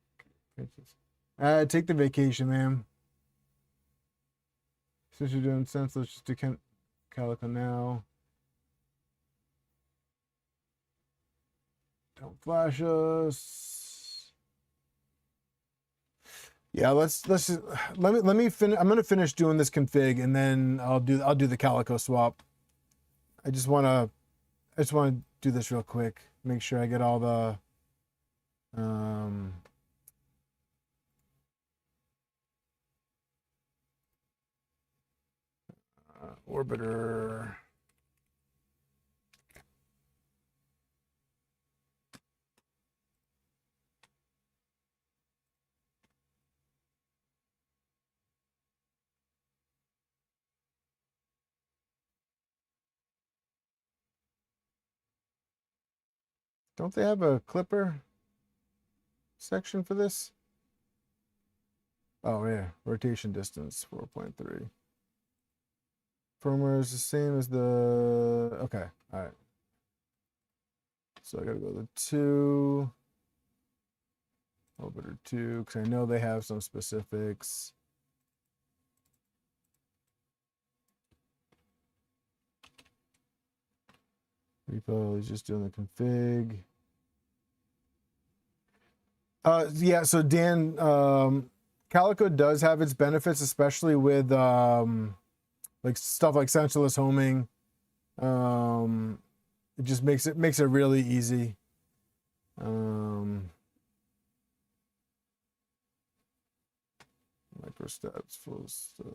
Take the vacation, ma'am. Since you're doing sense, let's just do Kalico now. Don't flash us. Yeah, let's just let me finish. I'm gonna finish doing this config and then I'll do the Kalico swap. I just wanna do this real quick. Make sure I get all the orbiter. Don't they have a Klipper section for this? Oh yeah, rotation distance 4.3. Firmware is the same as the, okay, all right. So I gotta go to 2, orbiter 2, because I know they have some specifics. Repo is just doing the config. Yeah, so Dan, Calico does have its benefits, especially with like stuff like sensorless homing. It just makes it really easy. Micro steps, full steps.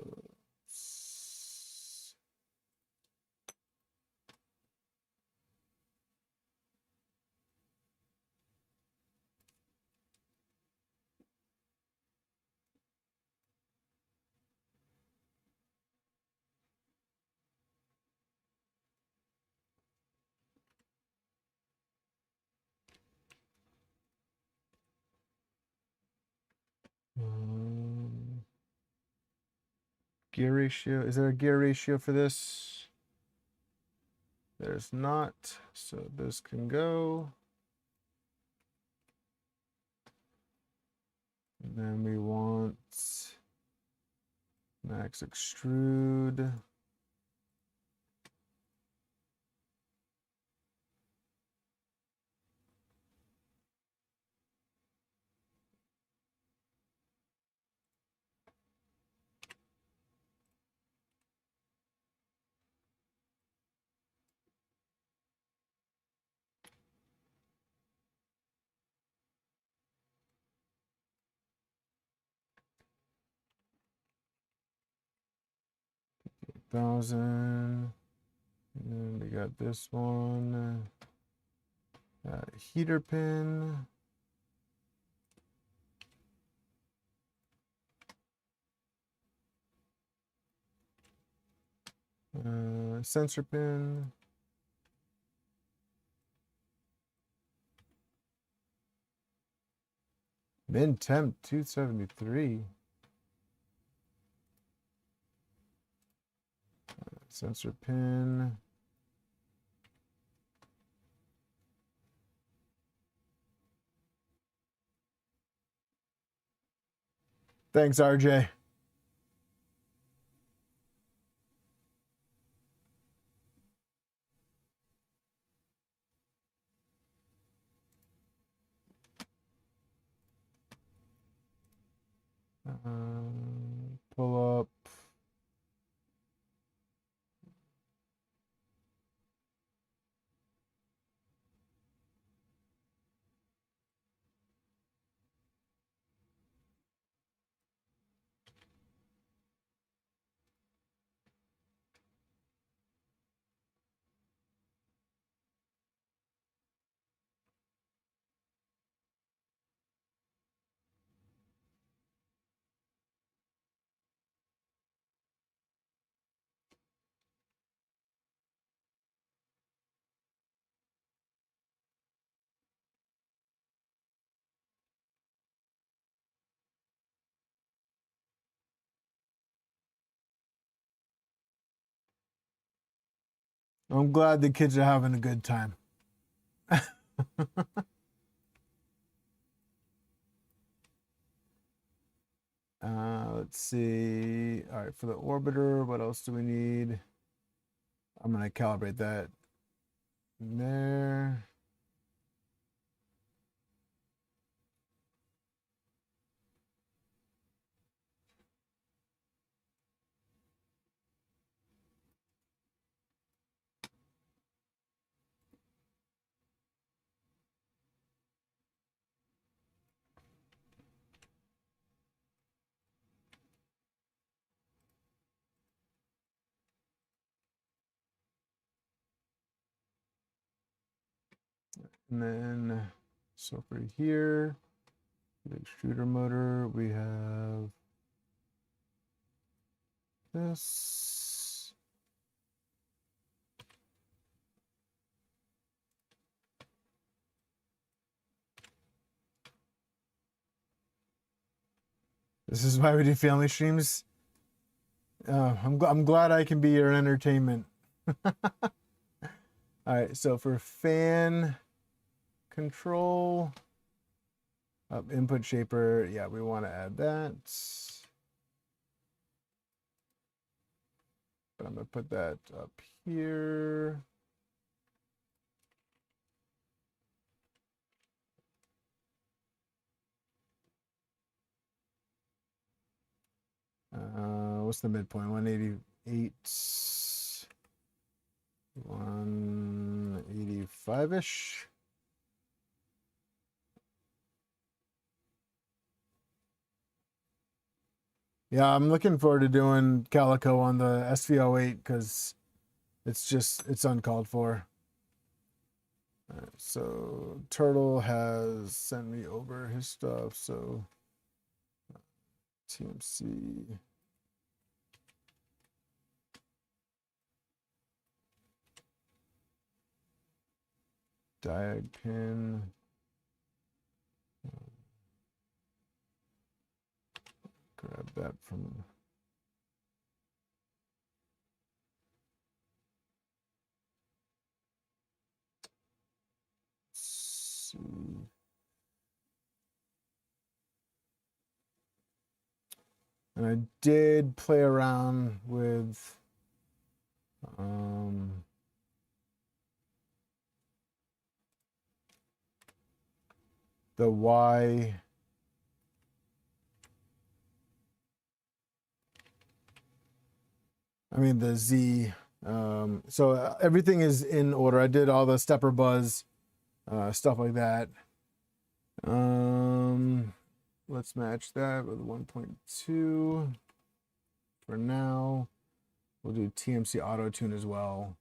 Gear ratio. Is there a gear ratio for this? There's not. So this can go. And then we want max extrude. Thousand. And then we got this one. Heater pin. Sensor pin. Min temp 273. Sensor pin. Thanks, RJ. Pull up. I'm glad the kids are having a good time. Let's see. All right, for the orbiter, what else do we need? I'm going to calibrate that in there. And then, so for here, the extruder motor, we have this. This is why we do family streams. I'm glad I can be your entertainment. All right, so for fan control, input shaper, yeah, we want to add that. But I'm going to put that up here. what's the midpoint? 188, 185-ish. Yeah, I'm looking forward to doing Kalico on the SV08 because it's uncalled for. All right, so Turtle has sent me over his stuff, so TMC. Diag pin. Grab that from. See. And I did play around with the Y. I mean the Z. So everything is in order. I did all the stepper buzz, stuff like that. Let's match that with 1.2 for now. We'll do TMC auto tune as well.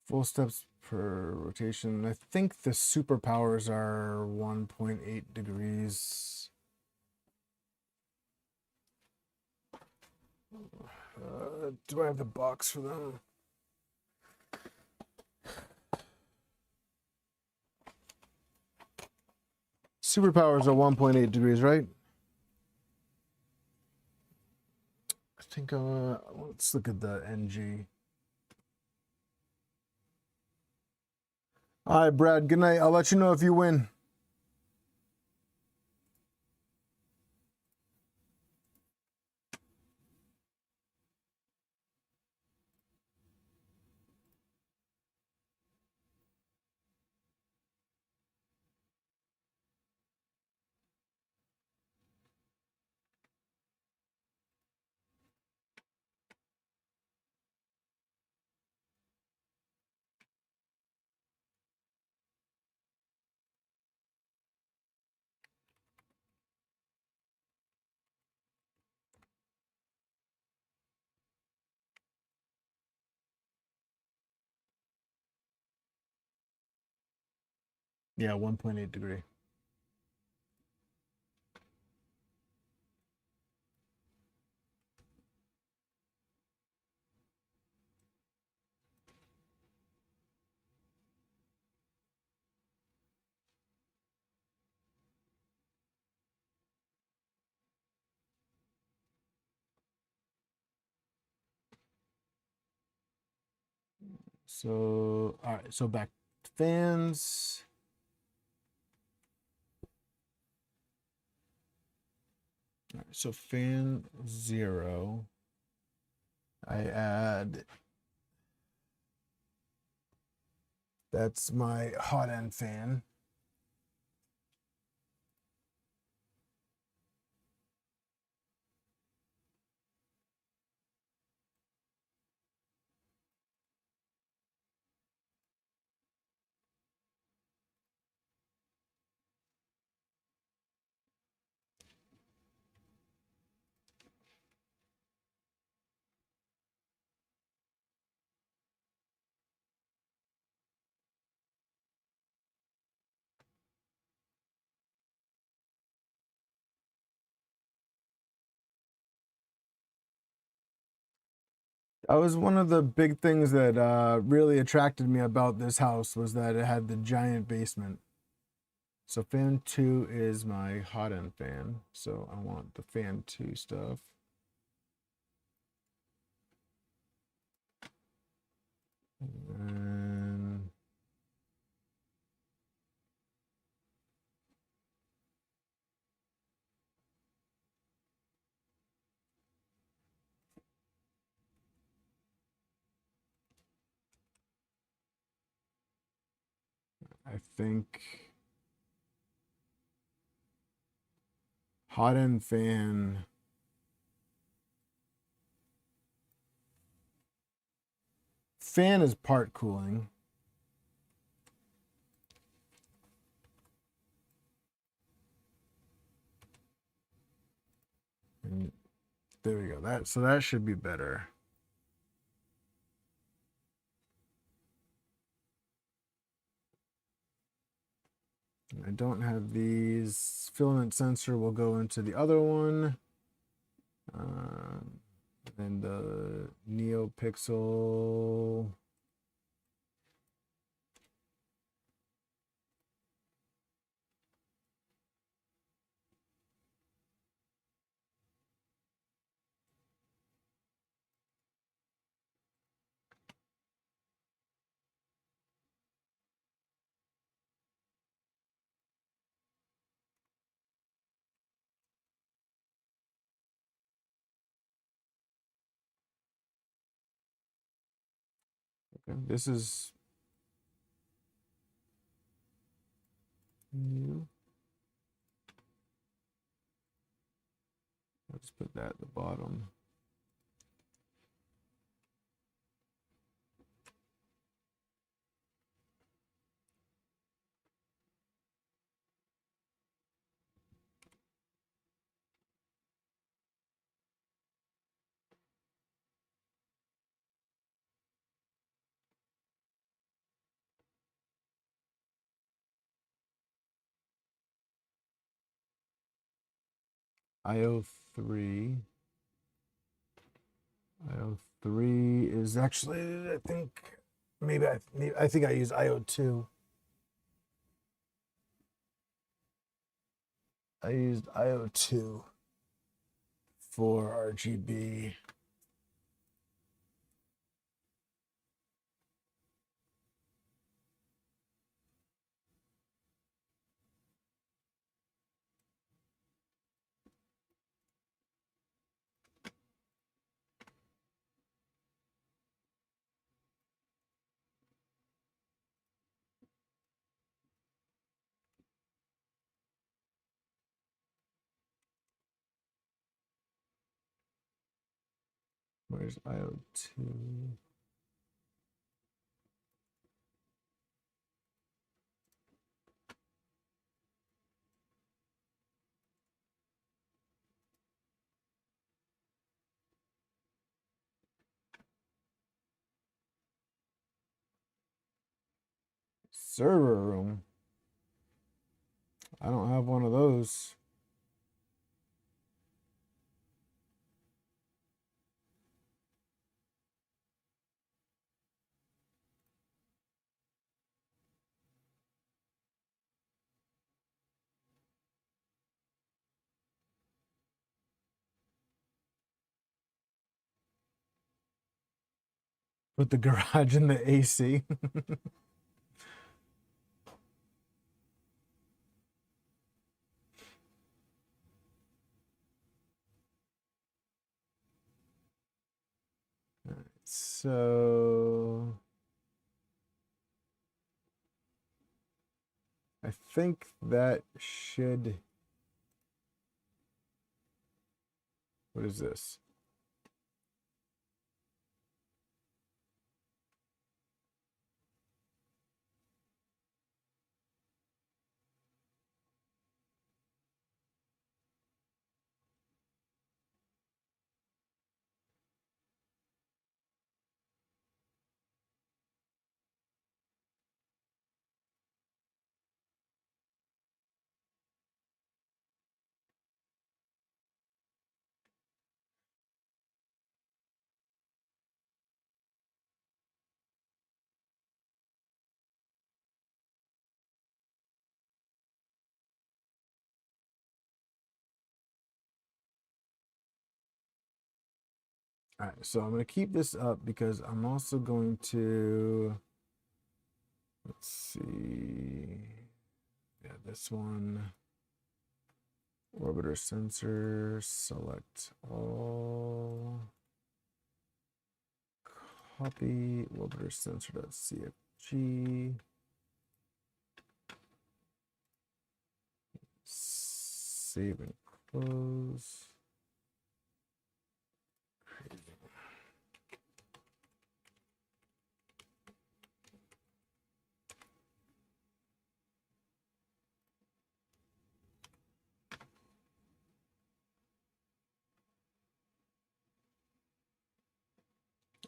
Full steps per rotation. I think the superpowers are 1.8 degrees. Do I have the box for them? Superpowers are 1.8 degrees, right? I think let's look at the NG. All right, Brad, good night. I'll let you know if you win. Yeah, 1.8 degree. So, all right, so back to fans. All right, so fan 0. I add, that's my hot end fan. That was one of the big things that really attracted me about this house was that it had the giant basement. So fan 2 is my hot end fan. So I want the fan 2 stuff. And I think Hot end fan. Fan is part cooling. And there we go. So that should be better. I don't have these. Filament sensor will go into the other one. Then the NeoPixel. Okay, this is new. Let's put that at the bottom. IO3. IO3 is actually, I think, I think I use IO2. I used IO2 for RGB. Where's IO2? Server room. I don't have one of those. Put the garage in the AC. So I think that should, what is this? All right, so I'm going to keep this up because I'm also going to, let's see, yeah, this one, orbiter sensor, select all, copy orbiter sensor.cfg, save and Close.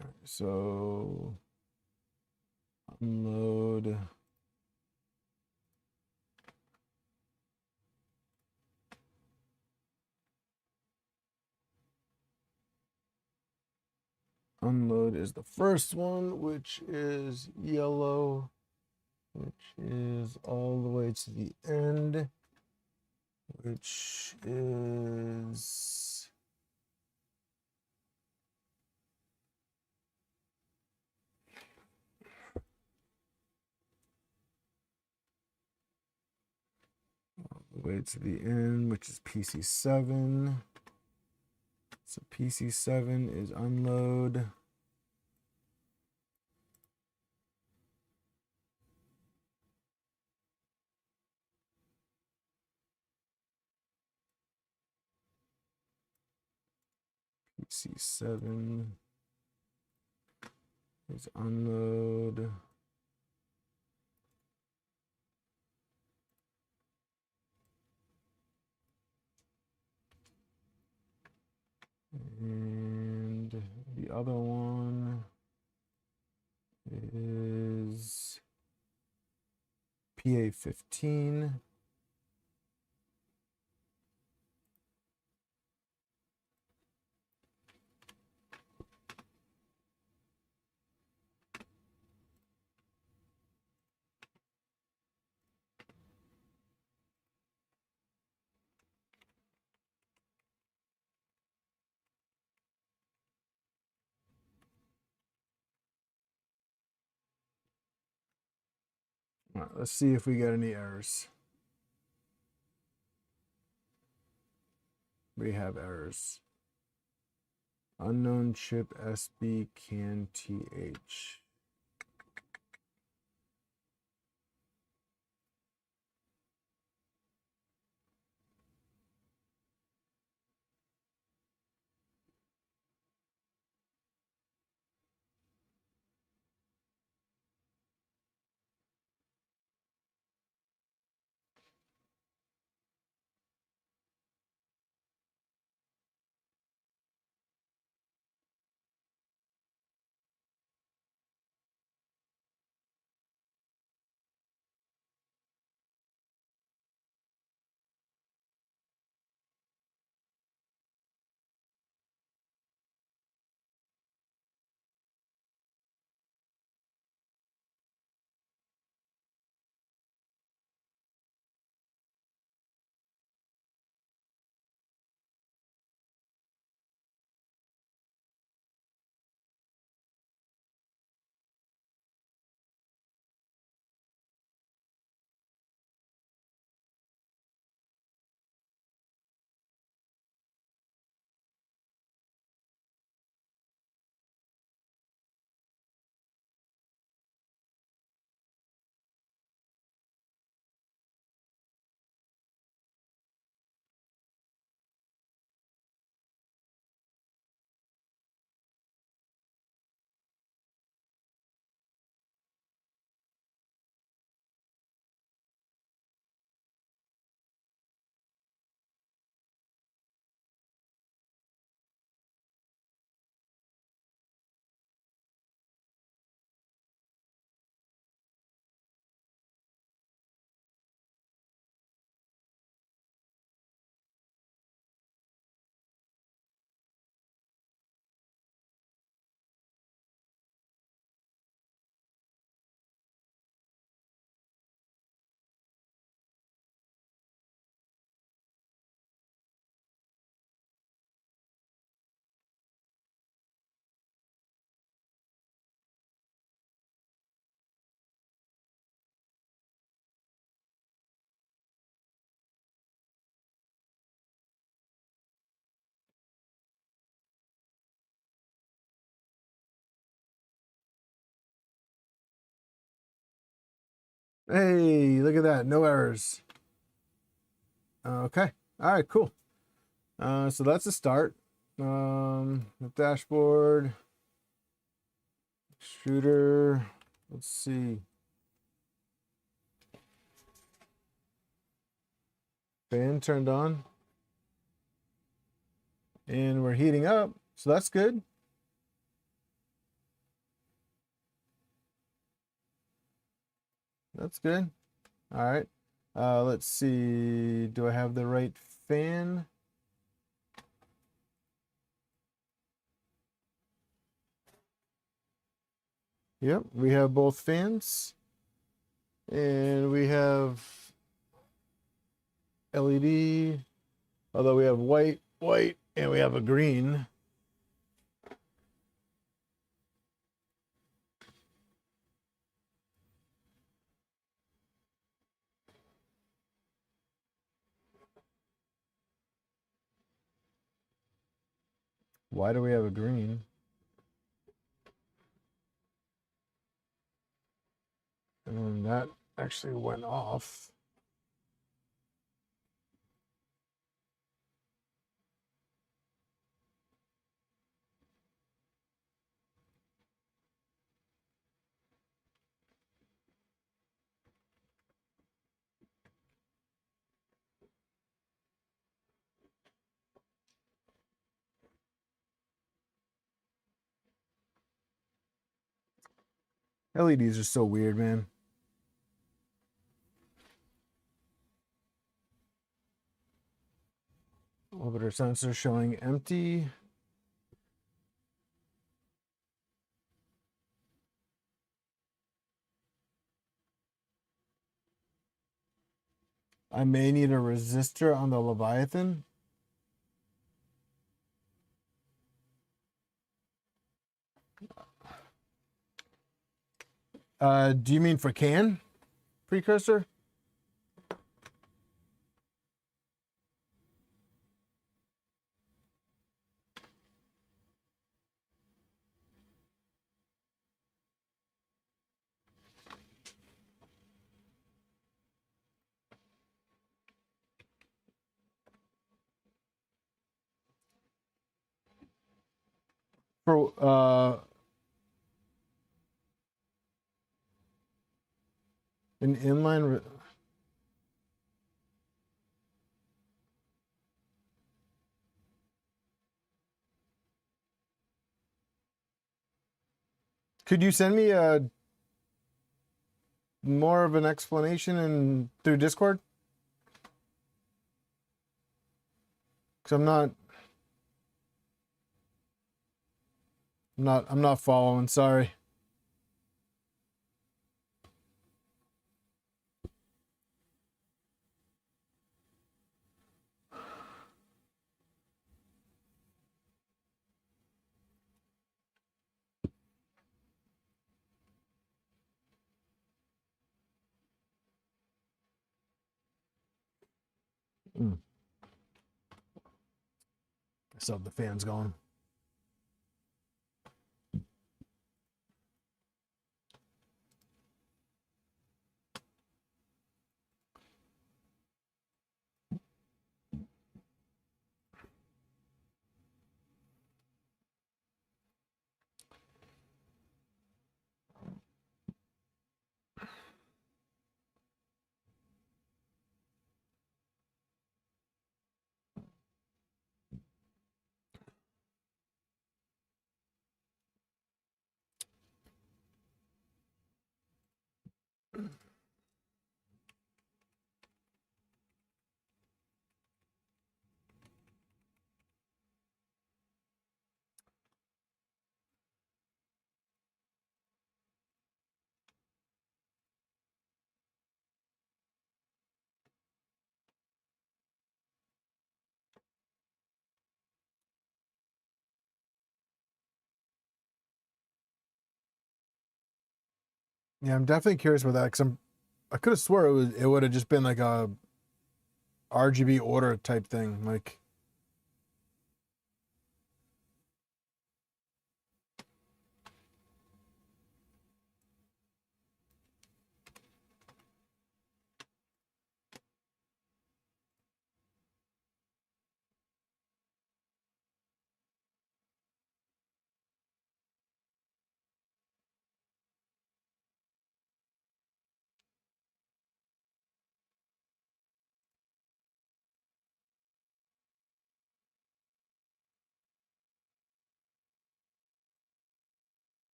All right, so unload. Unload is the first one, which is yellow, which is all the way to the end, which is all the way to the end, which is PC7. So PC7 is unload. PC7 is unload. And the other one is PA15. All right, let's see if we get any errors. We have errors. Unknown chip SB can TH. Hey, look at that. No errors. Okay. All right, cool. So that's a start. The dashboard, shooter. Let's see. Fan turned on. And we're heating up, so that's good. That's good. All right. Let's see. Do I have the right fan? Yep, we have both fans. And we have LED. Although we have white, and we have a green. Why do we have a green? And that actually went off. LEDs are so weird, man. Orbiter sensor showing empty. I may need a resistor on the Leviathan. Do you mean for CAN precursor? For an inline. Could you send me a more of an explanation through Discord? Because I'm not following. Sorry. I still have the fans going. Yeah, I'm definitely curious about that because I could have swore it would have just been like a RGB order type thing. Like,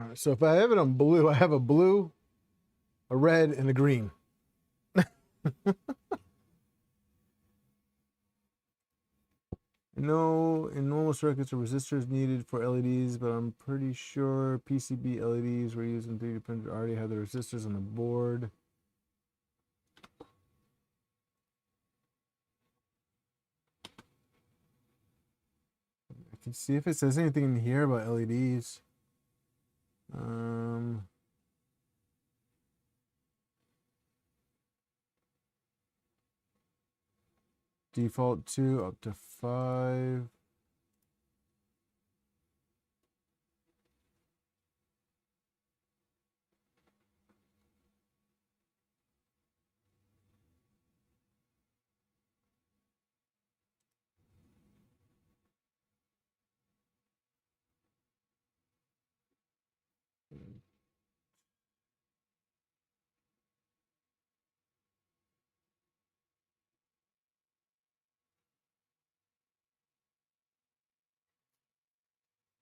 All right, so if I have it on blue, I have a blue, a red, and a green. No, in normal circuits, a resistor is needed for LEDs, but I'm pretty sure PCB LEDs we're using 3D printer already have the resistors on the board. I can see if it says anything in here about LEDs. Default 2 up to 5.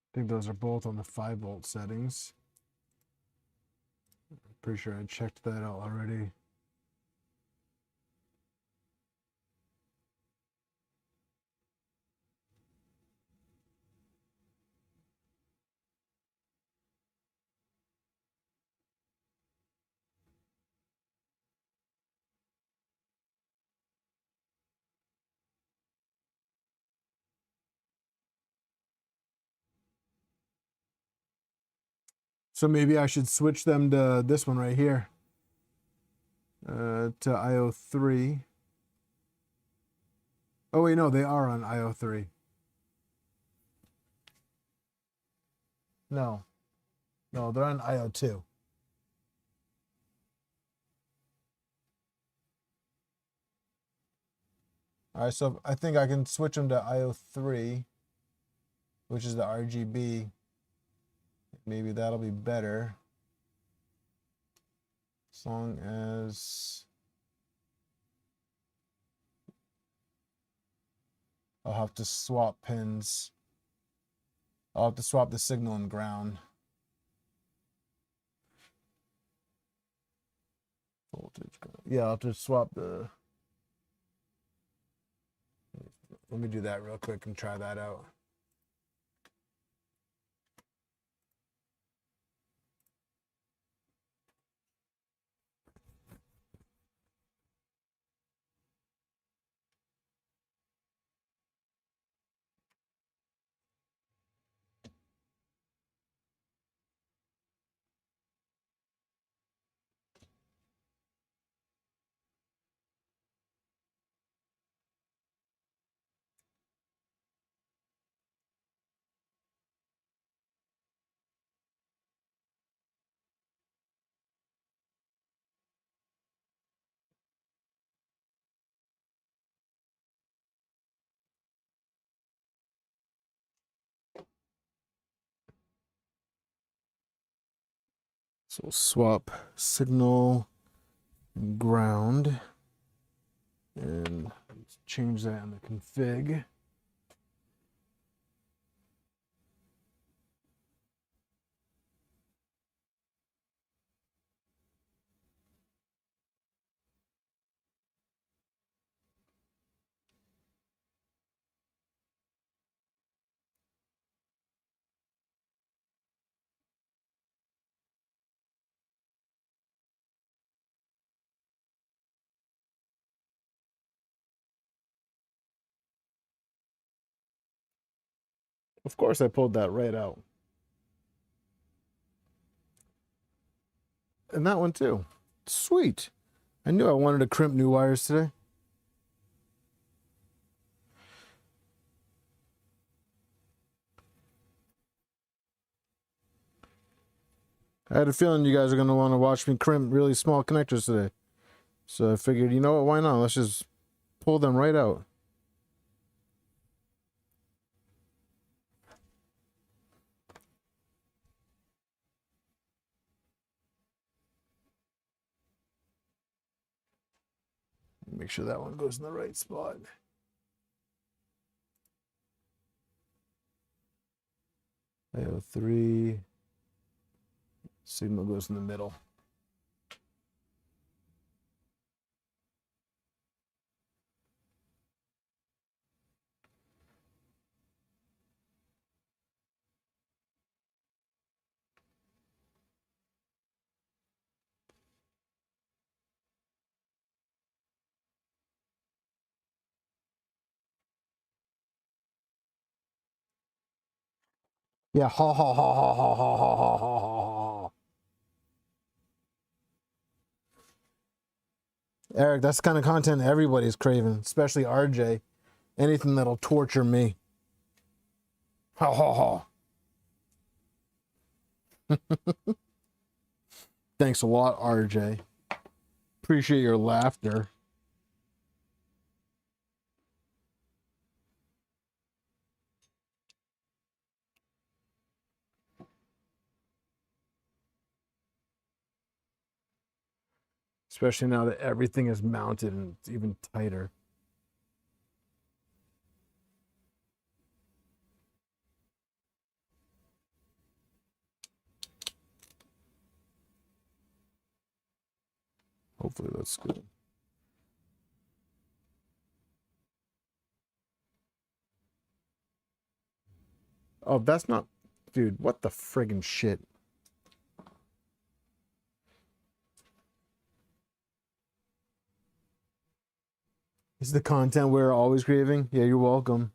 I think those are both on the 5-volt settings. Pretty sure I checked that out already. So maybe I should switch them to this one right here. To IO3. Oh wait, no, they are on IO3. No, they're on IO2. All right, so I think I can switch them to IO3, which is the RGB. Maybe that'll be better. As long as I'll have to swap pins. I'll have to swap the signal and ground. Voltage. Yeah, I'll have to swap the. Let me do that real quick and try that out. So we'll swap signal and ground and change that in the config. Of course, I pulled that right out. And that one too. Sweet. I knew I wanted to crimp new wires today. I had a feeling you guys are going to want to watch me crimp really small connectors today. So I figured, you know what, why not? Let's just pull them right out. Make sure that one goes in the right spot. IO3. Signal goes in the middle. Yeah, ha ha ha ha ha ha ha ha ha ha. Eric, that's the kind of content everybody's craving, especially RJ. Anything that'll torture me. Ha ha ha. Thanks a lot, RJ. Appreciate your laughter. Especially now that everything is mounted and it's even tighter. Hopefully that's good. Oh, that's not... Dude, what the friggin' shit? Is the content we're always craving? Yeah, you're welcome.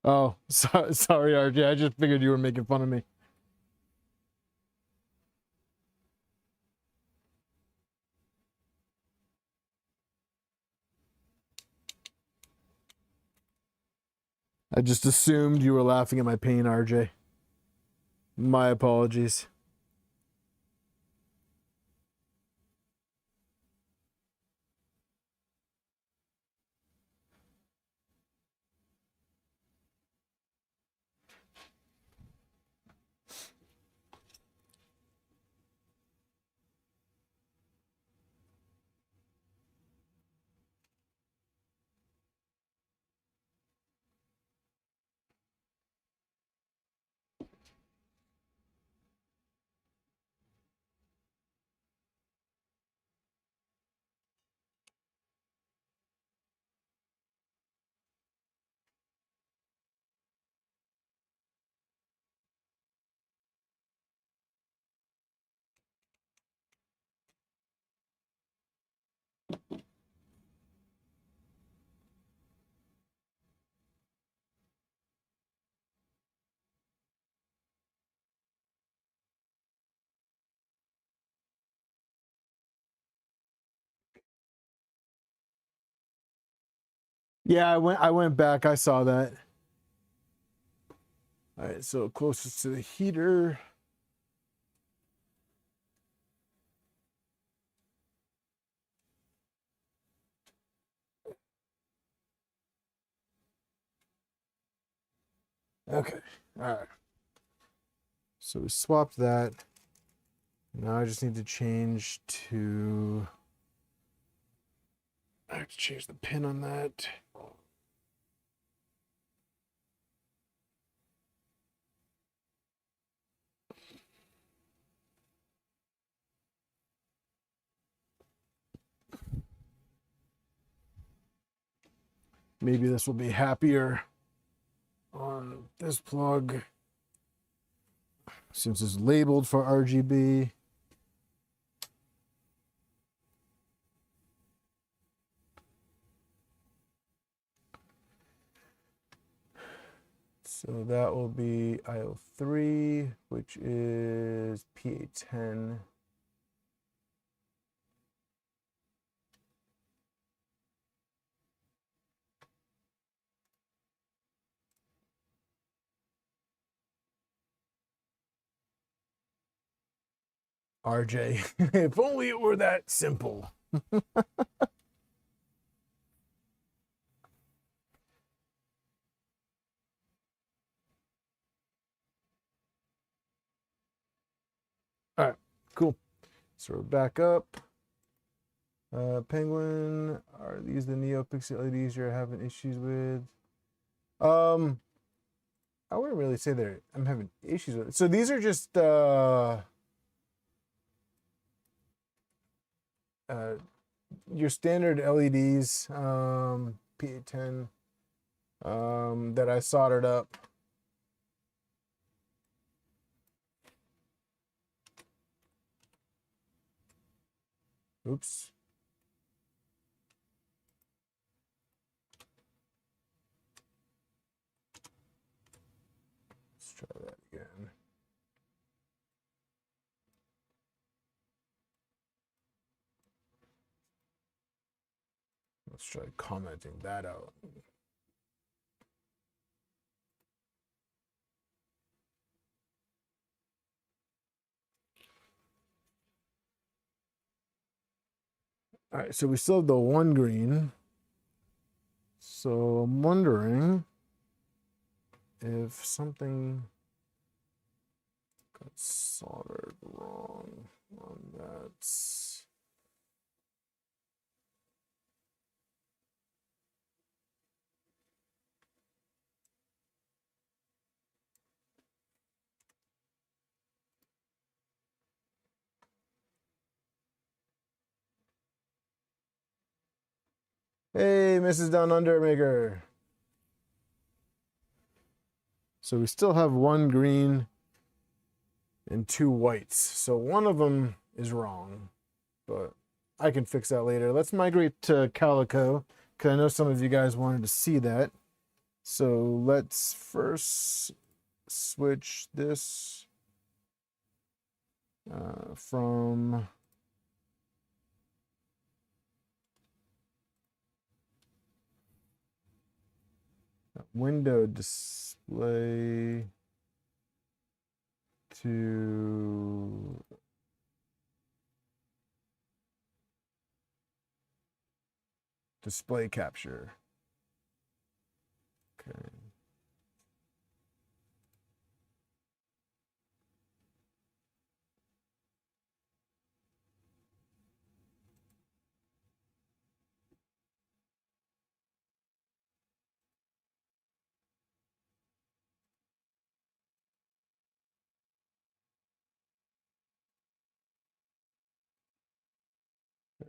Oh, sorry, RJ. I just figured you were making fun of me. I just assumed you were laughing at my pain, RJ. My apologies. Yeah, I went back. I saw that. All right, so closest to the heater. Okay, all right. So we swapped that. Now I just need to change to... I have to change the pin on that. Maybe this will be happier on this plug since it's labeled for RGB. So that will be IO3, which is PA10. RJ, if only it were that simple. All right, cool. So we're back up. Penguin, are these the NeoPixel LEDs you're having issues with? I wouldn't really say that I'm having issues with it. So these are just your standard LEDs, P810, that I soldered up. Oops. Let's try that again. Let's try commenting that out. All right, so we still have the one green. So I'm wondering if something got soldered wrong on that. Hey, Mrs. Down Under Maker. So we still have one green and two whites. So one of them is wrong, but I can fix that later. Let's migrate to Kalico, because I know some of you guys wanted to see that. So let's first switch this from window display to display capture. Okay.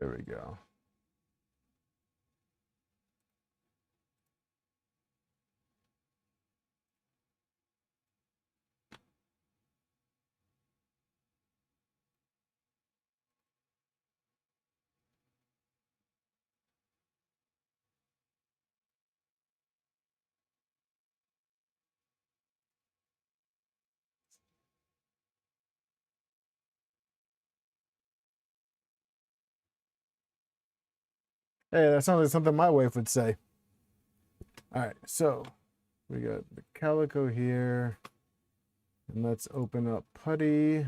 There we go. Hey, that sounds like something my wife would say. All right, so we got the Kalico here. And let's open up Putty.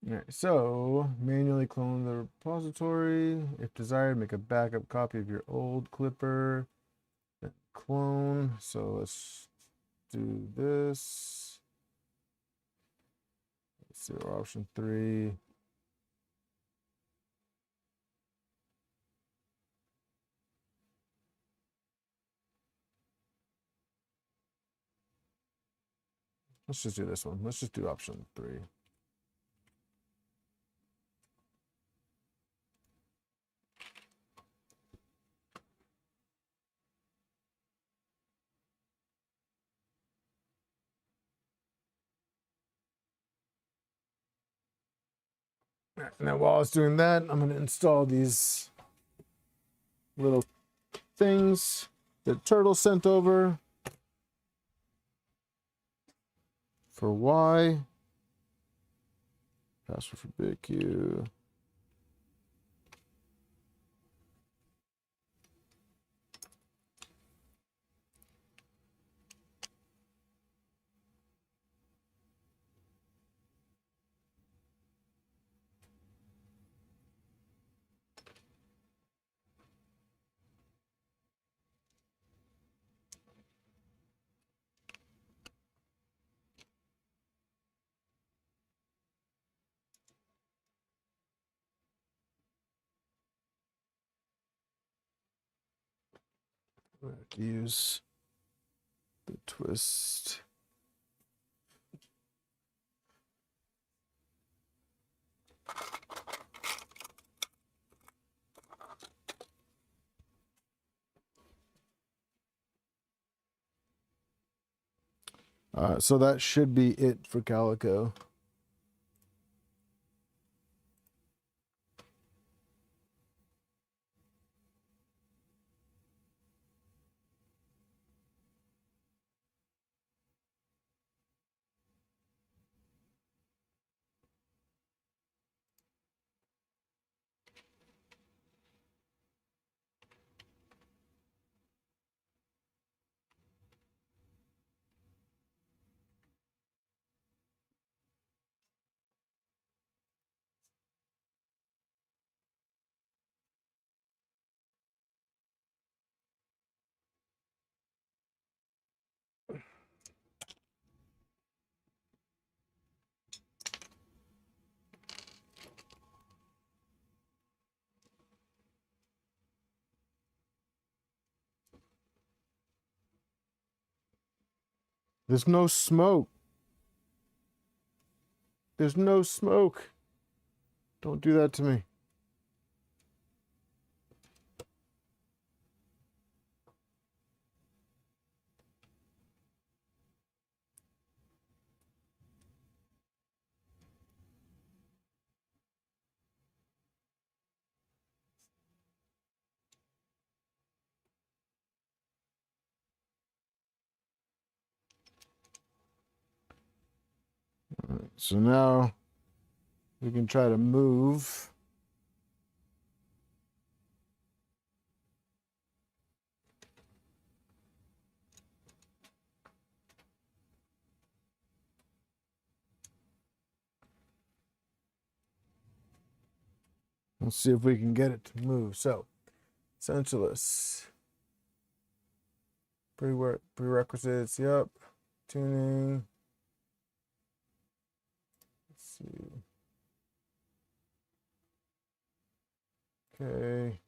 All right, so manually clone the repository. If desired, make a backup copy of your old Klipper. Then clone. So let's do this. Let's do option 3. Let's just do this one. Let's just do option 3. Now, while I was doing that, I'm going to install these little things that Turtle sent over for Y. Password for BigQ. I have to use the twist. So that should be it for Kalico. There's no smoke. There's no smoke. Don't do that to me. All right, so now we can try to move. Let's see if we can get it to move. So, Sensorless. Prerequisites, yep. Tuning. Let's see. Okay.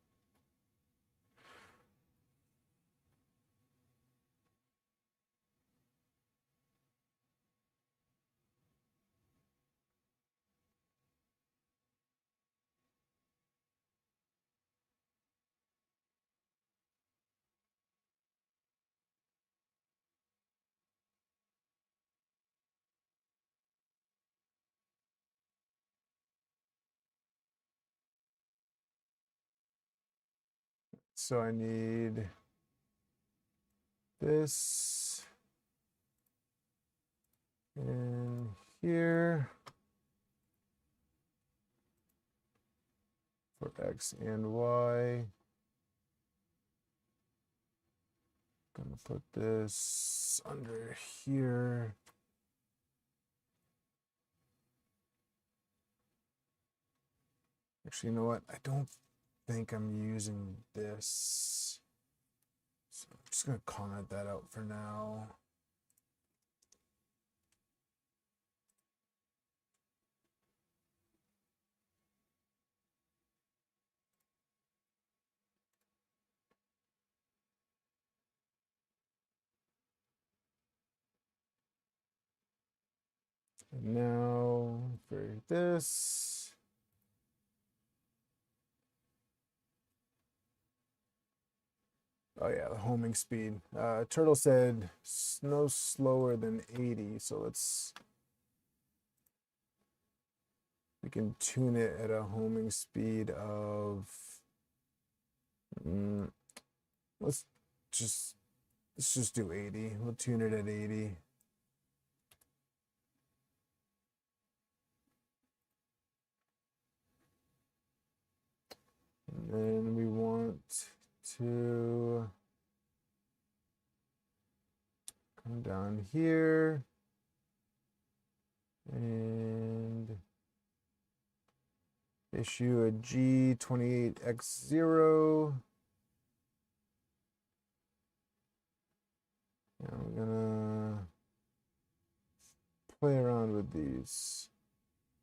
So I need this in here for X and Y. Gonna put this under here. Actually, you know what? I don't think I'm using this. So I'm just gonna comment that out for now. And now for this. Oh yeah, the homing speed. Turtle said no slower than 80, so we can tune it at a homing speed of let's just do 80. We'll tune it at 80. And then we want to come down here and issue a G28X0. And I'm gonna play around with these.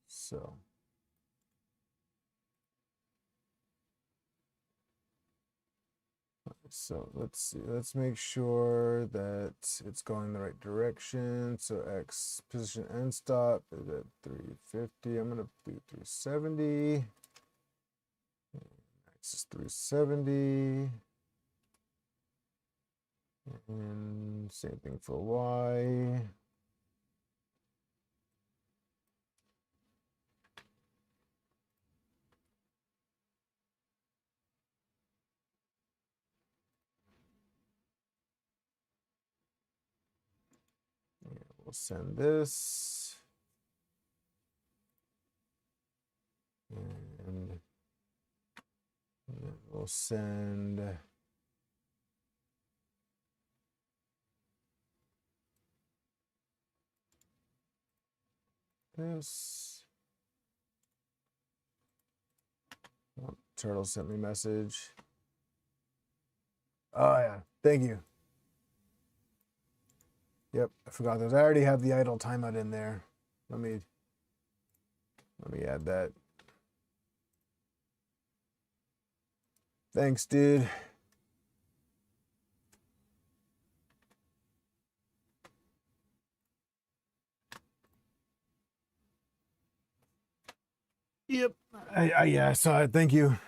So So let's see. Let's make sure that it's going the right direction. So X position end stop is at 350. I'm gonna do 370. X is 370. And same thing for Y. We'll send this. And then we'll send this. Oh, Turtle sent me a message. Oh yeah, thank you. Yep, I forgot those. I already have the idle timeout in there. Let me add that. Thanks, dude. Yep. Yeah, I saw it. Thank you.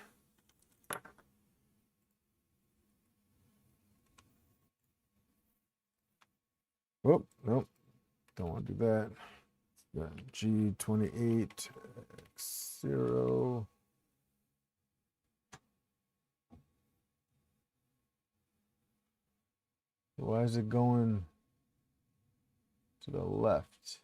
Oh, nope. Don't want to do that. G28 X0. Why is it going to the left?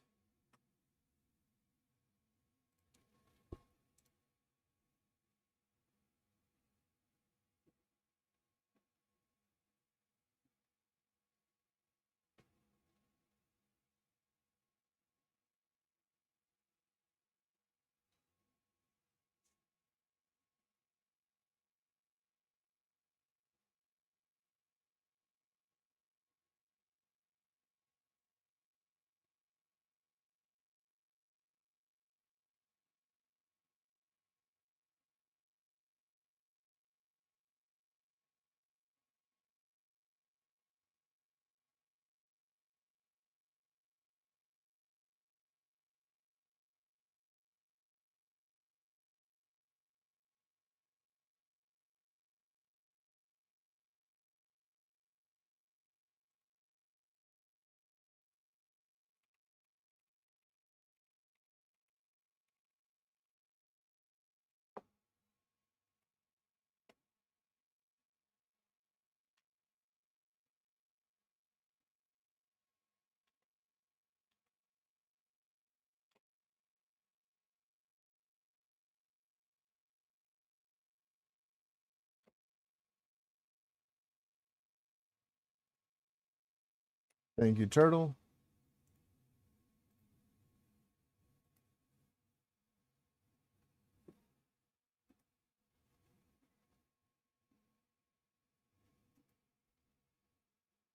Thank you, Turtle.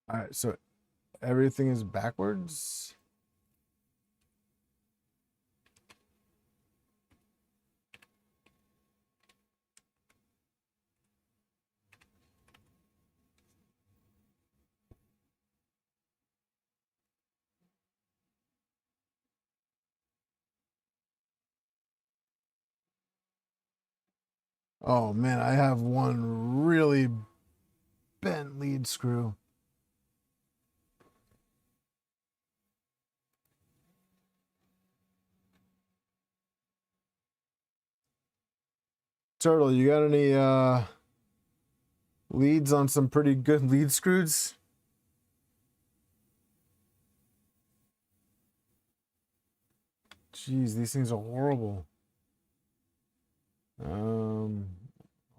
All right, so everything is backwards. Oh man, I have one really bent lead screw. Turtle, you got any leads on some pretty good lead screws? Jeez, these things are horrible.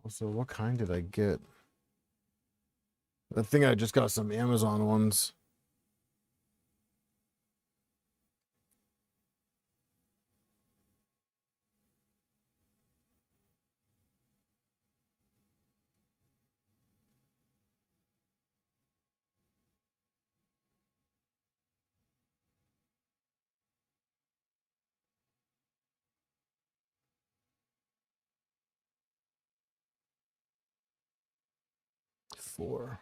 Also, what kind did I get? I think I just got some Amazon ones. 4.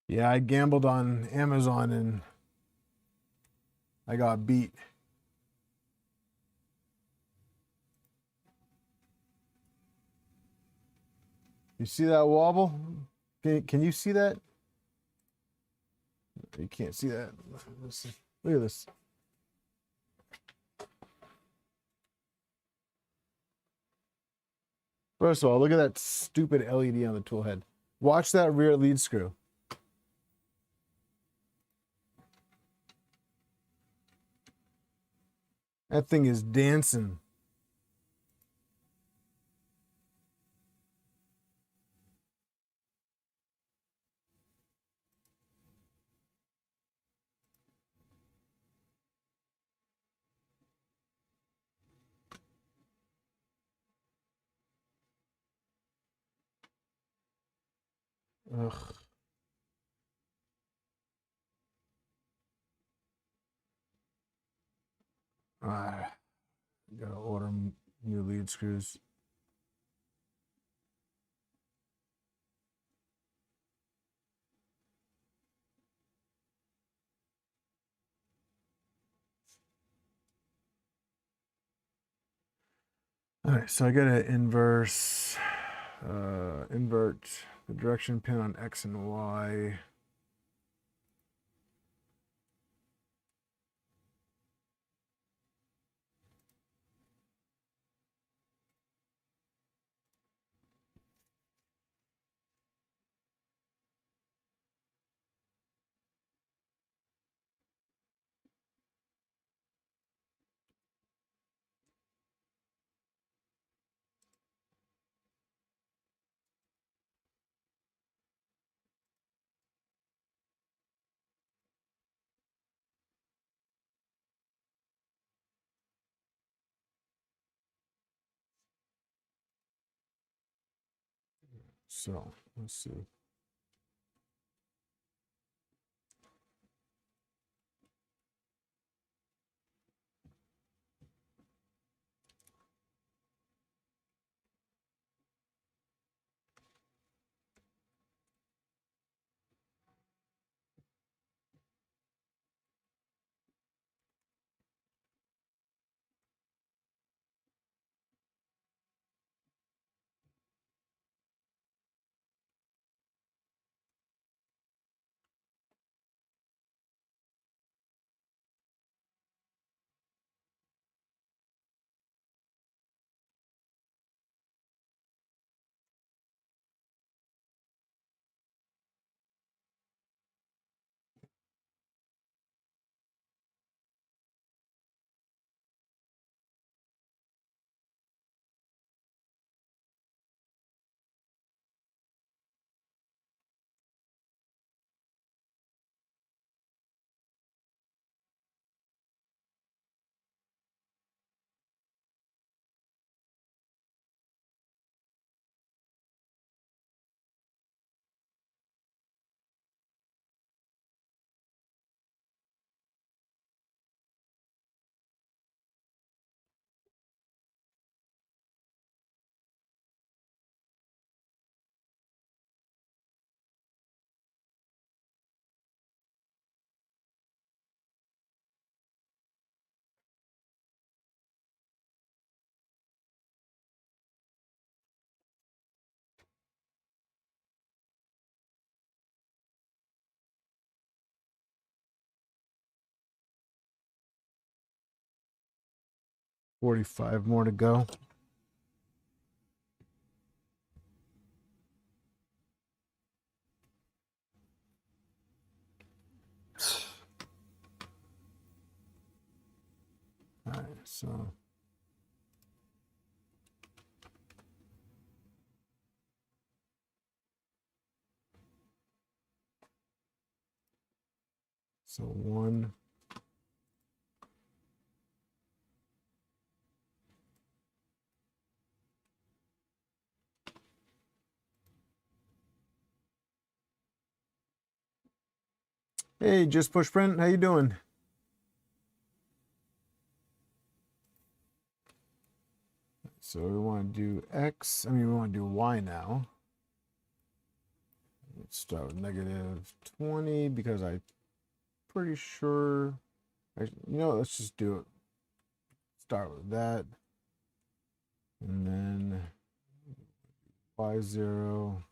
Yeah, I gambled on Amazon and I got beat. You see that wobble? Can you see that? You can't see that. Look at this. First of all, look at that stupid LED on the tool head. Watch that rear lead screw. That thing is dancing. Ugh. Ah, gotta order new lead screws. All right, so I gotta invert the direction pin on X and Y. So let's see. $45 more to go. All right, so So 1. Hey, Just Push Print, how you doing? So we want to do X, we want to do Y now. Let's start with -20 because I'm pretty sure, let's just do it. Start with that. And then Y0.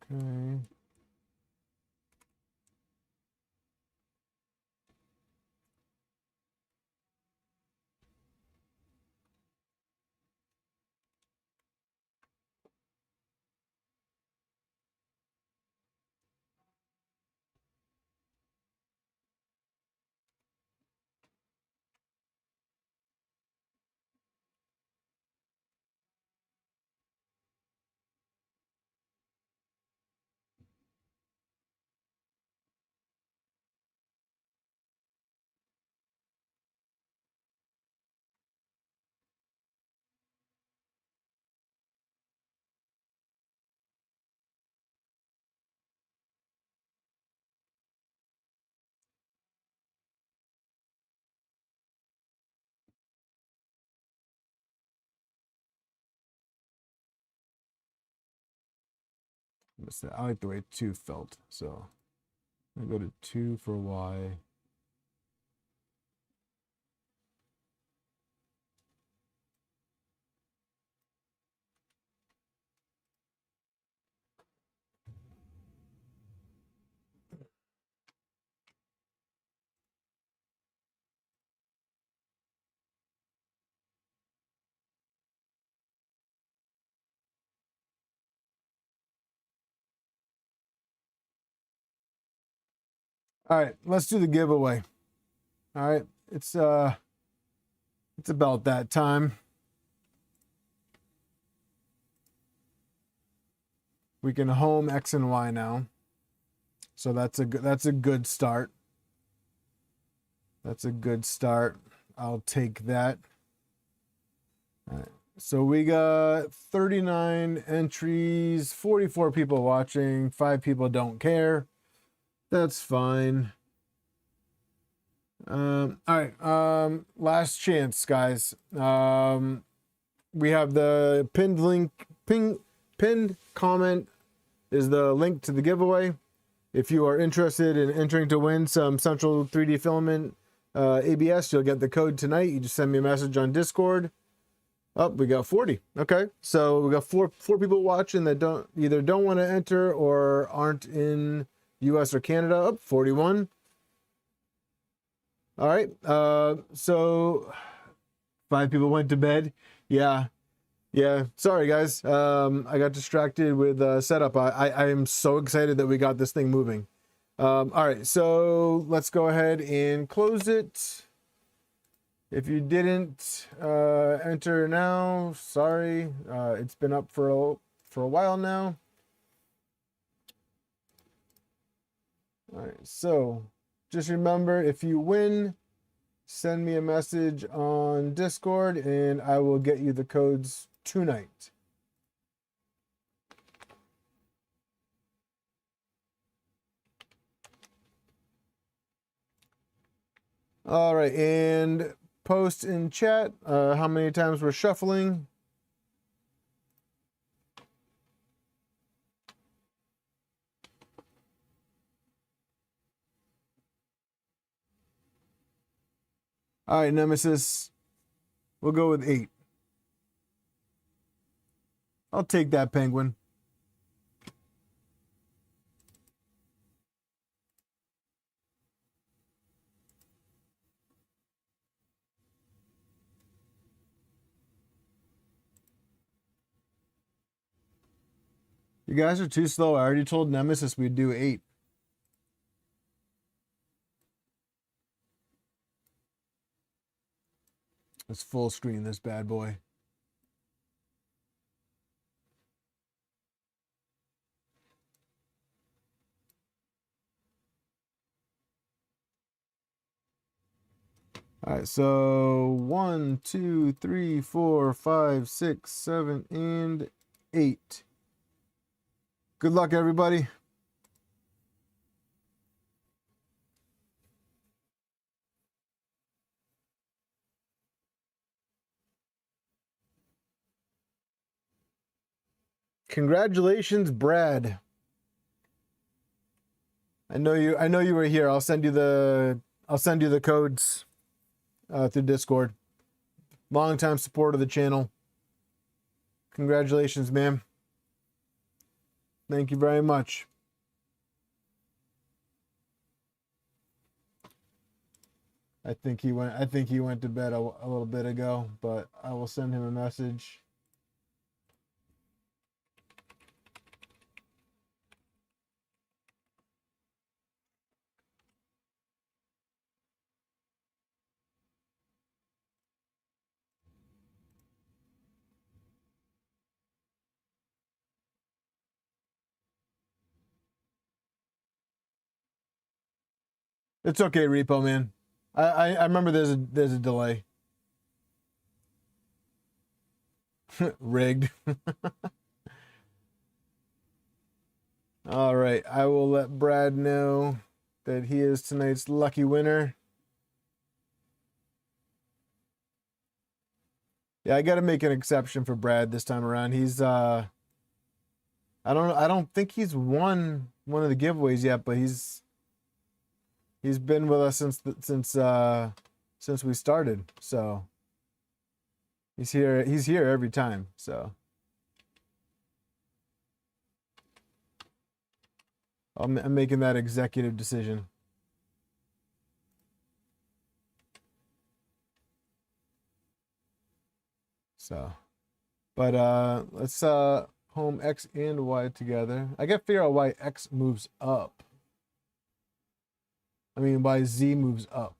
Okay. I like the way 2 felt, so I'm gonna go to 2 for Y. All right, let's do the giveaway. All right, it's about that time. We can home X and Y now, so that's a good start. That's a good start. I'll take that. All right. So we got 39 entries, 44 people watching, 5 people don't care. That's fine. All right. Last chance, guys. We have the pinned link. Pinned comment is the link to the giveaway. If you are interested in entering to win some Central 3D Filament ABS, you'll get the code tonight. You just send me a message on Discord. Oh, we got 40. Okay, so we got four people watching that either don't want to enter or aren't in US or Canada. Oh, 41. All right. So 5 people went to bed. Yeah. Sorry, guys. I got distracted with setup. I am so excited that we got this thing moving. All right. So let's go ahead and close it. If you didn't enter now, sorry. It's been up for a while now. All right. So just remember, if you win, send me a message on Discord and I will get you the codes tonight. All right, and post in chat how many times we're shuffling. All right, Nemesis, we'll go with 8. I'll take that, Penguin. You guys are too slow. I already told Nemesis we'd do 8. Let's full screen this bad boy. All right, so 1, 2, 3, 4, 5, 6, 7, and 8. Good luck, everybody. Congratulations, Brad. I know you were here. I'll send you the codes through Discord. Longtime support of the channel. Congratulations, ma'am. Thank you very much. I think he went to bed a little bit ago, but I will send him a message. It's okay, Repo Man. I remember there's a delay. Rigged. All right, I will let Brad know that he is tonight's lucky winner. Yeah, I got to make an exception for Brad this time around. He's I don't think he's won one of the giveaways yet, but he's been with us since we started. So he's here every time. So I'm making that executive decision. So, but let's home X and Y together. I gotta figure out why X moves up. I mean, why Z moves up.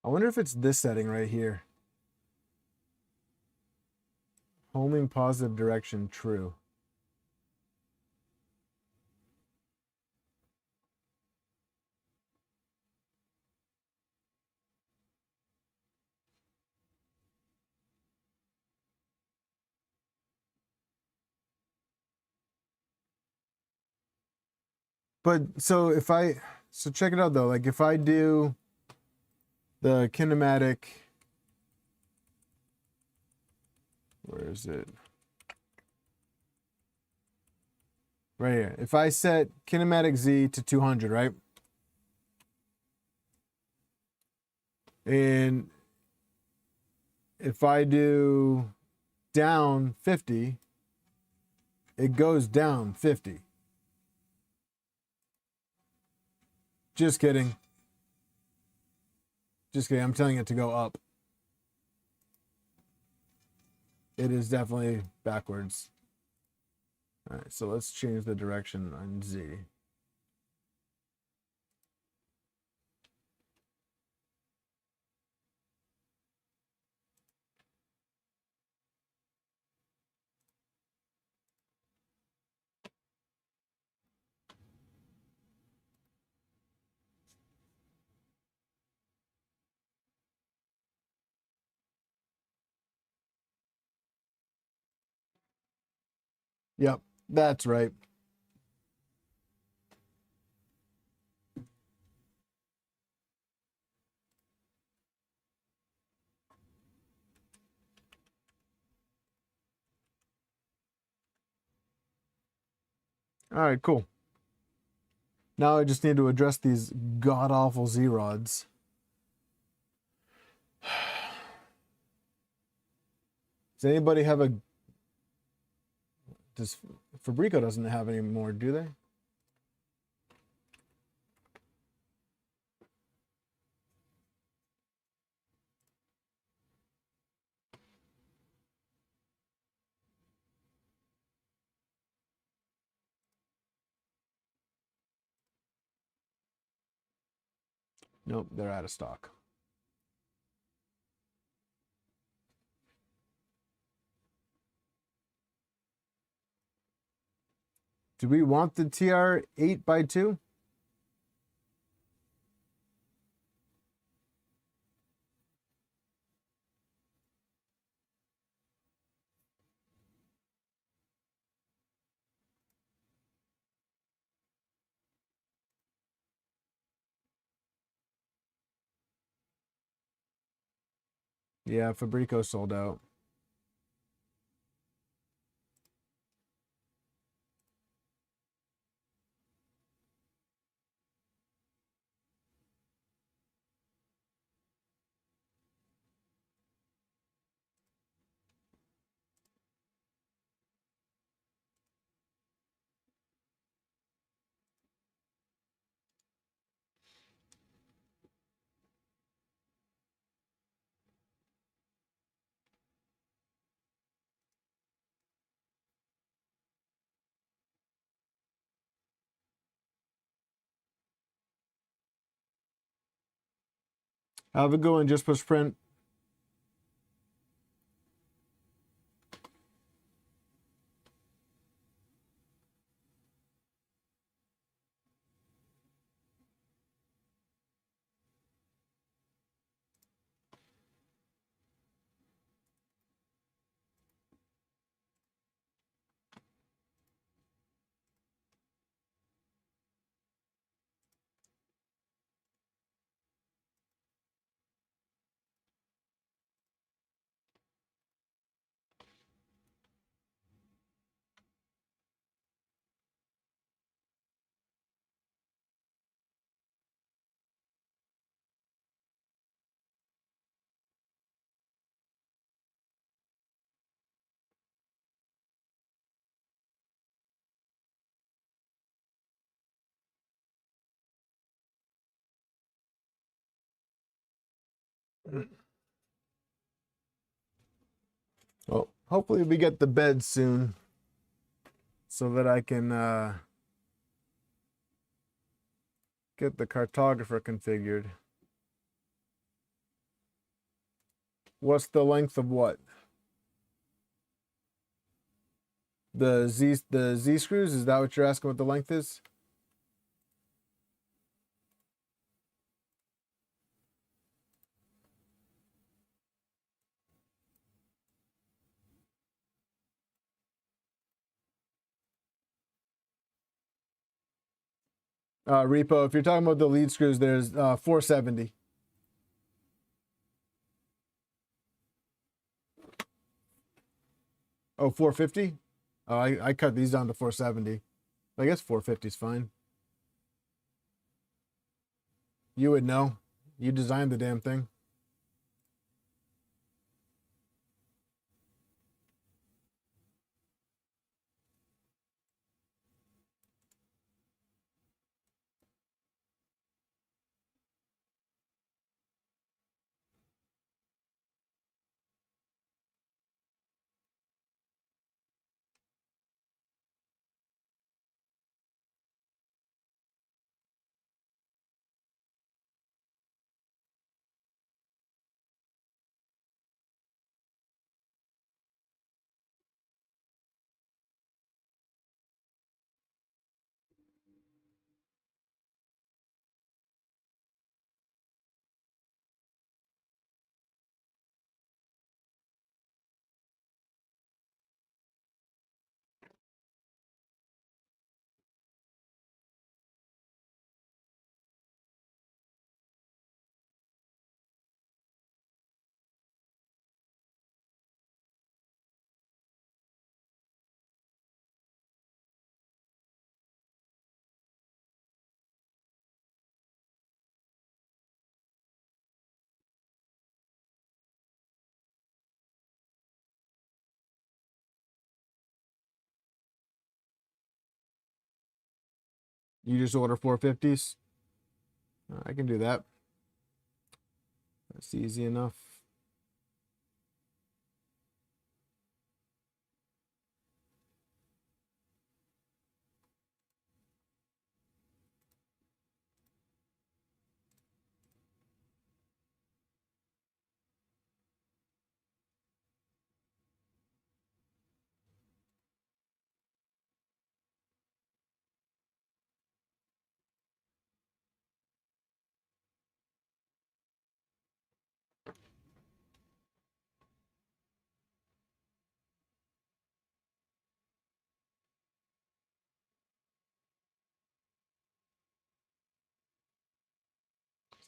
I wonder if it's this setting right here. Homing positive direction, true. But so check it out though. Like if I do the kinematic, where is it? Right here. If I set kinematic Z to 200, right? And if I do down 50, it goes down 50. Just kidding. Just kidding. I'm telling it to go up. It is definitely backwards. All right, so let's change the direction on Z. Yep, that's right. All right, cool. Now I just need to address these god-awful Z-rods. Does anybody have a... Fabreeko doesn't have any more, do they? Nope, they're out of stock. Do we want the TR 8x2? Yeah, Fabreeko sold out. Have a go and just push print. Well, hopefully we get the bed soon so that I can get the cartographer configured. What's the length of what? The Z screws? Is that what you're asking what the length is? Repo, if you're talking about the lead screws, there's 470. Oh, 450? Oh, I cut these down to 470. I guess 450 is fine. You would know. You designed the damn thing. You just order 450s? I can do that. That's easy enough.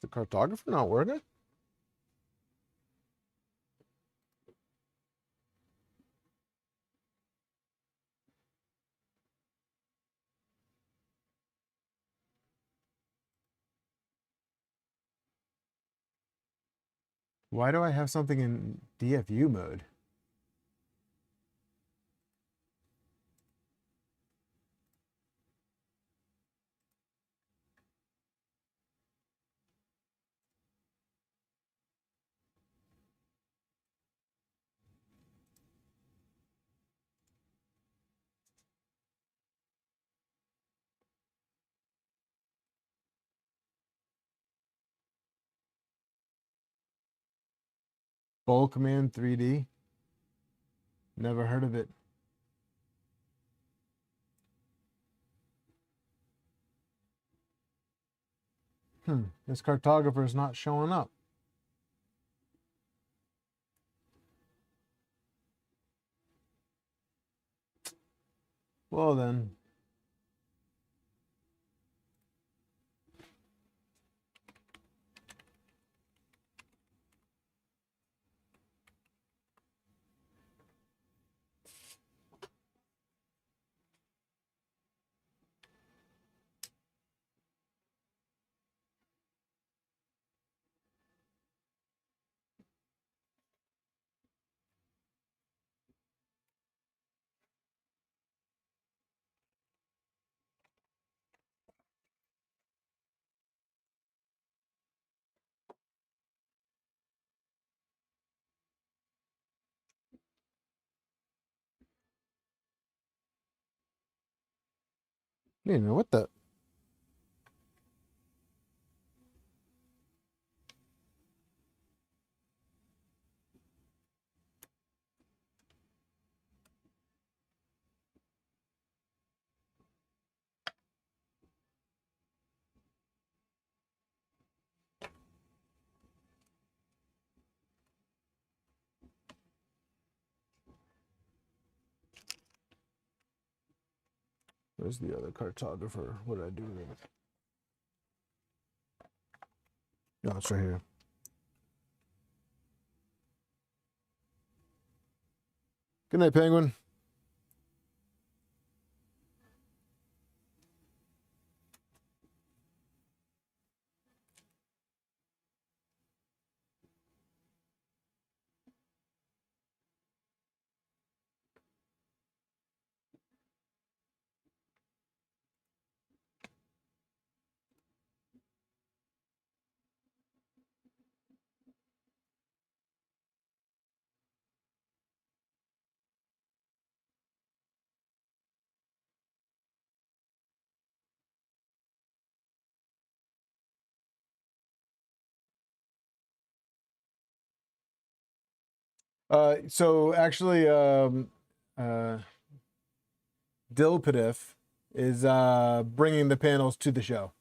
the cartographer not working? Why do I have something in DFU mode? Bulkman 3D. Never heard of it. This cartographer is not showing up. Well then. Wait a minute, what the? Where's the other cartographer? What did I do with it? No, it's right here. Good night, Penguin. So actually, DLLPDF is bringing the panels to the show.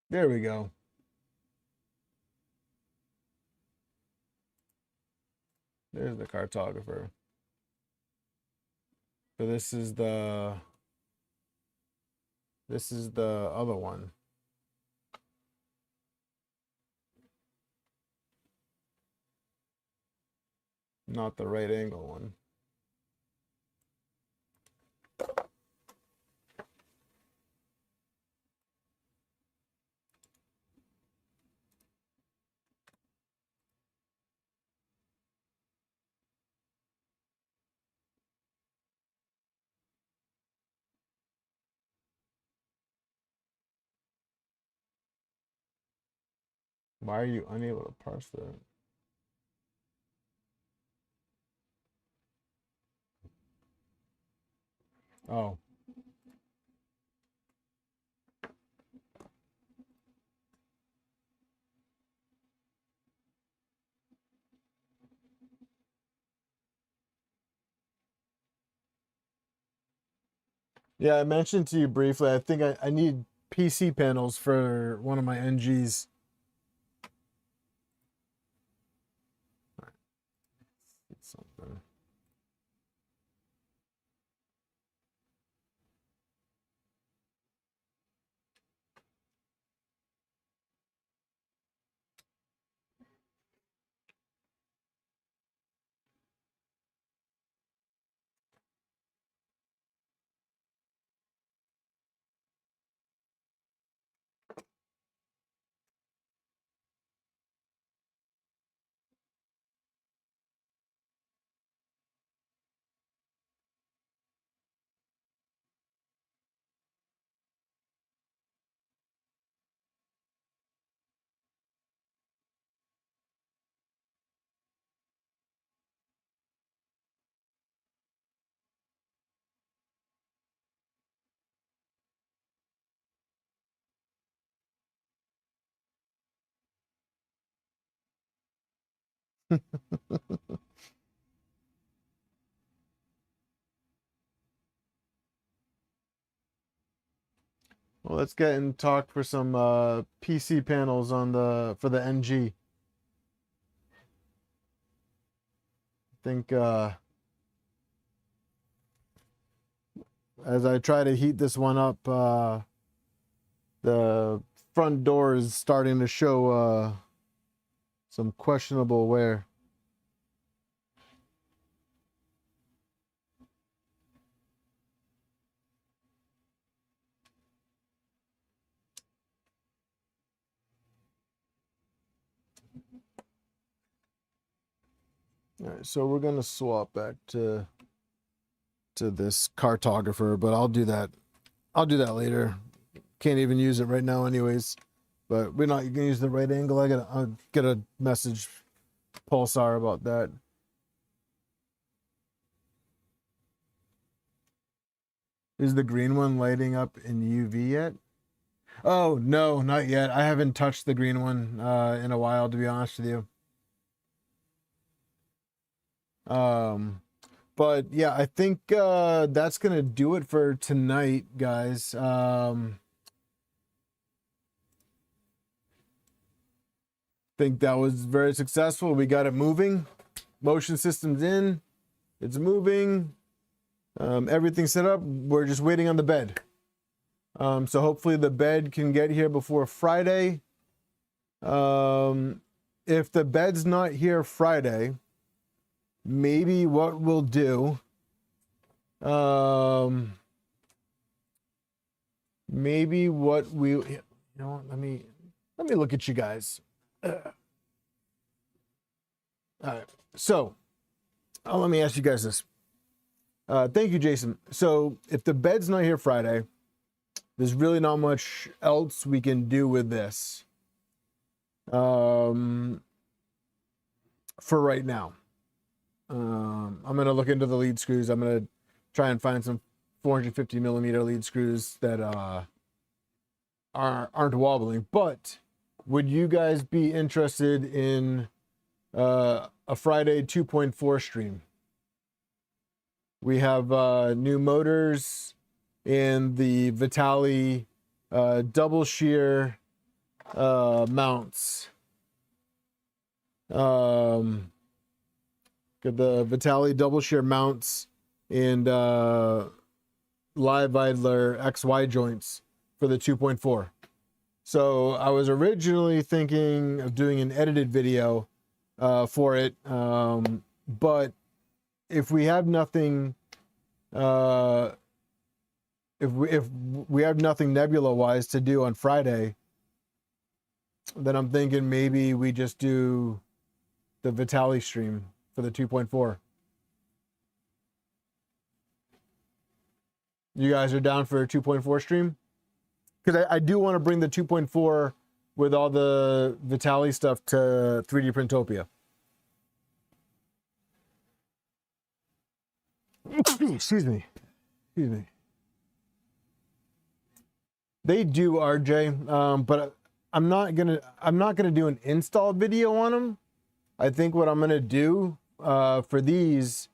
There we go. There's the cartographer. So this is the other one. Not the right angle one. Why are you unable to parse that? Oh. Yeah, I mentioned to you briefly, I think I need PC panels for one of my NGs. All right. Let's see something. Well, let's get and talk for some PC panels on the for the NG. I think as I try to heat this one up, the front door is starting to show some questionable wear. All right, so we're gonna swap back to this cartographer, but I'll do that later. Can't even use it right now anyways, but we're not gonna use the right angle. I'll get a message Pulsar about that. Is the green one lighting up in UV yet? Oh no, not yet. I haven't touched the green one in a while, to be honest with you. But yeah, I think that's gonna do it for tonight, guys. Think that was very successful. We got it moving. Motion systems in. It's moving. Everything's set up. We're just waiting on the bed. So hopefully the bed can get here before Friday. If the bed's not here Friday, maybe what we'll do, maybe what we, you know what, let me look at you guys. All right, so let me ask you guys this. Thank you, Jason. So if the bed's not here Friday, there's really not much else we can do with this for right now. I'm going to look into the lead screws. I'm going to try and find some 450 millimeter lead screws that aren't wobbling. But would you guys be interested in a Friday 2.4 stream? We have new motors in the Vitali double shear mounts. Got the Vitali double shear mounts and live idler XY joints for the 2.4. So I was originally thinking of doing an edited video for it, but if we have nothing, if we have nothing Nebula wise to do on Friday, then I'm thinking maybe we just do the Vitali stream for the 2.4. You guys are down for a 2.4 stream? Because I do want to bring the 2.4 with all the Vitali stuff to 3D Printopia. Excuse me. They do, RJ, but I'm not gonna do an install video on them. I think what I'm gonna do for these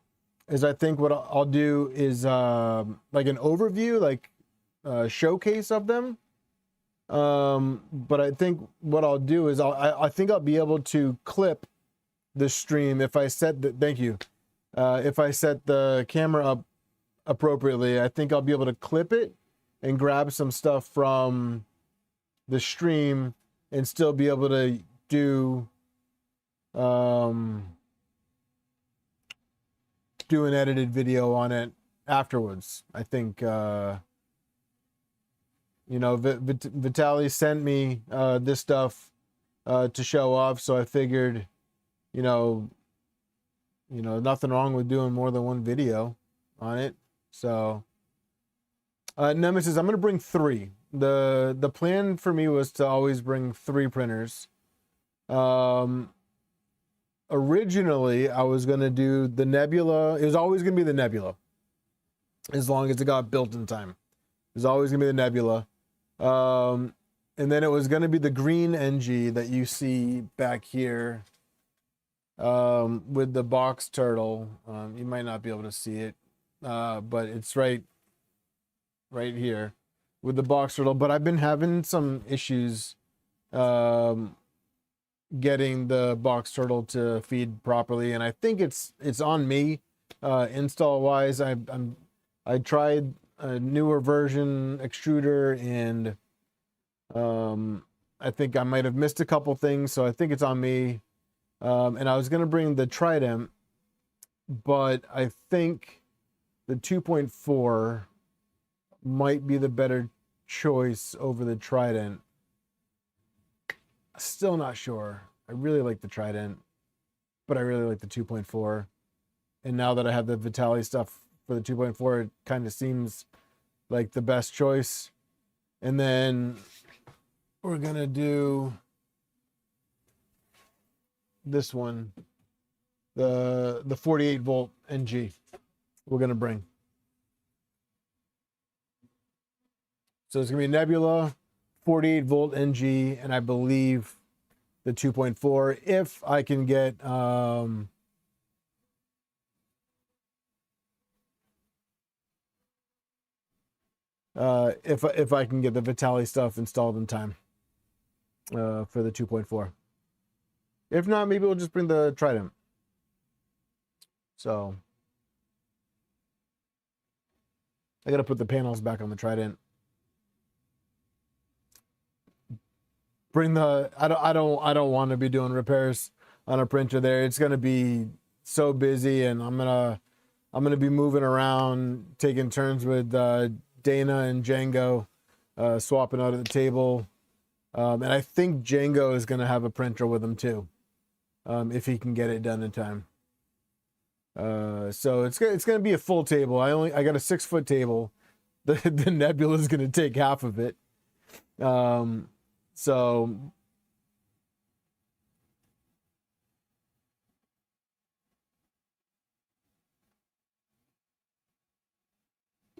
is I think what I'll do is like an overview, like showcase of them, But I think what I'll do is I think I'll be able to clip the stream if I set the, thank you. If I set the camera up appropriately, I think I'll be able to clip it and grab some stuff from the stream and still be able to do do an edited video on it afterwards. I think you know, Vitaly sent me this stuff to show off, so I figured, you know, nothing wrong with doing more than one video on it. So Nemesis, I'm gonna bring 3. The plan for me was to always bring 3 printers. Originally I was gonna do the Nebula. It was always gonna be the Nebula, as long as it got built in time. It was always gonna be the Nebula. And then it was gonna be the green NG that you see back here, with the box turtle. You might not be able to see it, but it's right here with the box turtle. But I've been having some issues getting the box turtle to feed properly, and I think it's on me. Install wise, I tried a newer version extruder, and I think I might have missed a couple things, so I think it's on me. And I was gonna bring the Trident, but I think the 2.4 might be the better choice over the Trident. Still not sure. I really like the Trident, but I really like the 2.4. And now that I have the Vitaly stuff for the 2.4, it kind of seems like the best choice. And then we're gonna do this one, the 48 volt NG we're gonna bring. So it's gonna be Nebula, 48 volt NG, and I believe the 2.4, if I can get if I can get the Vitaly stuff installed in time for the 2.4. If not, maybe we'll just bring the Trident. So I gotta put the panels back on the Trident. Bring the I don't want to be doing repairs on a printer there. It's gonna be so busy, and I'm gonna be moving around, taking turns with Dana and Django, swapping out at the table. And I think Django is gonna have a printer with him too, if he can get it done in time. So it's gonna be a full table. I got a 6-foot table. The Nebula is gonna take half of it. So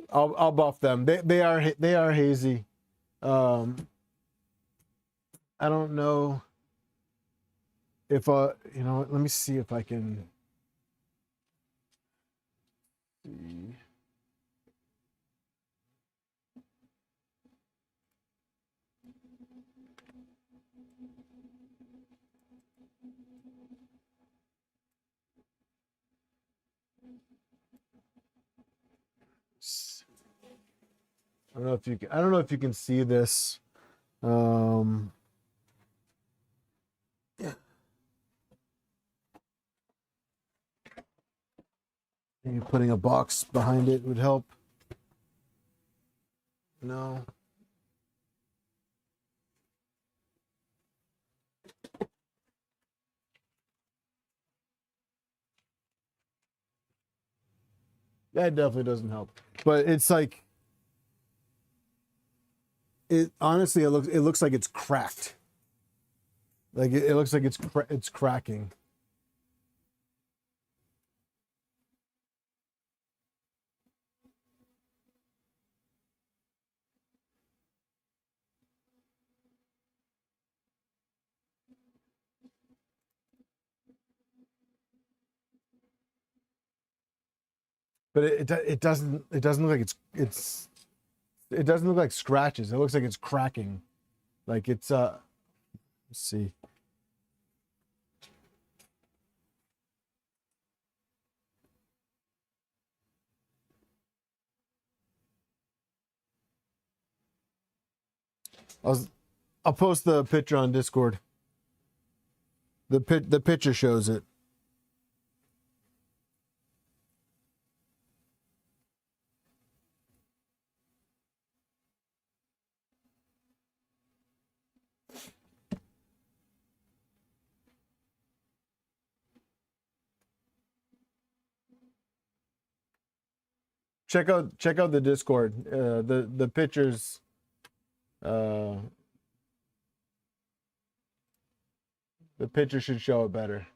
I'll buff them. They are hazy. I don't know if you know, let me see if I can see. I don't know if you can see this. Yeah. Maybe putting a box behind it would help. No. That definitely doesn't help. But it's like, it honestly, it looks like it's cracked. Like it looks like it's cracking. But it doesn't look like it doesn't look like scratches. It looks like it's cracking. Like it's let's see. I'll post the picture on Discord. The picture shows it. Check out the Discord. The pictures. The picture should show it better.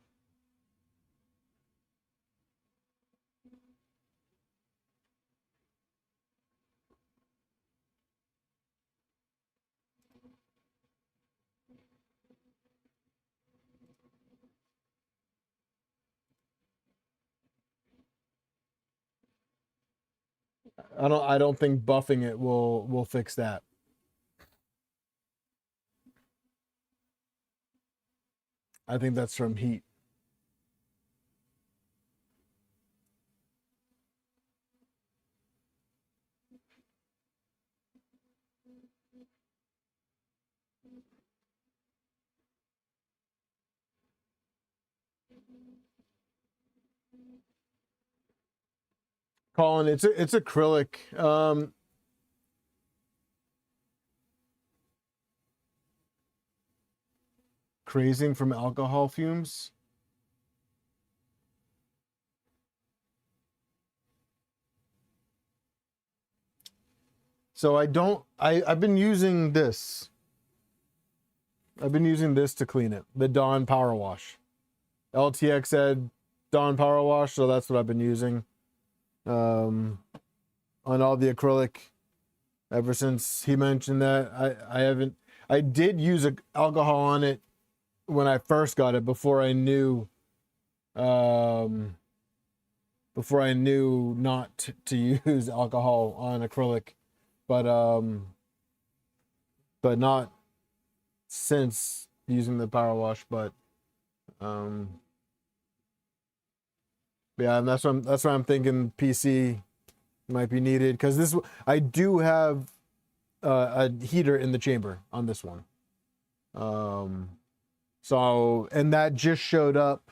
I don't think buffing it will fix that. I think that's from heat. Colin, it's acrylic. Crazing from alcohol fumes. So I've been using this. I've been using this to clean it. The Dawn Power Wash. LTX said Dawn Power Wash, so that's what I've been using. On all the acrylic ever since he mentioned that. I did use alcohol on it when I first got it before I knew not to use alcohol on acrylic, but not since using the power wash. But yeah, and that's why I'm thinking PC might be needed, because this I do have a heater in the chamber on this one. So, and that just showed up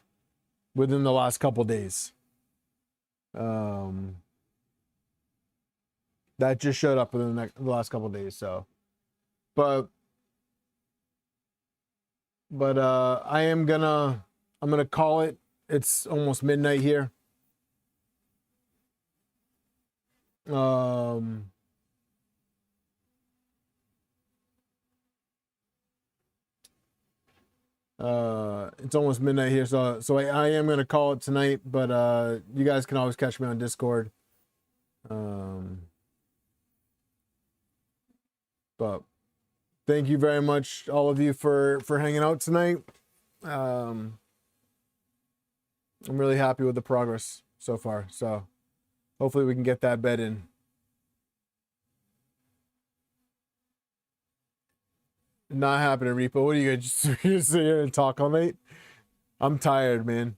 within the last couple days. That just showed up within the last couple days. So, but I'm gonna call it. It's almost midnight here. It's almost midnight here, so I am gonna call it tonight, but you guys can always catch me on Discord. But thank you very much, all of you, for hanging out tonight. I'm really happy with the progress so far, so hopefully we can get that bed in. Not happening, Repo. What are you guys just sit here and talk all night? I'm tired, man.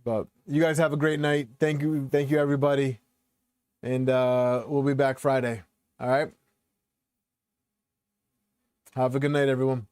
But you guys have a great night. Thank you everybody. And we'll be back Friday. All right. Have a good night, everyone.